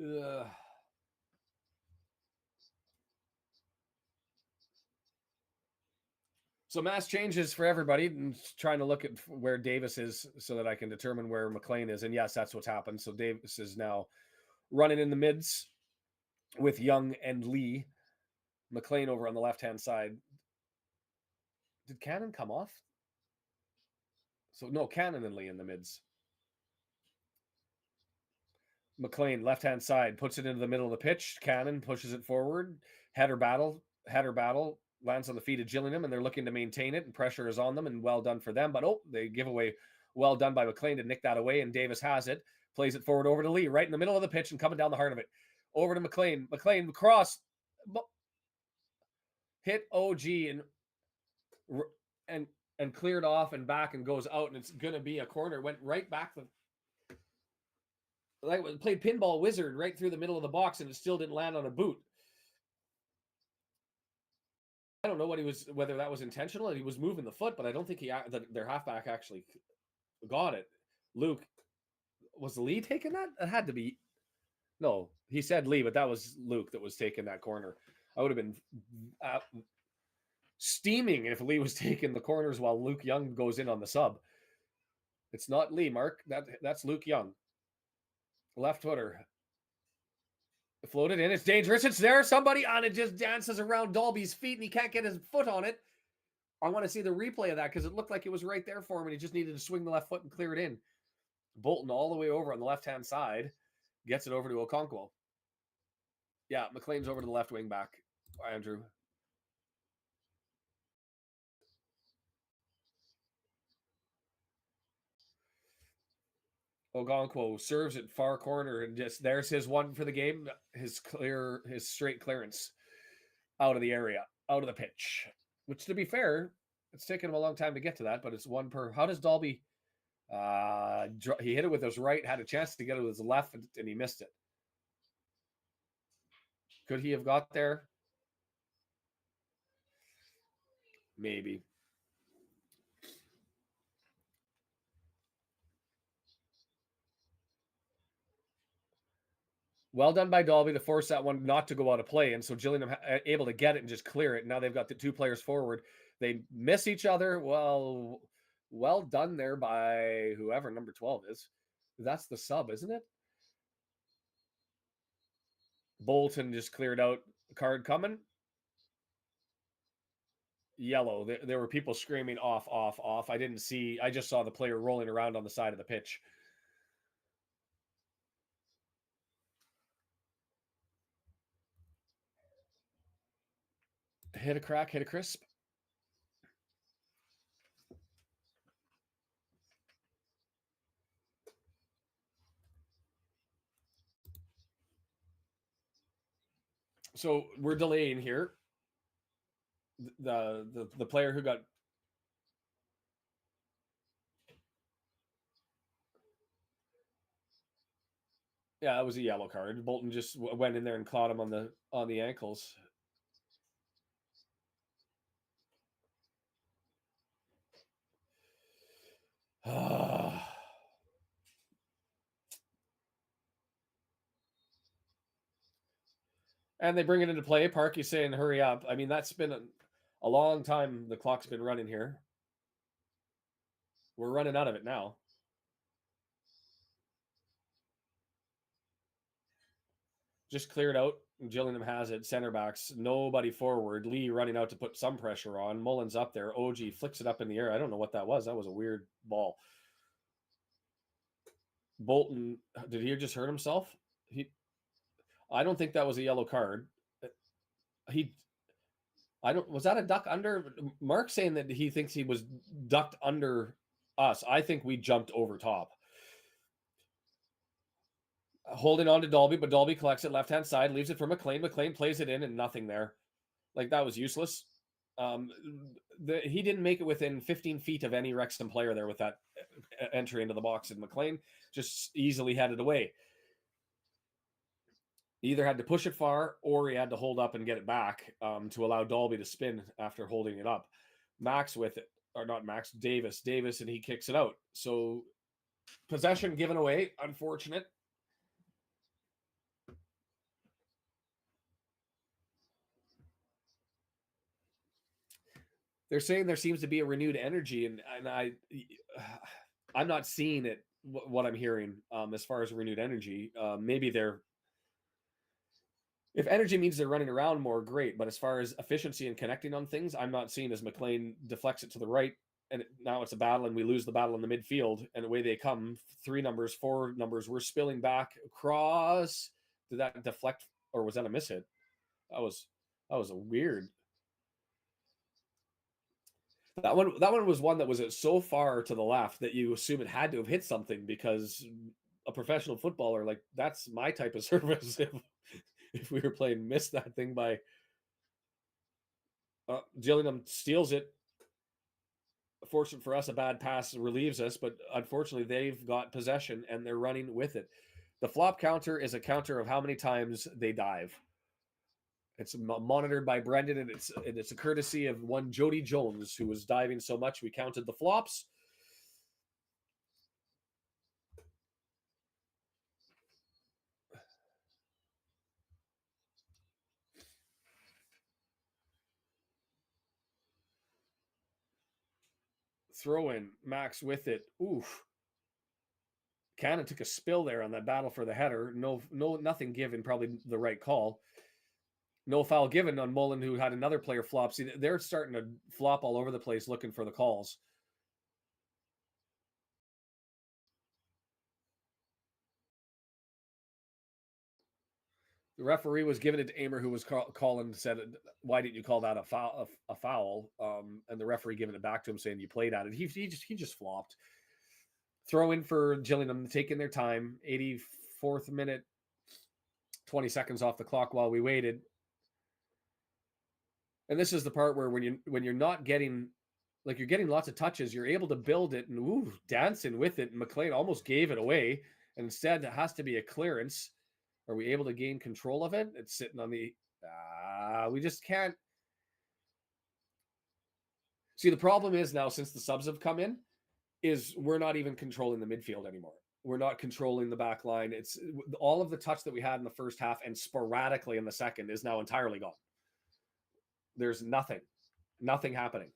[SPEAKER 1] Ugh. So mass changes for everybody, and trying to look at where Davis is so that I can determine where McLean is. And yes, that's what's happened. So Davis is now running in the mids with Young and Lee. McLean over on the left-hand side. Did Cannon come off? So no, Cannon and Lee in the mids. McLean, left-hand side, puts it into the middle of the pitch. Cannon pushes it forward. Header battle, lands on the feet of Gillingham, and they're looking to maintain it, and pressure is on them, and well done for them. But they give away, well done by McLean to nick that away, and Davis has it, plays it forward over to Lee, right in the middle of the pitch, and coming down the heart of it. Over to McLean. McLean cross, hit OG, and cleared off and back and goes out, and it's going to be a corner. Went right back like played pinball wizard right through the middle of the box, and it still didn't land on a boot. I don't know whether that was intentional and he was moving the foot, but I don't think their halfback actually got it. Luke, was Lee taking that? It had to be. No, he said Lee, but that was Luke that was taking that corner. I would have been steaming if Lee was taking the corners while Luke Young goes in on the sub. It's not Lee, Mark. That's Luke Young. Left footer. Floated in. It's dangerous. It's there. Somebody on it just dances around Dalby's feet and he can't get his foot on it. I want to see the replay of that because it looked like it was right there for him and he just needed to swing the left foot and clear it in. Bolton all the way over on the left-hand side. Gets it over to Okonkwo. Yeah, McLean's over to the left wing back. Andrew. Okonkwo serves it far corner and just there's his one for the game. His straight clearance out of the area, out of the pitch. Which, to be fair, it's taken him a long time to get to that, but it's one per. How does Dalby? He hit it with his right, had a chance to get it with his left, and he missed it. Could he have got there? Maybe. Well done by Dalby to force that one not to go out of play. And so Gillingham able to get it and just clear it. Now they've got the two players forward. They miss each other. Well done there by whoever number 12 is. That's the sub, isn't it? Bolton just cleared out. Card coming. Yellow. There were people screaming off, off, off. I just saw the player rolling around on the side of the pitch. Hit a crack, hit a crisp. So we're delaying here. The player who got yeah, that was a yellow card. Bolton just went in there and caught him on the ankles. And they bring it into play. Parky's saying, hurry up. I mean, that's been a long time the clock's been running here. We're running out of it now. Just cleared out. Gillingham has it. Center backs. Nobody forward. Lee running out to put some pressure on. Mullins up there. OG flicks it up in the air. I don't know what that was. That was a weird ball. Bolton, did he just hurt himself? I don't think that was a yellow card. Was that a duck under? Mark's saying that he thinks he was ducked under us. I think we jumped over top. Holding on to Dalby, but Dalby collects it left-hand side, leaves it for McLean. McLean plays it in and nothing there. Like, that was useless. He didn't make it within 15 feet of any Wrexham player there with that entry into the box, and McLean just easily had it away. He either had to push it far or he had to hold up and get it back to allow Dalby to spin after holding it up. Max with it, or not Max, Davis, and he kicks it out. So possession given away, unfortunate. They're saying there seems to be a renewed energy, and I'm not seeing it. What I'm hearing as far as renewed energy, maybe they're. If energy means they're running around more, great. But as far as efficiency and connecting on things, I'm not seeing as McLean deflects it to the right, and now it's a battle, and we lose the battle in the midfield, and away they come. 3 numbers, 4 numbers. We're spilling back across. Did that deflect, or was that a miss hit? That was a weird. That one was one that was so far to the left that you assume it had to have hit something, because a professional footballer, like, that's my type of service. If we were playing, missed that thing by Gillingham steals it. Fortunate for us, a bad pass relieves us, but unfortunately they've got possession and they're running with it. The flop counter is a counter of how many times they dive. It's monitored by Brendan, and it's a courtesy of one Jody Jones, who was diving so much we counted the flops. Throw in, Max with it. Oof. Cannon took a spill there on that battle for the header. Nothing given, probably the right call. No foul given on Mullen, who had another player flop. See, they're starting to flop all over the place looking for the calls. The referee was giving it to Amer, who was calling, said, "Why didn't you call that a foul?" And the referee giving it back to him, saying, "You played at it." He just flopped. Throw in for Gillingham, taking their time. 84th minute, 20 seconds off the clock while we waited. And this is the part where when you're not getting, like, you're getting lots of touches, you're able to build it and dancing with it. And McLean almost gave it away, and instead it has to be a clearance. Are we able to gain control of it? It's sitting on the. We just can't. See, the problem is now, since the subs have come in, is we're not even controlling the midfield anymore. We're not controlling the back line. It's all of the touch that we had in the first half and sporadically in the second is now entirely gone. There's nothing happening.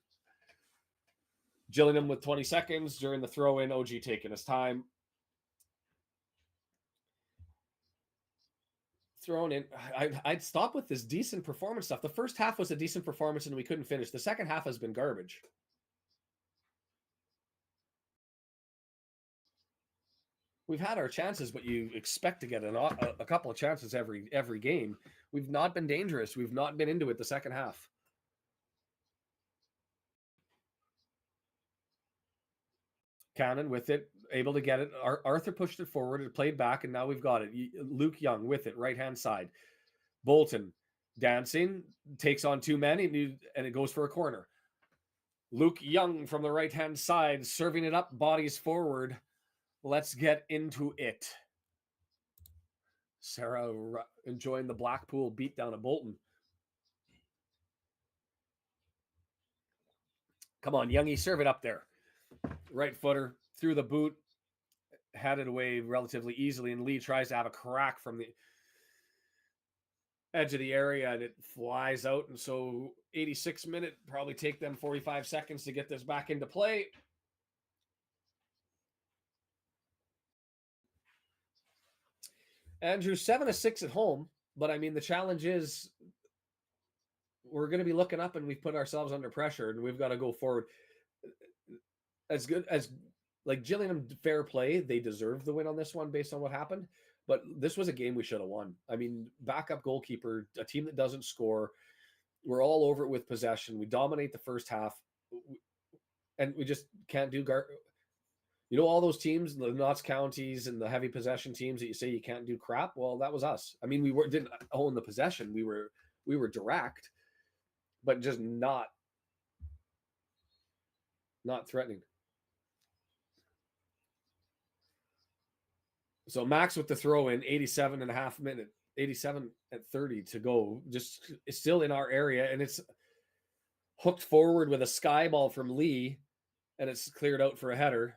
[SPEAKER 1] Gillingham with 20 seconds during the throw in. OG taking his time. Thrown in. I'd stop with this decent performance stuff. The first half was a decent performance and we couldn't finish. The second half has been garbage. We've had our chances, but you expect to get a couple of chances every game. We've not been dangerous. We've not been into it the second half. Cannon with it, able to get it. Arthur pushed it forward. It played back, and now we've got it. Luke Young with it, right-hand side. Bolton dancing, takes on 2 men, and it goes for a corner. Luke Young from the right-hand side, serving it up, bodies forward. Let's get into it. Sarah enjoying the Blackpool beatdown of Bolton. Come on, Youngie, serve it up there. Right footer, through the boot, had it away relatively easily, and Lee tries to have a crack from the edge of the area, and it flies out. And so 86 minute, probably take them 45 seconds to get this back into play. Andrew, 7-6 at home, but I mean, the challenge is we're going to be looking up, and we've put ourselves under pressure, and we've got to go forward. As good as, like, Gillingham, fair play, they deserve the win on this one based on what happened, but this was a game we should have won. I mean, backup goalkeeper, a team that doesn't score, we're all over it with possession. We dominate the first half, and we just can't do all those teams, the Notts Counties and the heavy possession teams that you say you can't do crap. Well, that was us. I mean, we didn't own the possession. We were direct, but just not Not threatening. So Max with the throw in, 87 and a half minute, 87 at 30 to go. Just it's still in our area, and it's hooked forward with a sky ball from Lee, and it's cleared out for a header.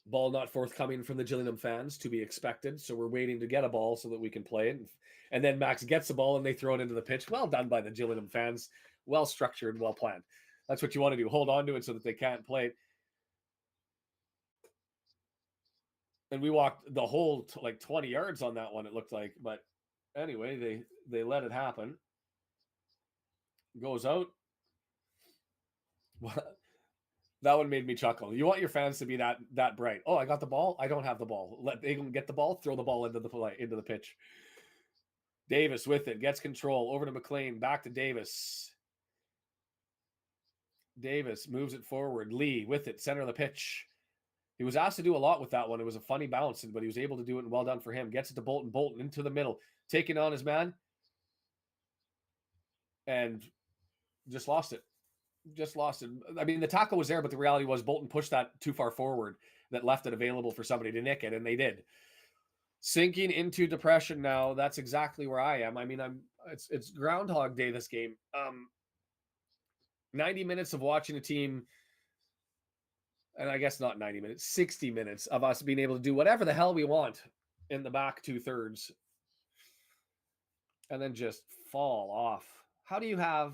[SPEAKER 1] Ball not forthcoming from the Gillingham fans, to be expected. So we're waiting to get a ball so that we can play it. And then Max gets the ball and they throw it into the pitch. Well done by the Gillingham fans. Well structured, well planned. That's what you want to do. Hold on to it so that they can't play it. And we walked the whole like 20 yards on that one, it looked like. But anyway, they let it happen. Goes out. That one made me chuckle. You want your fans to be that bright. Oh, I got the ball. I don't have the ball. Let they get the ball. Throw the ball into the pitch. Davis with it, gets control over to McLean. Back to Davis. Davis moves it forward. Lee with it, center of the pitch. He was asked to do a lot with that one. It was a funny bounce, but he was able to do it, and well done for him. Gets it to Bolton. Bolton into the middle, taking on his man, and just lost it. Just lost it. I mean, the tackle was there, but the reality was Bolton pushed that too far forward that left it available for somebody to nick it, and they did. Sinking into depression now. That's exactly where I am. I mean, it's Groundhog Day, this game. 90 minutes of watching a team, and I guess not 90 minutes, 60 minutes of us being able to do whatever the hell we want in the back 2/3, and then just fall off. How do you have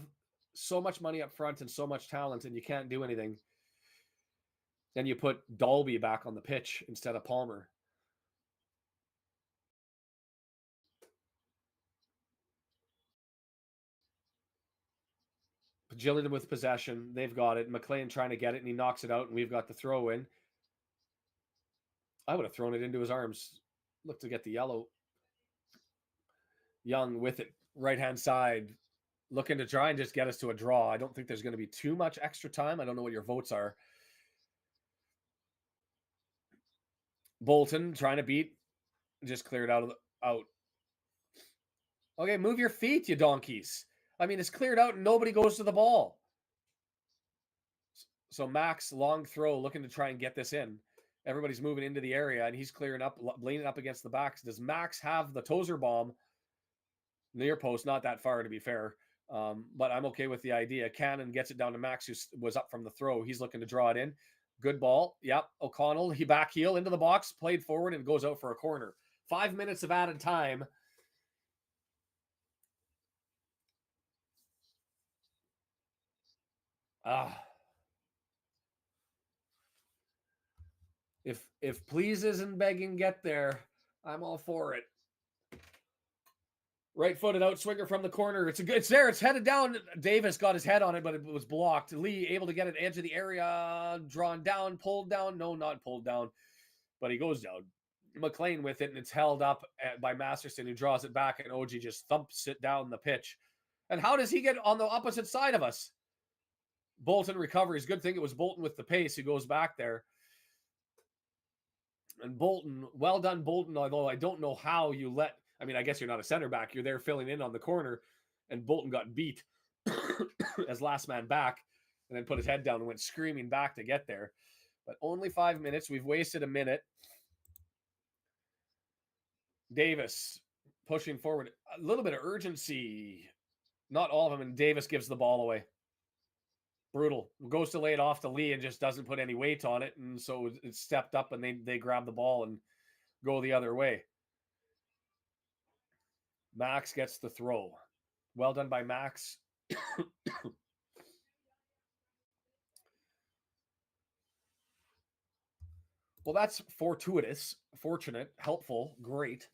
[SPEAKER 1] so much money up front and so much talent and you can't do anything? Then you put Dalby back on the pitch instead of Palmer. Gillingham with possession. They've got it. McLean trying to get it, and he knocks it out, and we've got the throw in. I would have thrown it into his arms. Look to get the yellow. Young with it. Right-hand side. Looking to try and just get us to a draw. I don't think there's going to be too much extra time. I don't know what your votes are. Bolton trying to beat. Just cleared out. Okay, move your feet, you donkeys. I mean, it's cleared out and nobody goes to the ball. So Max, long throw, looking to try and get this in. Everybody's moving into the area, and he's clearing up, leaning up against the backs. Does Max have the Tozer bomb near post? Not that far, to be fair. But I'm okay with the idea. Cannon gets it down to Max, who was up from the throw. He's looking to draw it in. Good ball. Yep. O'Connell, he back heel into the box, played forward, and goes out for a corner. 5 minutes of added time. If pleases and begging get there, I'm all for it. Right-footed outswinger from the corner. It's there. It's headed down. Davis got his head on it, but it was blocked. Lee able to get it edge of the area, drawn down, pulled down. No, not pulled down, but he goes down. McLean with it, and it's held up by Masterson, who draws it back, and OG just thumps it down the pitch. And how does he get on the opposite side of us? Bolton recovers. Good thing it was Bolton with the pace who goes back there. And Bolton, well done, Bolton, although I don't know how you let, I mean, I guess you're not a center back. You're there filling in on the corner, and Bolton got beat as last man back, and then put his head down and went screaming back to get there. But only 5 minutes. We've wasted a minute. Davis pushing forward. A little bit of urgency. Not all of them, and Davis gives the ball away. Brutal. Goes to lay it off to Lee and just doesn't put any weight on it, and so it's stepped up, and they grab the ball and go the other way. Max gets the throw. Well done by Max. Well, that's fortuitous, fortunate, helpful, great.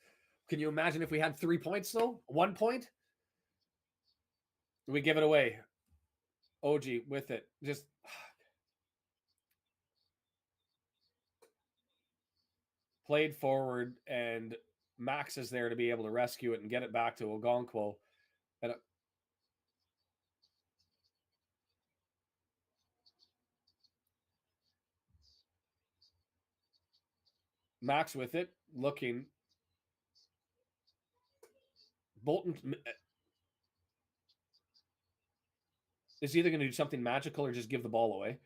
[SPEAKER 1] Can you imagine if we had 3 points, though? 1 point? We give it away. OG with it. Just played forward, and Max is there to be able to rescue it and get it back to Ogonkwo. And Max with it, looking. Bolton. is either going to do something magical or just give the ball away.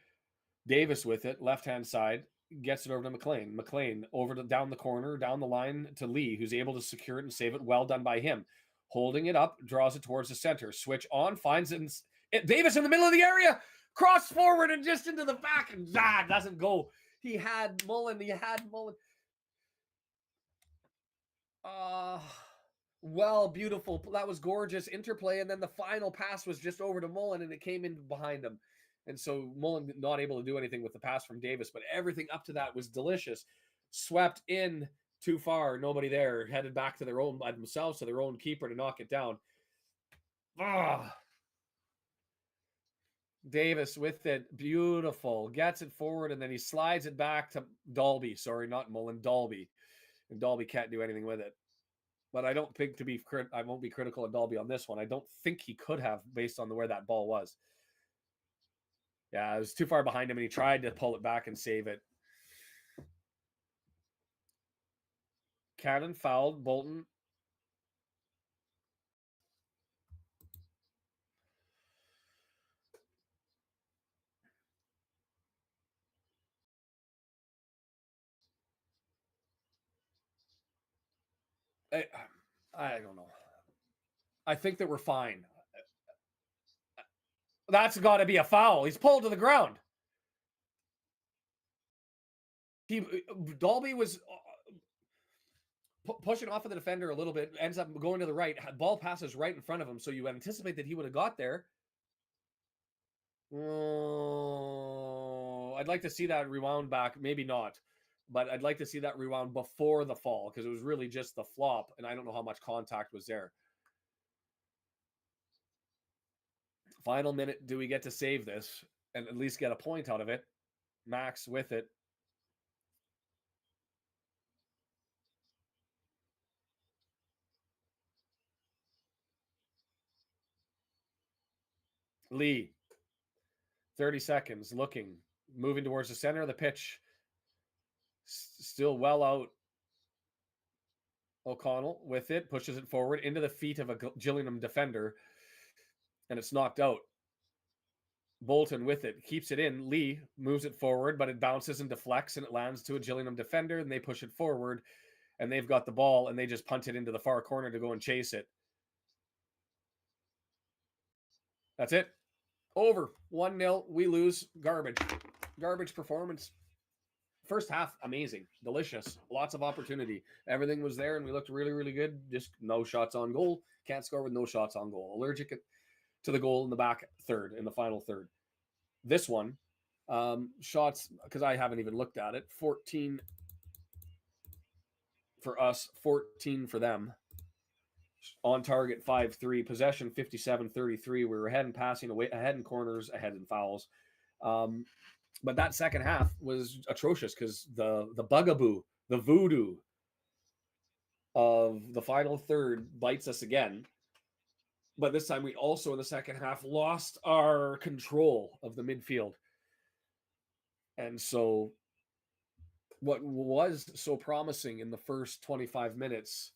[SPEAKER 1] Davis with it, left-hand side, gets it over to McLean. McLean over to down the corner, down the line to Lee, who's able to secure it and save it. Well done by him. Holding it up, draws it towards the center. Switch on, finds it. Davis in the middle of the area, cross forward and just into the back, and doesn't go. He had Mullen. Well, beautiful. That was gorgeous interplay, and then the final pass was just over to Mullen, and it came in behind him. And so Mullen not able to do anything with the pass from Davis, but everything up to that was delicious. Swept in too far, nobody there, headed back to their own by themselves to their own keeper to knock it down. Davis with it, beautiful, gets it forward, and then he slides it back to Dalby. Sorry, not Mullen, Dalby, and Dalby can't do anything with it. But I don't think I won't be critical of Dalby on this one. I don't think he could have based on where that ball was. Yeah, it was too far behind him, and he tried to pull it back and save it. Cannon fouled Bolton. I don't know. I think that we're fine. That's got to be a foul. He's pulled to the ground. Dalby was pushing off of the defender a little bit, ends up going to the right. Ball passes right in front of him, so you anticipate that he would have got there. Oh, I'd like to see that rewound back. Maybe not, but I'd like to see that rewound before the fall because it was really just the flop, and I don't know how much contact was there. Final minute, do we get to save this and at least get a point out of it? Max with it. Lee, 30 seconds, looking, moving towards the center of the pitch. Still well out. O'Connell with it, pushes it forward into the feet of a Gillingham defender, and it's knocked out. Bolton with it, keeps it in. Lee moves it forward, but it bounces and deflects, and it lands to a Gillingham defender, and they push it forward, and they've got the ball, and they just punt it into the far corner to go and chase it. That's it. Over. 1-0. We lose. Garbage performance. First half, amazing. Delicious. Lots of opportunity. Everything was there, and we looked really, really good. Just no shots on goal. Can't score with no shots on goal. Allergic to the goal in the back third, in the final third. This one, shots, because I haven't even looked at it, 14 for us, 14 for them. On target 5-3, possession 57-33. We were ahead in passing, ahead in corners, ahead in fouls. But that second half was atrocious because the bugaboo, the voodoo of the final third bites us again. But this time we also in the second half lost our control of the midfield. And so what was so promising in the first 25 minutes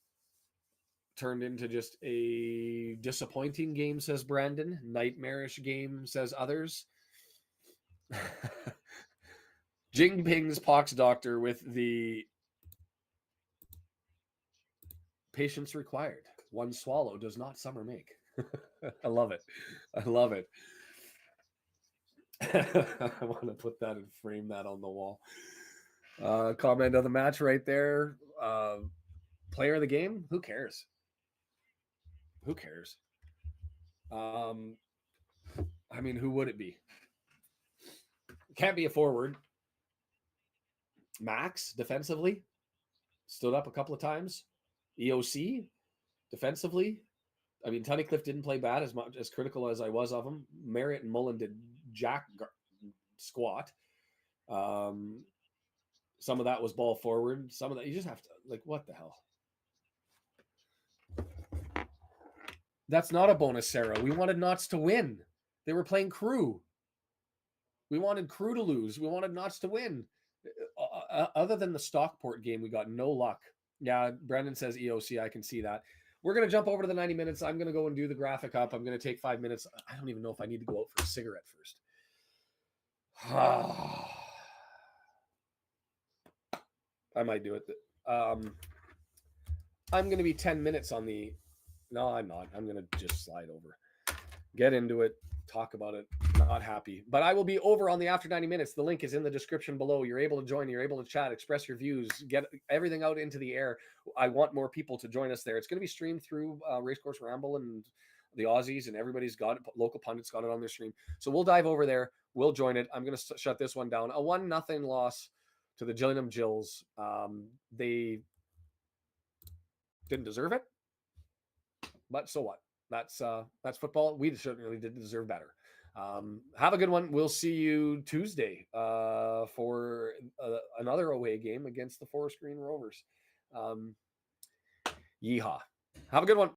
[SPEAKER 1] turned into just a disappointing game, says Brandon. Nightmarish game, says others. Jingping's pox doctor with the patience required. One swallow does not summer make. I love it. I love it. I want to put that and frame that on the wall. Comment of the match right there. Player of the game? Who cares? Who cares? I mean, who would it be? Can't be a forward. Max, defensively, stood up a couple of times. EOC, defensively. I mean, Tunnicliffe didn't play bad, as much as critical as I was of him. Marriott and Mullen did jack squat. Some of that was ball forward. Some of that, you just have to, like, what the hell? That's not a bonus, Sarah. We wanted Notts to win. They were playing Crew. We wanted Crew to lose. We wanted Notts to win. Other than the Stockport game, we got no luck. Yeah, Brendan says EOC. I can see that. we're going to jump over to the 90 minutes. I'm going to go and do the graphic up. I'm going to take 5 minutes. I don't even know if I need to go out for a cigarette first. I might do it. I'm going to be 10 minutes on the... No, I'm not. I'm going to just slide over. Get into it. Talk about it. Not happy. But I will be over on the after 90 minutes. The link is in the description below. You're able to join. You're able to chat, express your views, get everything out into the air. I want more people to join us there. It's going to be streamed through Racecourse Ramble and the Aussies, and everybody's got it. Local pundits got it on their stream. So we'll dive over there. We'll join it. I'm going to shut this one down. A 1-0 loss to the Gillingham Gills. They didn't deserve it, but so what? That's football. We certainly did deserve better. Have a good one. We'll see you Tuesday for another away game against the Forest Green Rovers. Yeehaw. Have a good one.